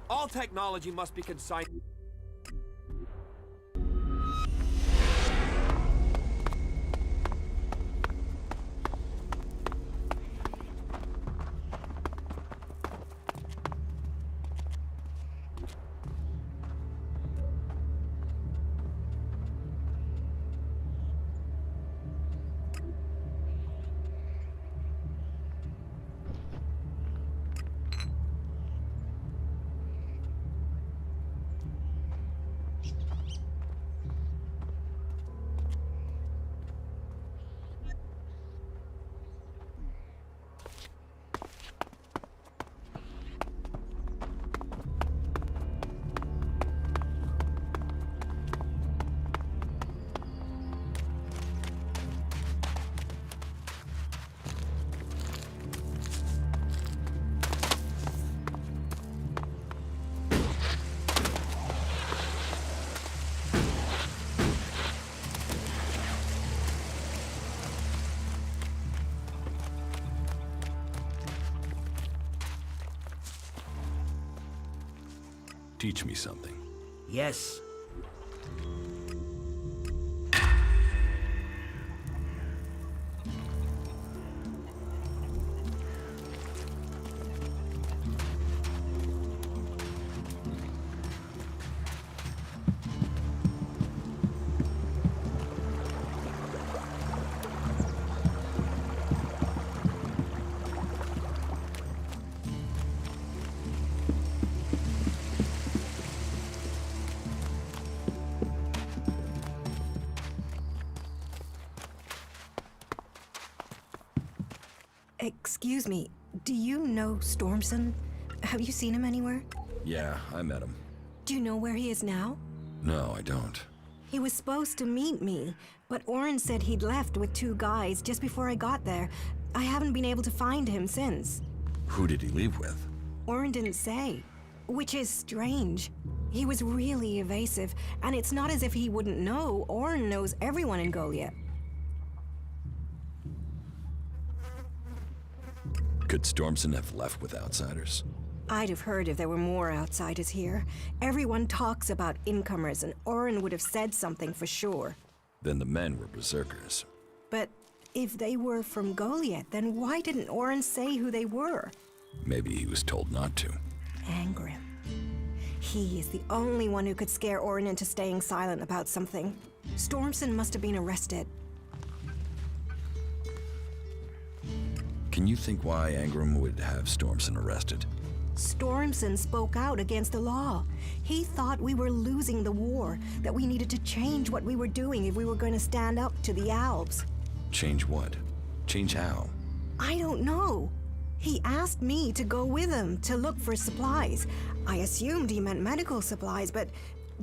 Speaker 6: All technology must be consigned.
Speaker 1: Teach me something.
Speaker 14: Yes.
Speaker 13: Excuse me, do you know Stormson? Have you seen him anywhere?
Speaker 1: Yeah, I met him.
Speaker 13: Do you know where he is now?
Speaker 1: No, I don't.
Speaker 13: He was supposed to meet me, but Oren said he'd left with 2 guys just before I got there. I haven't been able to find him since.
Speaker 1: Who did he leave with?
Speaker 13: Oren didn't say, which is strange. He was really evasive, and it's not as if he wouldn't know. Oren knows everyone in Goliath.
Speaker 1: Could Stormson have left with outsiders?
Speaker 13: I'd have heard if there were more outsiders here. Everyone talks about incomers, and Oren would have said something for sure.
Speaker 1: Then the men were berserkers.
Speaker 13: But if they were from Goliath, then why didn't Oren say who they were?
Speaker 1: Maybe he was told not to.
Speaker 13: Angrim. He is the only one who could scare Oren into staying silent about something. Stormson must have been arrested.
Speaker 1: Can you think why Angrim would have Stormson arrested?
Speaker 13: Stormson spoke out against the law. He thought we were losing the war, that we needed to change what we were doing if we were going to stand up to the Alps.
Speaker 1: Change what? Change how?
Speaker 13: I don't know. He asked me to go with him to look for supplies. I assumed he meant medical supplies, but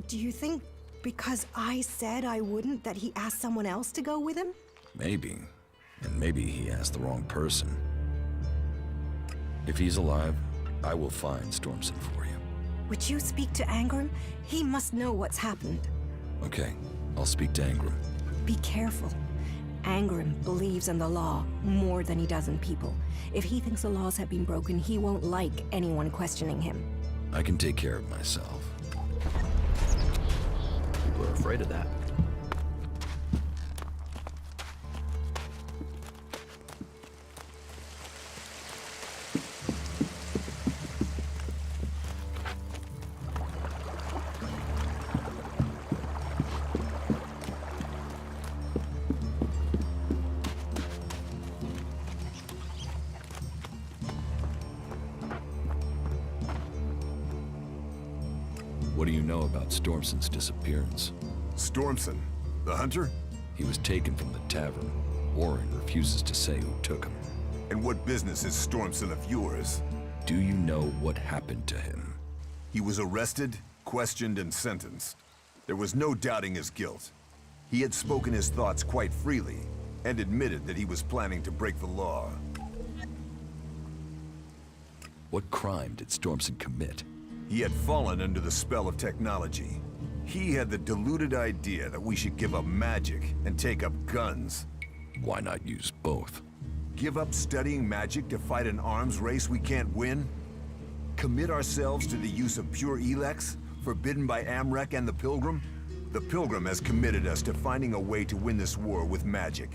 Speaker 13: do you think because I said I wouldn't that he asked someone else to go with him?
Speaker 1: Maybe. And maybe he asked the wrong person. If he's alive, I will find Stormson for you.
Speaker 13: Would you speak to Angrim? He must know what's happened.
Speaker 1: Okay, I'll speak to Angrim.
Speaker 13: Be careful. Angrim believes in the law more than he does in people. If he thinks the laws have been broken, he won't like anyone questioning him.
Speaker 1: I can take care of myself.
Speaker 4: People are afraid of that.
Speaker 1: What do you know about Stormson's disappearance?
Speaker 15: Stormson? The hunter?
Speaker 1: He was taken from the tavern. Oren refuses to say who took him.
Speaker 15: And what business is Stormson of yours?
Speaker 1: Do you know what happened to him?
Speaker 15: He was arrested, questioned, and sentenced. There was no doubting his guilt. He had spoken his thoughts quite freely, and admitted that he was planning to break the law.
Speaker 1: What crime did Stormson commit?
Speaker 15: He had fallen under the spell of technology. He had the deluded idea that we should give up magic and take up guns.
Speaker 1: Why not use both?
Speaker 15: Give up studying magic to fight an arms race we can't win? Commit ourselves to the use of pure Elex, forbidden by Amrek and the Pilgrim? The Pilgrim has committed us to finding a way to win this war with magic.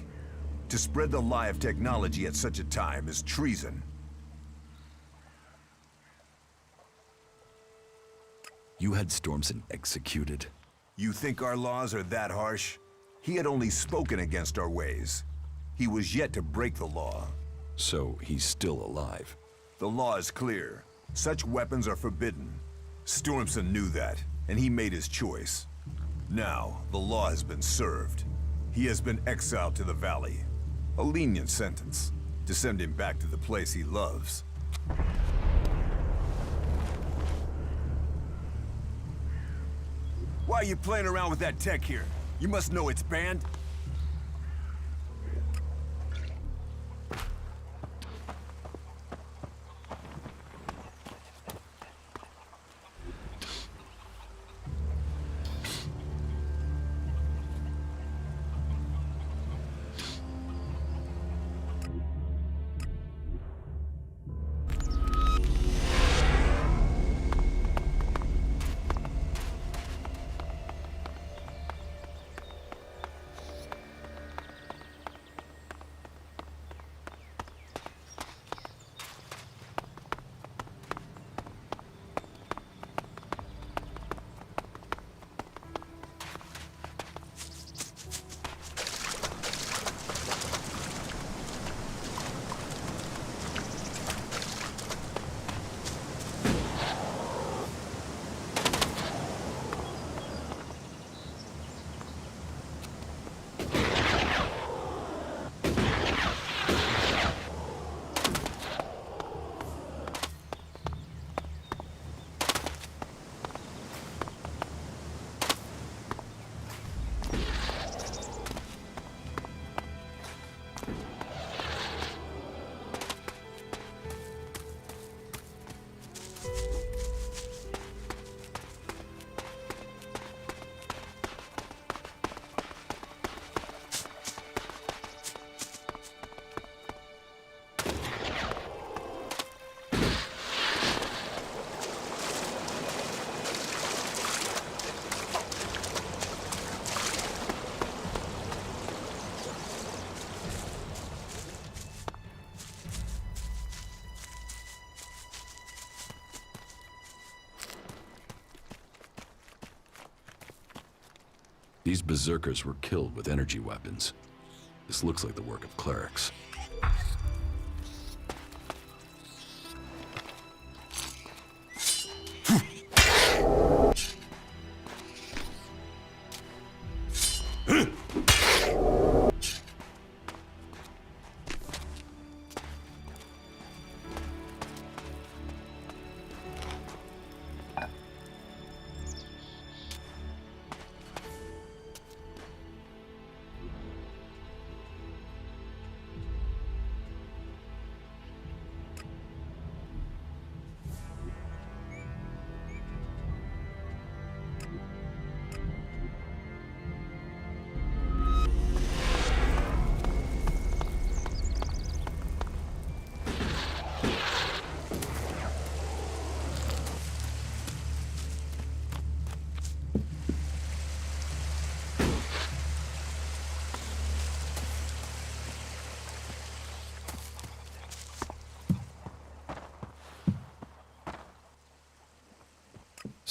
Speaker 15: To spread the lie of technology at such a time is treason.
Speaker 1: You had Stormson executed?
Speaker 15: You think our laws are that harsh? He had only spoken against our ways. He was yet to break the law.
Speaker 1: So he's still alive?
Speaker 15: The law is clear. Such weapons are forbidden. Stormson knew that, and he made his choice. Now, the law has been served. He has been exiled to the Valley. A lenient sentence, to send him back to the place he loves. Why are you playing around with that tech here? You must know it's banned.
Speaker 1: These berserkers were killed with energy weapons. This looks like the work of clerics.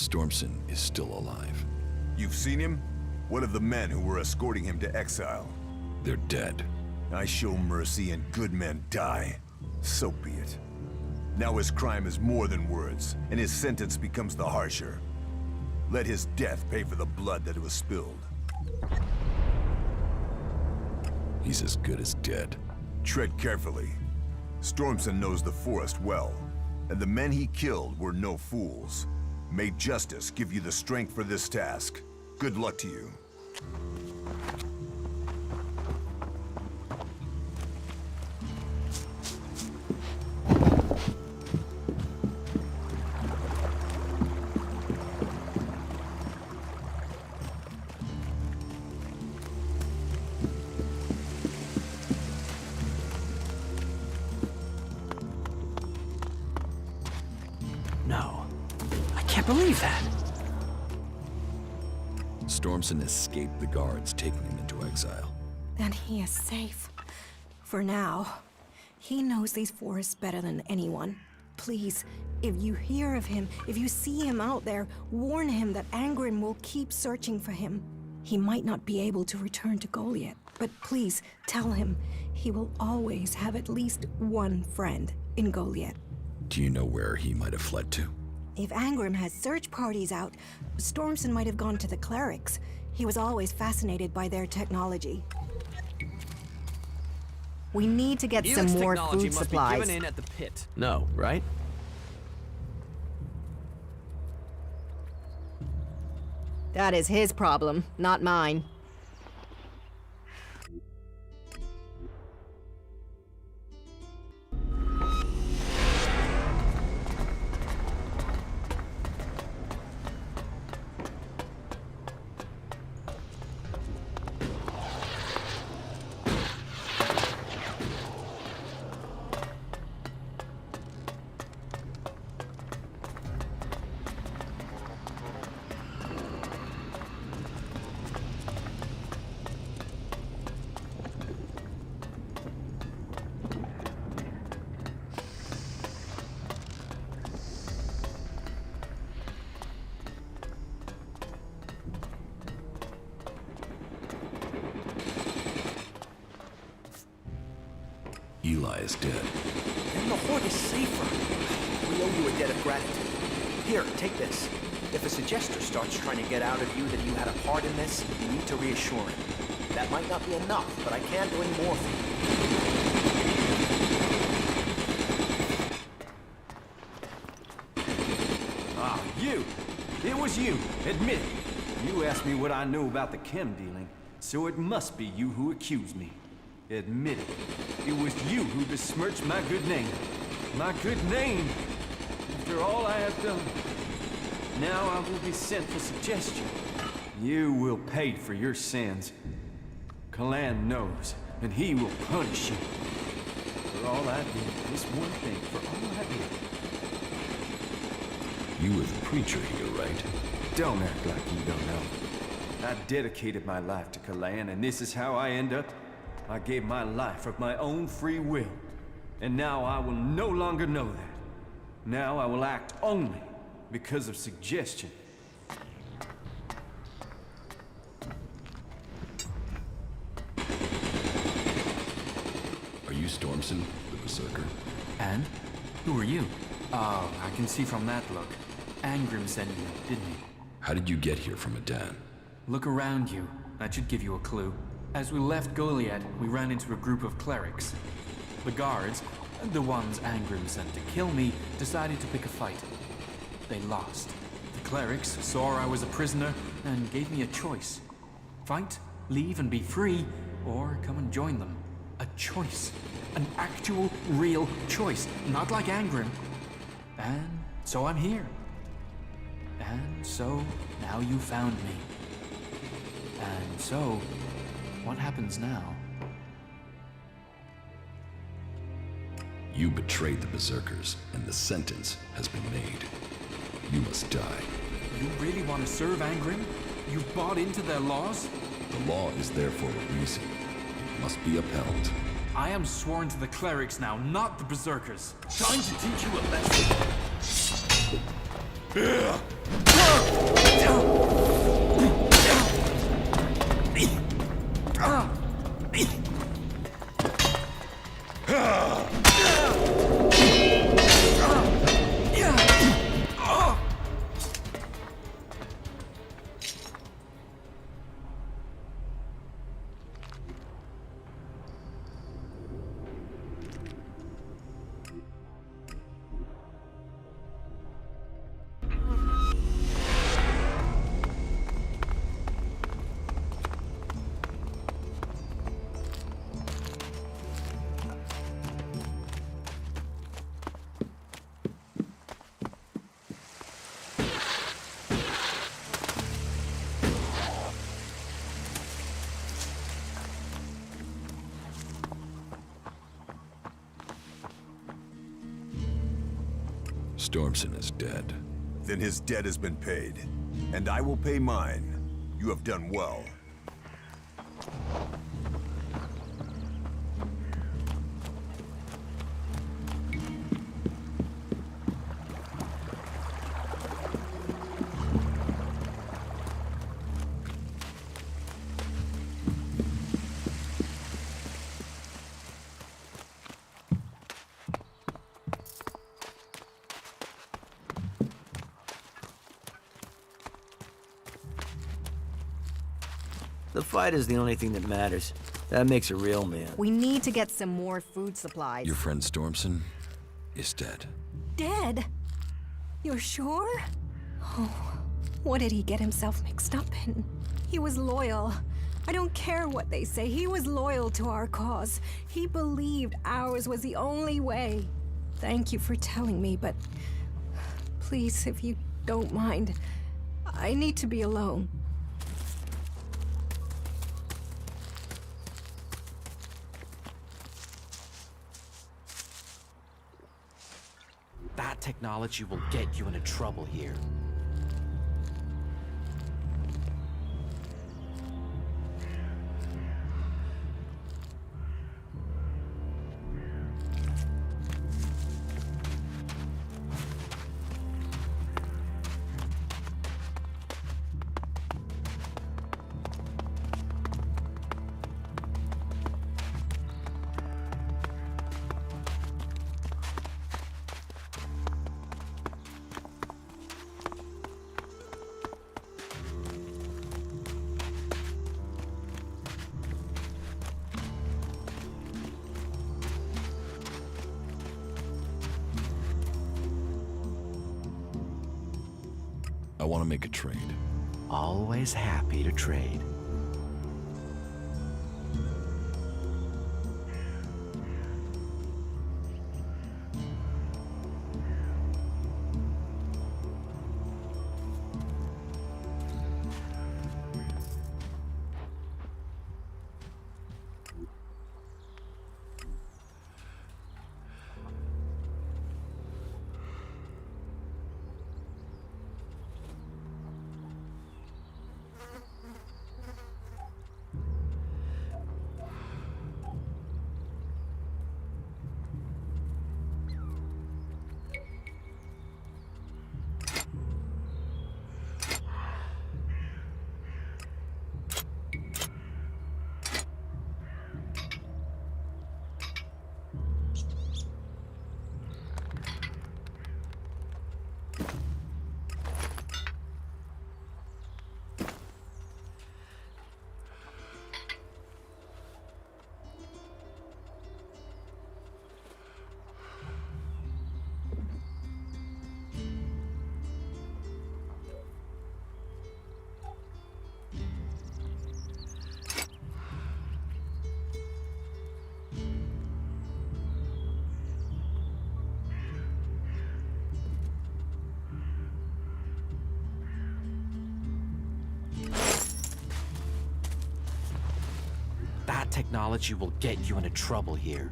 Speaker 1: Stormson is still alive.
Speaker 15: You've seen him? What of the men who were escorting him to exile?
Speaker 1: They're dead.
Speaker 15: I show mercy and good men die. So be it. Now his crime is more than words, and his sentence becomes the harsher. Let his death pay for the blood that was spilled.
Speaker 1: He's as good as dead.
Speaker 15: Tread carefully. Stormson knows the forest well, and the men he killed were no fools. May justice give you the strength for this task. Good luck to you.
Speaker 4: believe that.
Speaker 1: Stormson escaped the guards, taking him into exile.
Speaker 13: Then he is safe. For now. He knows these forests better than anyone. Please, if you hear of him, if you see him out there, warn him that Angrim will keep searching for him. He might not be able to return to Goliath, but please tell him he will always have at least one friend in Goliath.
Speaker 1: Do you know where he might have fled to?
Speaker 13: If Angrim has search parties out, Stormson might have gone to the clerics. He was always fascinated by their technology. We need to get
Speaker 5: Elex
Speaker 13: some more
Speaker 5: technology
Speaker 13: food
Speaker 5: must
Speaker 13: supplies.
Speaker 5: be given in at the pit.
Speaker 4: No, right?
Speaker 13: That is his problem, not mine.
Speaker 1: Eli is dead.
Speaker 7: Then the Horde is safer. We owe you a debt of gratitude. Here, take this. If a suggester starts trying to get out of you that you had a part in this, you need to reassure him. That might not be enough, but I can bring more for you.
Speaker 17: Ah, you! It was you! Admit it! You asked me what I knew about the chem dealing, so it must be you who accused me. Admit it. It was you who besmirched my good name. My good name! After all I have done. Now I will be sent for suggestion. You will pay for your sins. Kalan knows, and he will punish you. For all I did, this one thing, for all I did.
Speaker 1: You were the preacher here, right?
Speaker 17: Don't act like you don't know. I dedicated my life to Kalan, and this is how I end up. I gave my life of my own free will. And now I will no longer know that. Now I will act only because of suggestion.
Speaker 1: Are you Stormson, the Berserker?
Speaker 12: And? Who are you? Oh, I can see from that look. Angrim sent you, didn't he?
Speaker 1: How did you get here from Adan?
Speaker 12: Look around you. That should give you a clue. As we left Goliath, we ran into a group of clerics. The guards, the ones Angrim sent to kill me, decided to pick a fight. They lost. The clerics saw I was a prisoner and gave me a choice. Fight, leave and be free, or come and join them. A choice. An actual, real choice. Not like Angrim. And so I'm here. And so, now you found me. And so, what happens now?
Speaker 1: You betrayed the Berserkers, and the sentence has been made. You must die.
Speaker 12: You really want to serve Angrim? You've bought into their laws?
Speaker 1: The law is there for a reason. It must be upheld.
Speaker 12: I am sworn to the clerics now, not the Berserkers. Trying to teach you a lesson.
Speaker 1: Stormson is dead.
Speaker 15: Then his debt has been paid. And I will pay mine. You have done well.
Speaker 18: The fight is the only thing that matters. That makes a real man.
Speaker 20: We need to get some more food supplies.
Speaker 1: Your friend Stormson is dead.
Speaker 13: Dead? You're sure? Oh, what did he get himself mixed up in? He was loyal. I don't care what they say. He was loyal to our cause. He believed ours was the only way. Thank you for telling me, but please, if you don't mind, I need to be alone.
Speaker 7: That technology will get you into trouble here.
Speaker 1: I want to make a trade.
Speaker 7: Always happy to trade. That technology will get you into trouble here.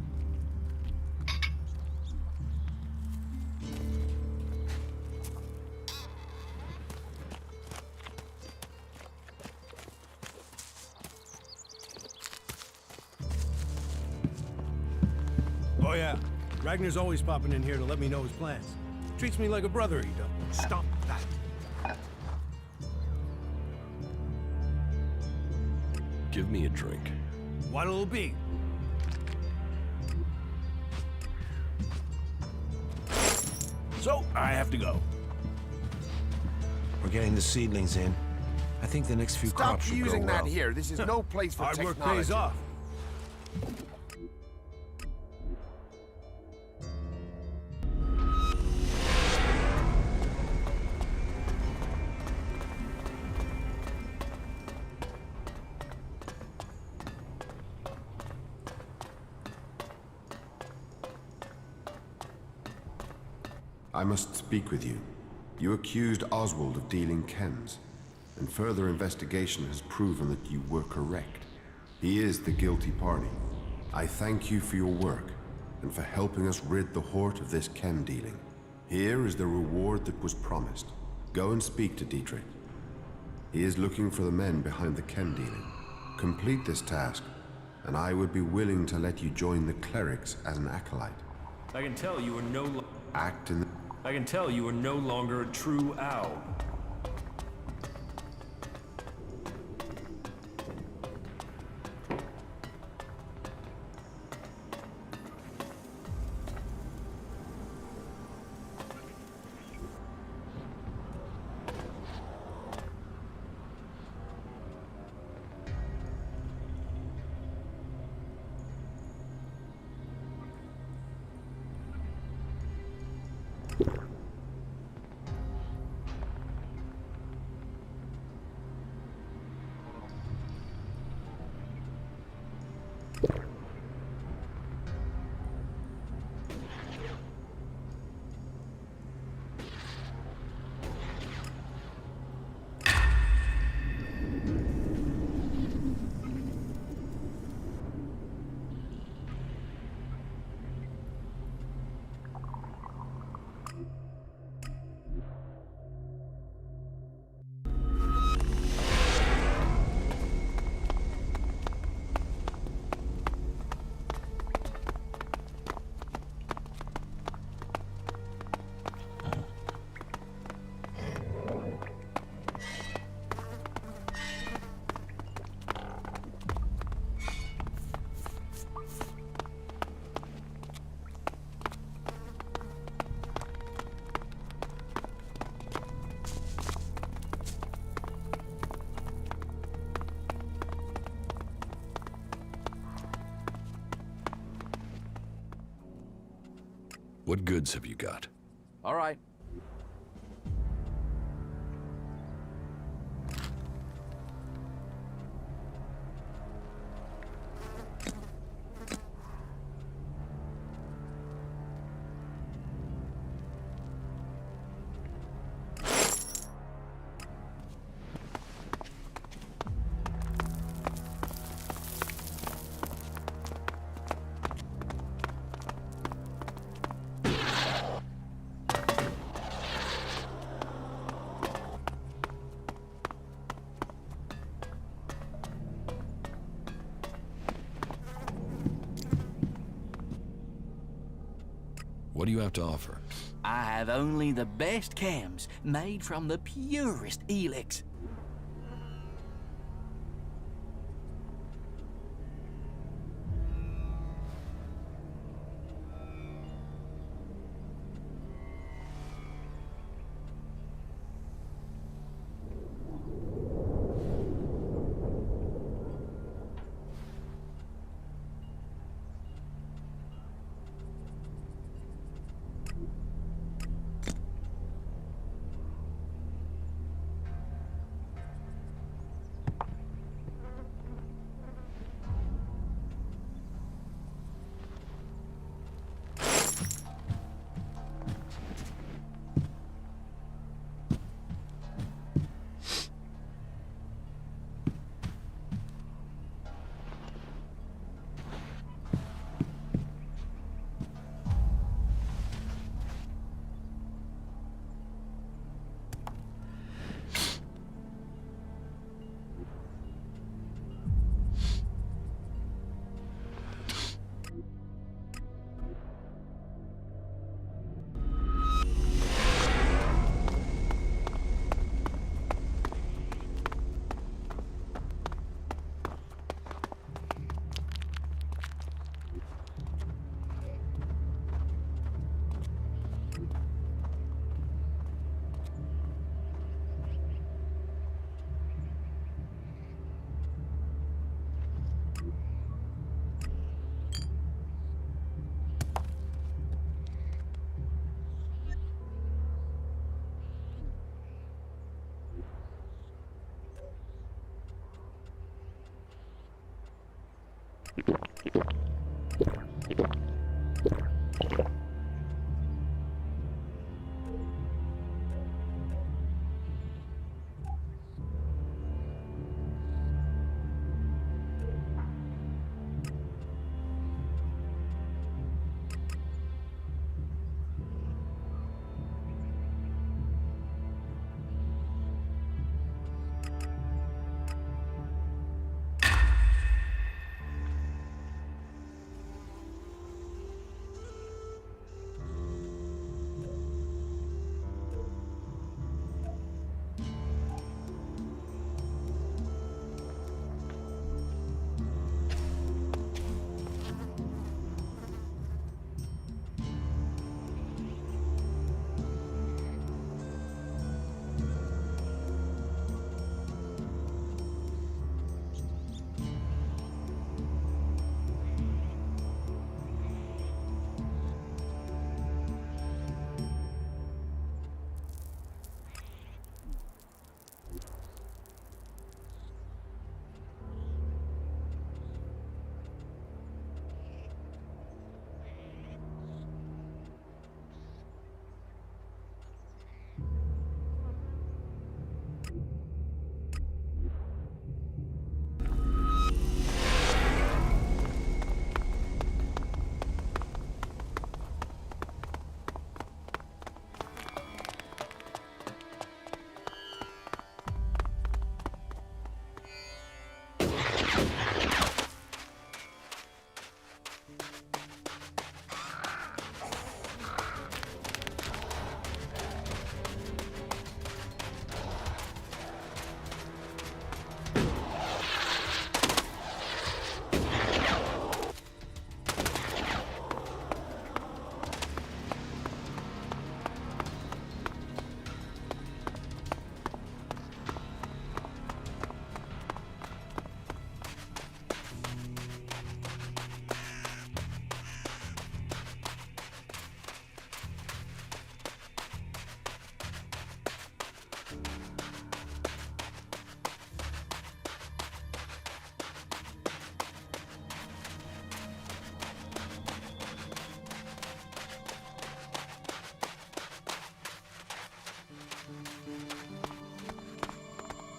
Speaker 9: Oh yeah, Ragnar's always popping in here to let me know his plans. Treats me like a brother, he does.
Speaker 6: Stop that.
Speaker 3: Give me a drink.
Speaker 9: What'll it be? So, I have to go.
Speaker 6: We're getting the seedlings in. I think the next few
Speaker 10: Stop
Speaker 6: crops should
Speaker 10: using
Speaker 6: grow
Speaker 10: that
Speaker 6: well.
Speaker 10: here. This is no place for
Speaker 9: Hard
Speaker 10: technology.
Speaker 9: work pays off.
Speaker 10: I must speak with you. You accused Oswald of dealing chems, and further investigation has proven that you were correct. He is the guilty party. I thank you for your work, and for helping us rid the Hort of this chem dealing. Here is the reward that was promised. Go and speak to Dietrich. He is looking for the men behind the chem dealing. Complete this task, and I would be willing to let you join the clerics as an acolyte.
Speaker 4: I can tell you are no
Speaker 10: Act in the...
Speaker 4: I can tell you are no longer a true owl.
Speaker 1: What goods have you got?
Speaker 12: All right.
Speaker 1: What do you have to offer?
Speaker 12: I have only the best chems made from the purest Elex.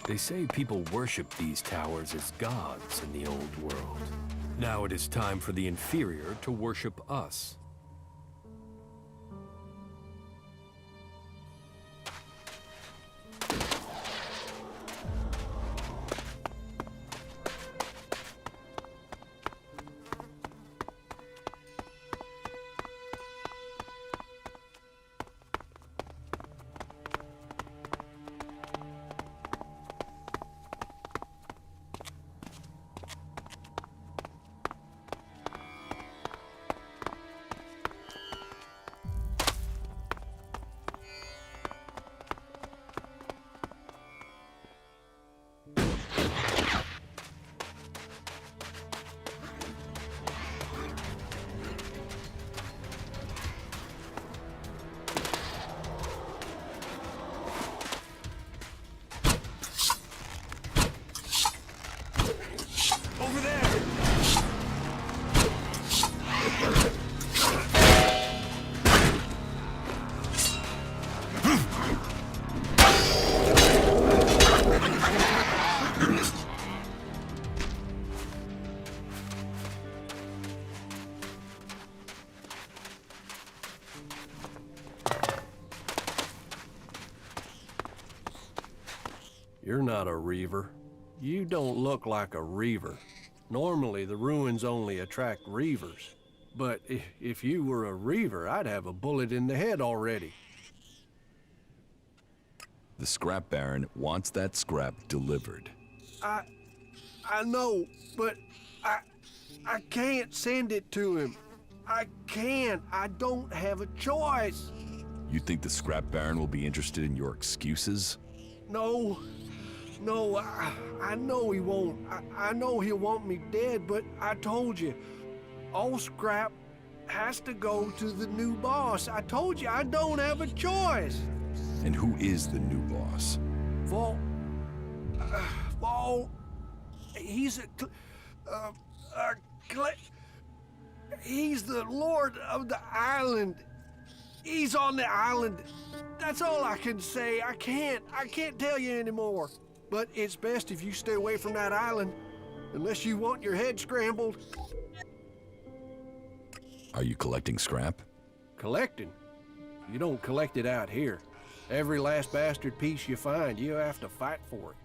Speaker 4: They say people worship these towers as gods in the old world. Now it is time for the inferior to worship us.
Speaker 21: You're not a reaver. You don't look like a reaver. Normally, the ruins only attract reavers. But if you were a reaver, I'd have a bullet in the head already.
Speaker 1: The scrap baron wants that scrap delivered.
Speaker 21: I know, but I can't send it to him. I can't. I don't have a choice.
Speaker 1: You think the scrap baron will be interested in your excuses?
Speaker 21: No, I know he won't. I know he'll want me dead, but I told you, all scrap has to go to the new boss. I told you, I don't have a choice.
Speaker 1: And who is the new boss?
Speaker 21: Vol, he's he's the lord of the island. He's on the island. That's all I can say. I can't tell you anymore. But it's best if you stay away from that island, unless you want your head scrambled.
Speaker 1: Are you collecting scrap?
Speaker 21: Collecting? You don't collect it out here. Every last bastard piece you find, you have to fight for it.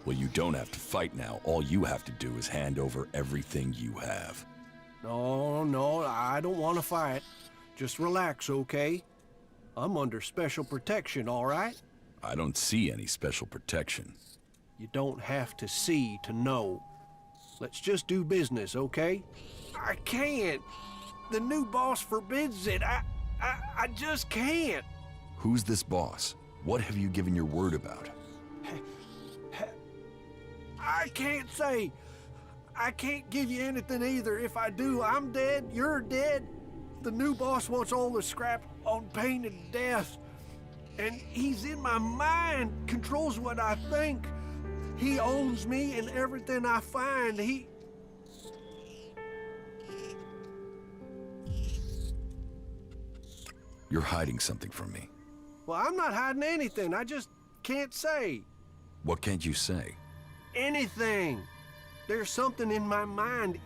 Speaker 1: Well, you don't have to fight now. All you have to do is hand over everything you have.
Speaker 21: No, I don't want to fight. Just relax, okay? I'm under special protection, all right?
Speaker 1: I don't see any special protection.
Speaker 21: You don't have to see to know. Let's just do business, okay? I can't. The new boss forbids it. I just can't.
Speaker 1: Who's this boss? What have you given your word about?
Speaker 21: I can't say. I can't give you anything either. If I do, I'm dead, you're dead. The new boss wants all the scrap on pain of death. And he's in my mind, controls what I think. He owns me and everything I find.
Speaker 1: You're hiding something from me.
Speaker 21: Well, I'm not hiding anything. I just can't say.
Speaker 1: What can't you say?
Speaker 21: Anything. There's something in my mind.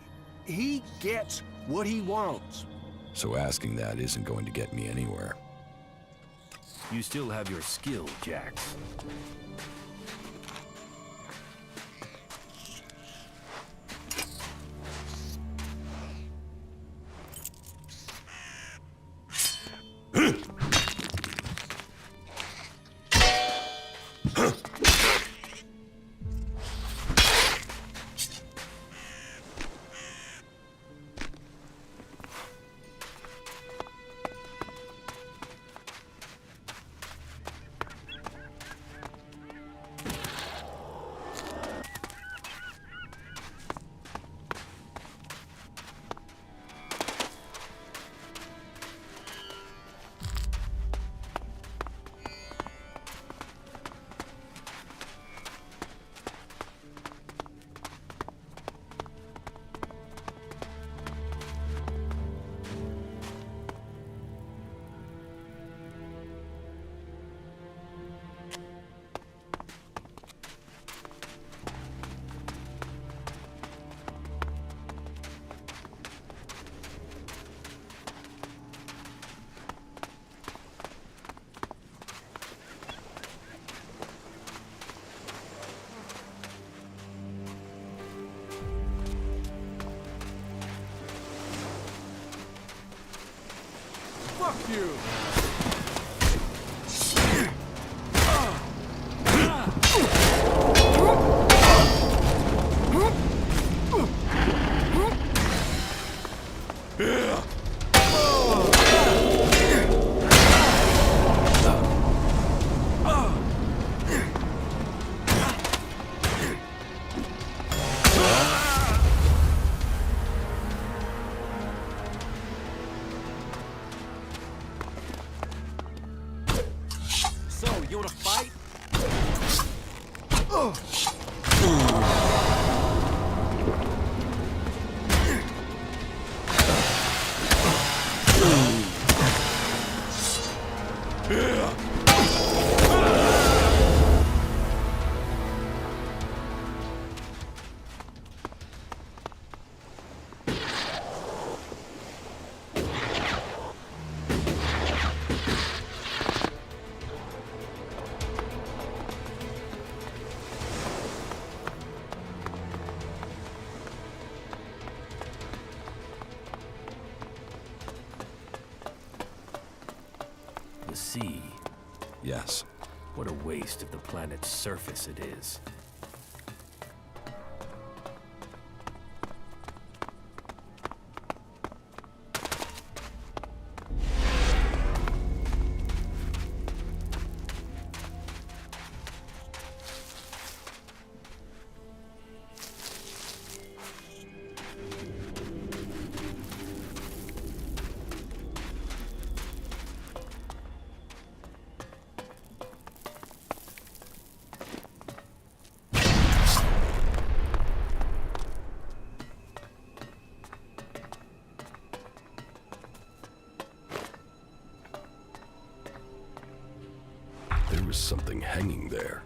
Speaker 21: He gets what he wants.
Speaker 1: So asking that isn't going to get me anywhere.
Speaker 4: You still have your skill, Jax.
Speaker 21: Fuck you!
Speaker 7: So, you wanna fight?
Speaker 4: The sea.
Speaker 1: Yes.
Speaker 4: What a waste of the planet's surface it is.
Speaker 3: There was something hanging there.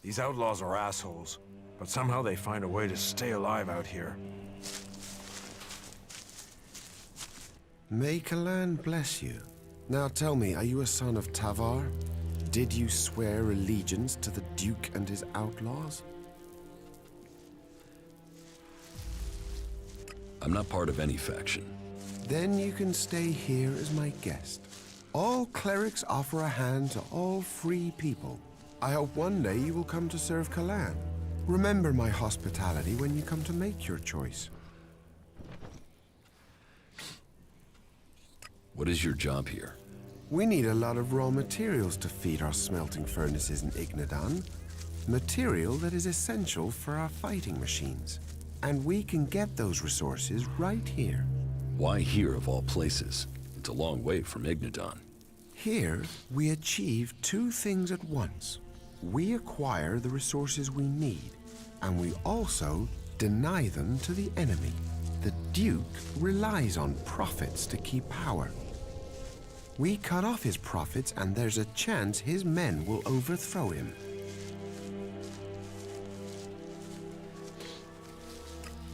Speaker 6: These outlaws are assholes, but somehow they find a way to stay alive out here.
Speaker 10: May Kalan bless you. Now tell me, are you a son of Tavar? Did you swear allegiance to the Duke and his outlaws?
Speaker 1: I'm not part of any faction.
Speaker 10: Then you can stay here as my guest. All clerics offer a hand to all free people. I hope one day you will come to serve Kalan. Remember my hospitality when you come to make your choice.
Speaker 1: What is your job here?
Speaker 10: We need a lot of raw materials to feed our smelting furnaces in Ignadan. Material that is essential for our fighting machines. And we can get those resources right here.
Speaker 1: Why here of all places? It's a long way from Ignadan.
Speaker 10: Here, we achieve two things at once. We acquire the resources we need, and we also deny them to the enemy. The Duke relies on profits to keep power. We cut off his profits, and there's a chance his men will overthrow him.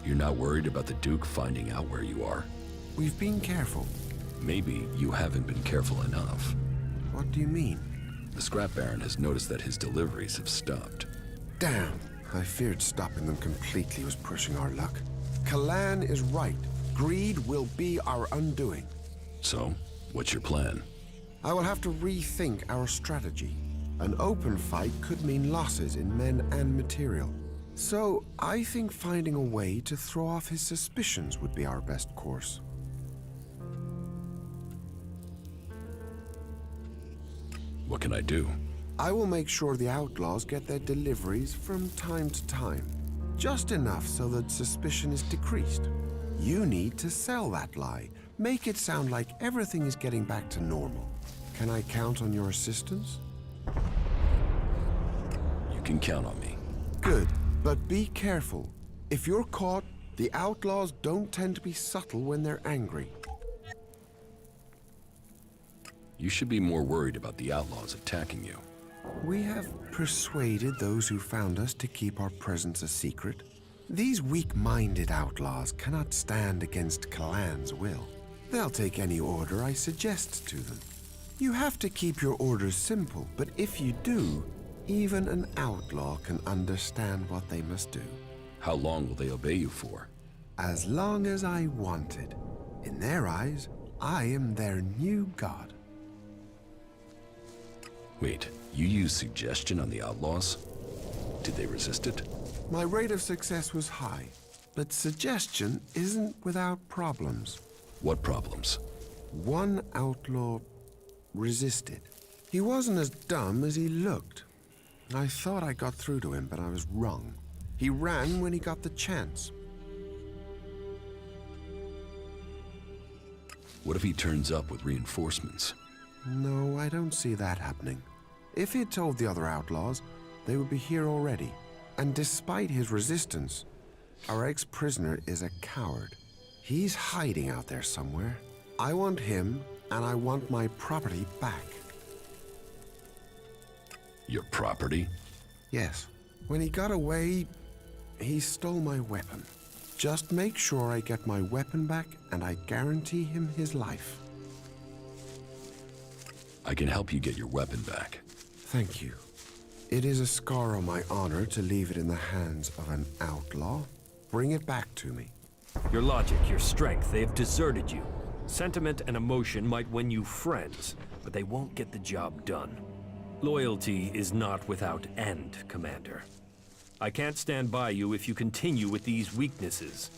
Speaker 1: You're not worried about the Duke finding out where you are?
Speaker 10: We've been careful.
Speaker 1: Maybe you haven't been careful enough.
Speaker 10: What do you mean?
Speaker 1: The Scrap Baron has noticed that his deliveries have stopped.
Speaker 10: Damn! I feared stopping them completely was pushing our luck. Kalan is right. Greed will be our undoing.
Speaker 1: So, what's your plan?
Speaker 10: I will have to rethink our strategy. An open fight could mean losses in men and material. So, I think finding a way to throw off his suspicions would be our best course.
Speaker 1: What can I do?
Speaker 10: I will make sure the outlaws get their deliveries from time to time. Just enough so that suspicion is decreased. You need to sell that lie. Make it sound like everything is getting back to normal. Can I count on your assistance?
Speaker 1: You can count on me.
Speaker 10: Good, but be careful. If you're caught, the outlaws don't tend to be subtle when they're angry.
Speaker 1: You should be more worried about the outlaws attacking you.
Speaker 10: We have persuaded those who found us to keep our presence a secret. These weak-minded outlaws cannot stand against Kalan's will. They'll take any order I suggest to them. You have to keep your orders simple, but if you do, even an outlaw can understand what they must do.
Speaker 1: How long will they obey you for?
Speaker 10: As long as I wanted. In their eyes, I am their new god.
Speaker 1: Wait, you used suggestion on the outlaws? Did they resist it?
Speaker 10: My rate of success was high, but suggestion isn't without problems.
Speaker 1: What problems?
Speaker 10: One outlaw resisted. He wasn't as dumb as he looked. I thought I got through to him, but I was wrong. He ran when he got the chance.
Speaker 1: What if he turns up with reinforcements?
Speaker 10: No, I don't see that happening. If he'd told the other outlaws, they would be here already. And despite his resistance, our ex-prisoner is a coward. He's hiding out there somewhere. I want him, and I want my property back.
Speaker 1: Your property?
Speaker 10: Yes. When he got away, he stole my weapon. Just make sure I get my weapon back, and I guarantee him his life.
Speaker 1: I can help you get your weapon back.
Speaker 10: Thank you. It is a scar on my honor to leave it in the hands of an outlaw. Bring it back to me.
Speaker 4: Your logic, your strength, they have deserted you. Sentiment and emotion might win you friends, but they won't get the job done. Loyalty is not without end, Commander. I can't stand by you if you continue with these weaknesses.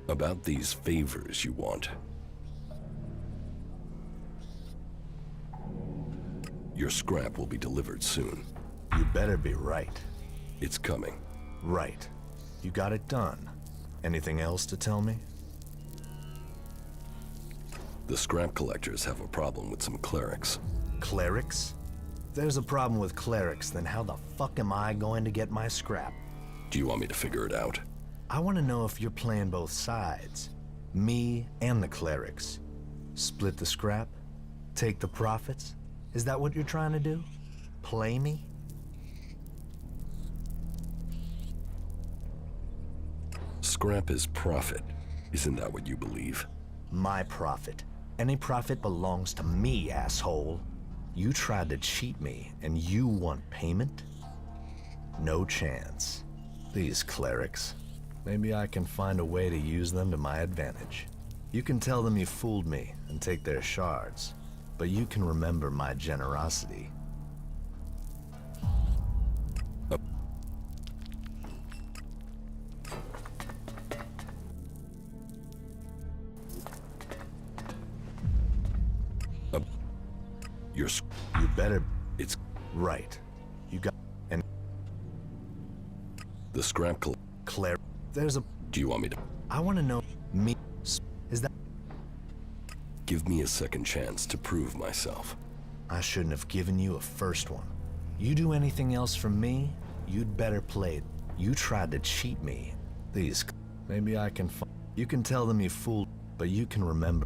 Speaker 1: About these favors you want. Your scrap will be delivered soon.
Speaker 19: You better be right.
Speaker 1: It's coming.
Speaker 19: Right. You got it done. Anything else to tell me?
Speaker 1: The scrap collectors have a problem with some clerics.
Speaker 19: Clerics? If there's a problem with clerics, then how the fuck am I going to get my scrap?
Speaker 1: Do you want me to figure it out?
Speaker 19: I want to know if you're playing both sides. Me and the clerics. Split the scrap? Take the profits? Is that what you're trying to do? Play me?
Speaker 1: Scrap is profit. Isn't that what you believe?
Speaker 19: My profit. Any profit belongs to me, asshole. You tried to cheat me, and you want payment? No chance. These clerics. Maybe I can find a way to use them to my advantage. You can tell them you fooled me and take their shards, but you can remember my generosity. You better...
Speaker 3: It's...
Speaker 19: Right. You got... And...
Speaker 3: The scrap
Speaker 19: Claire... There's a...
Speaker 3: Do you want me to...
Speaker 19: I want to know... Me... Is that...
Speaker 3: Give me a second chance to prove myself.
Speaker 19: I shouldn't have given you a first one. You do anything else for me, you'd better play it. You tried to cheat me. These... Maybe I can... You can tell them you fooled, but you can remember.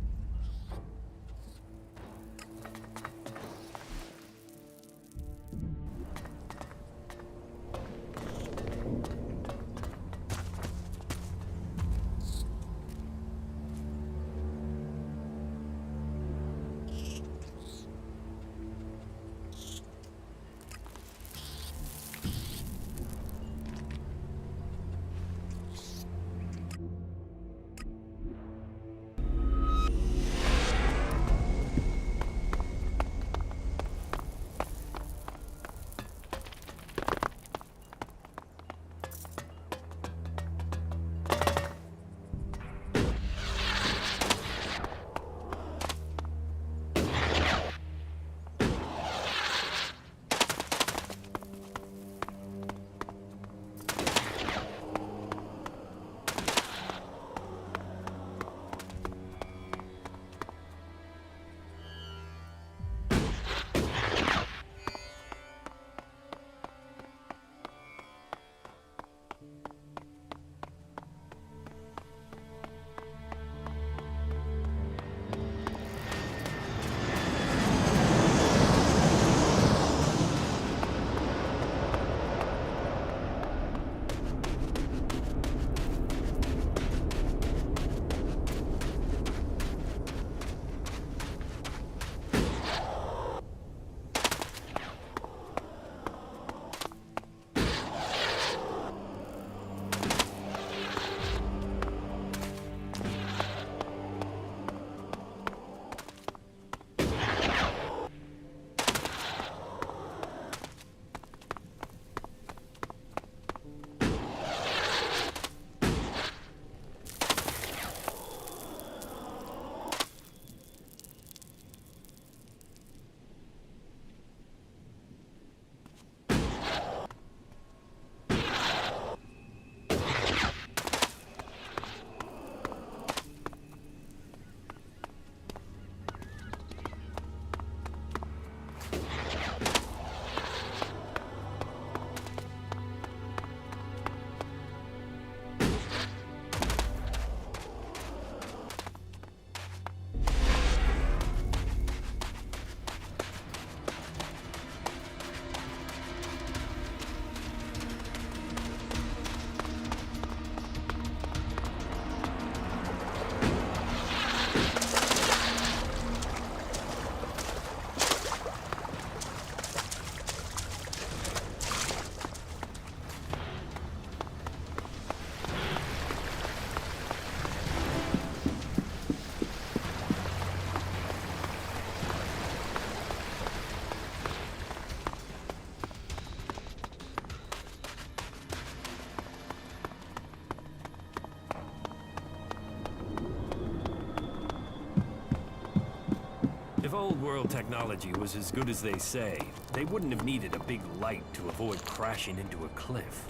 Speaker 4: If old world technology was as good as they say, they wouldn't have needed a big light to avoid crashing into a cliff.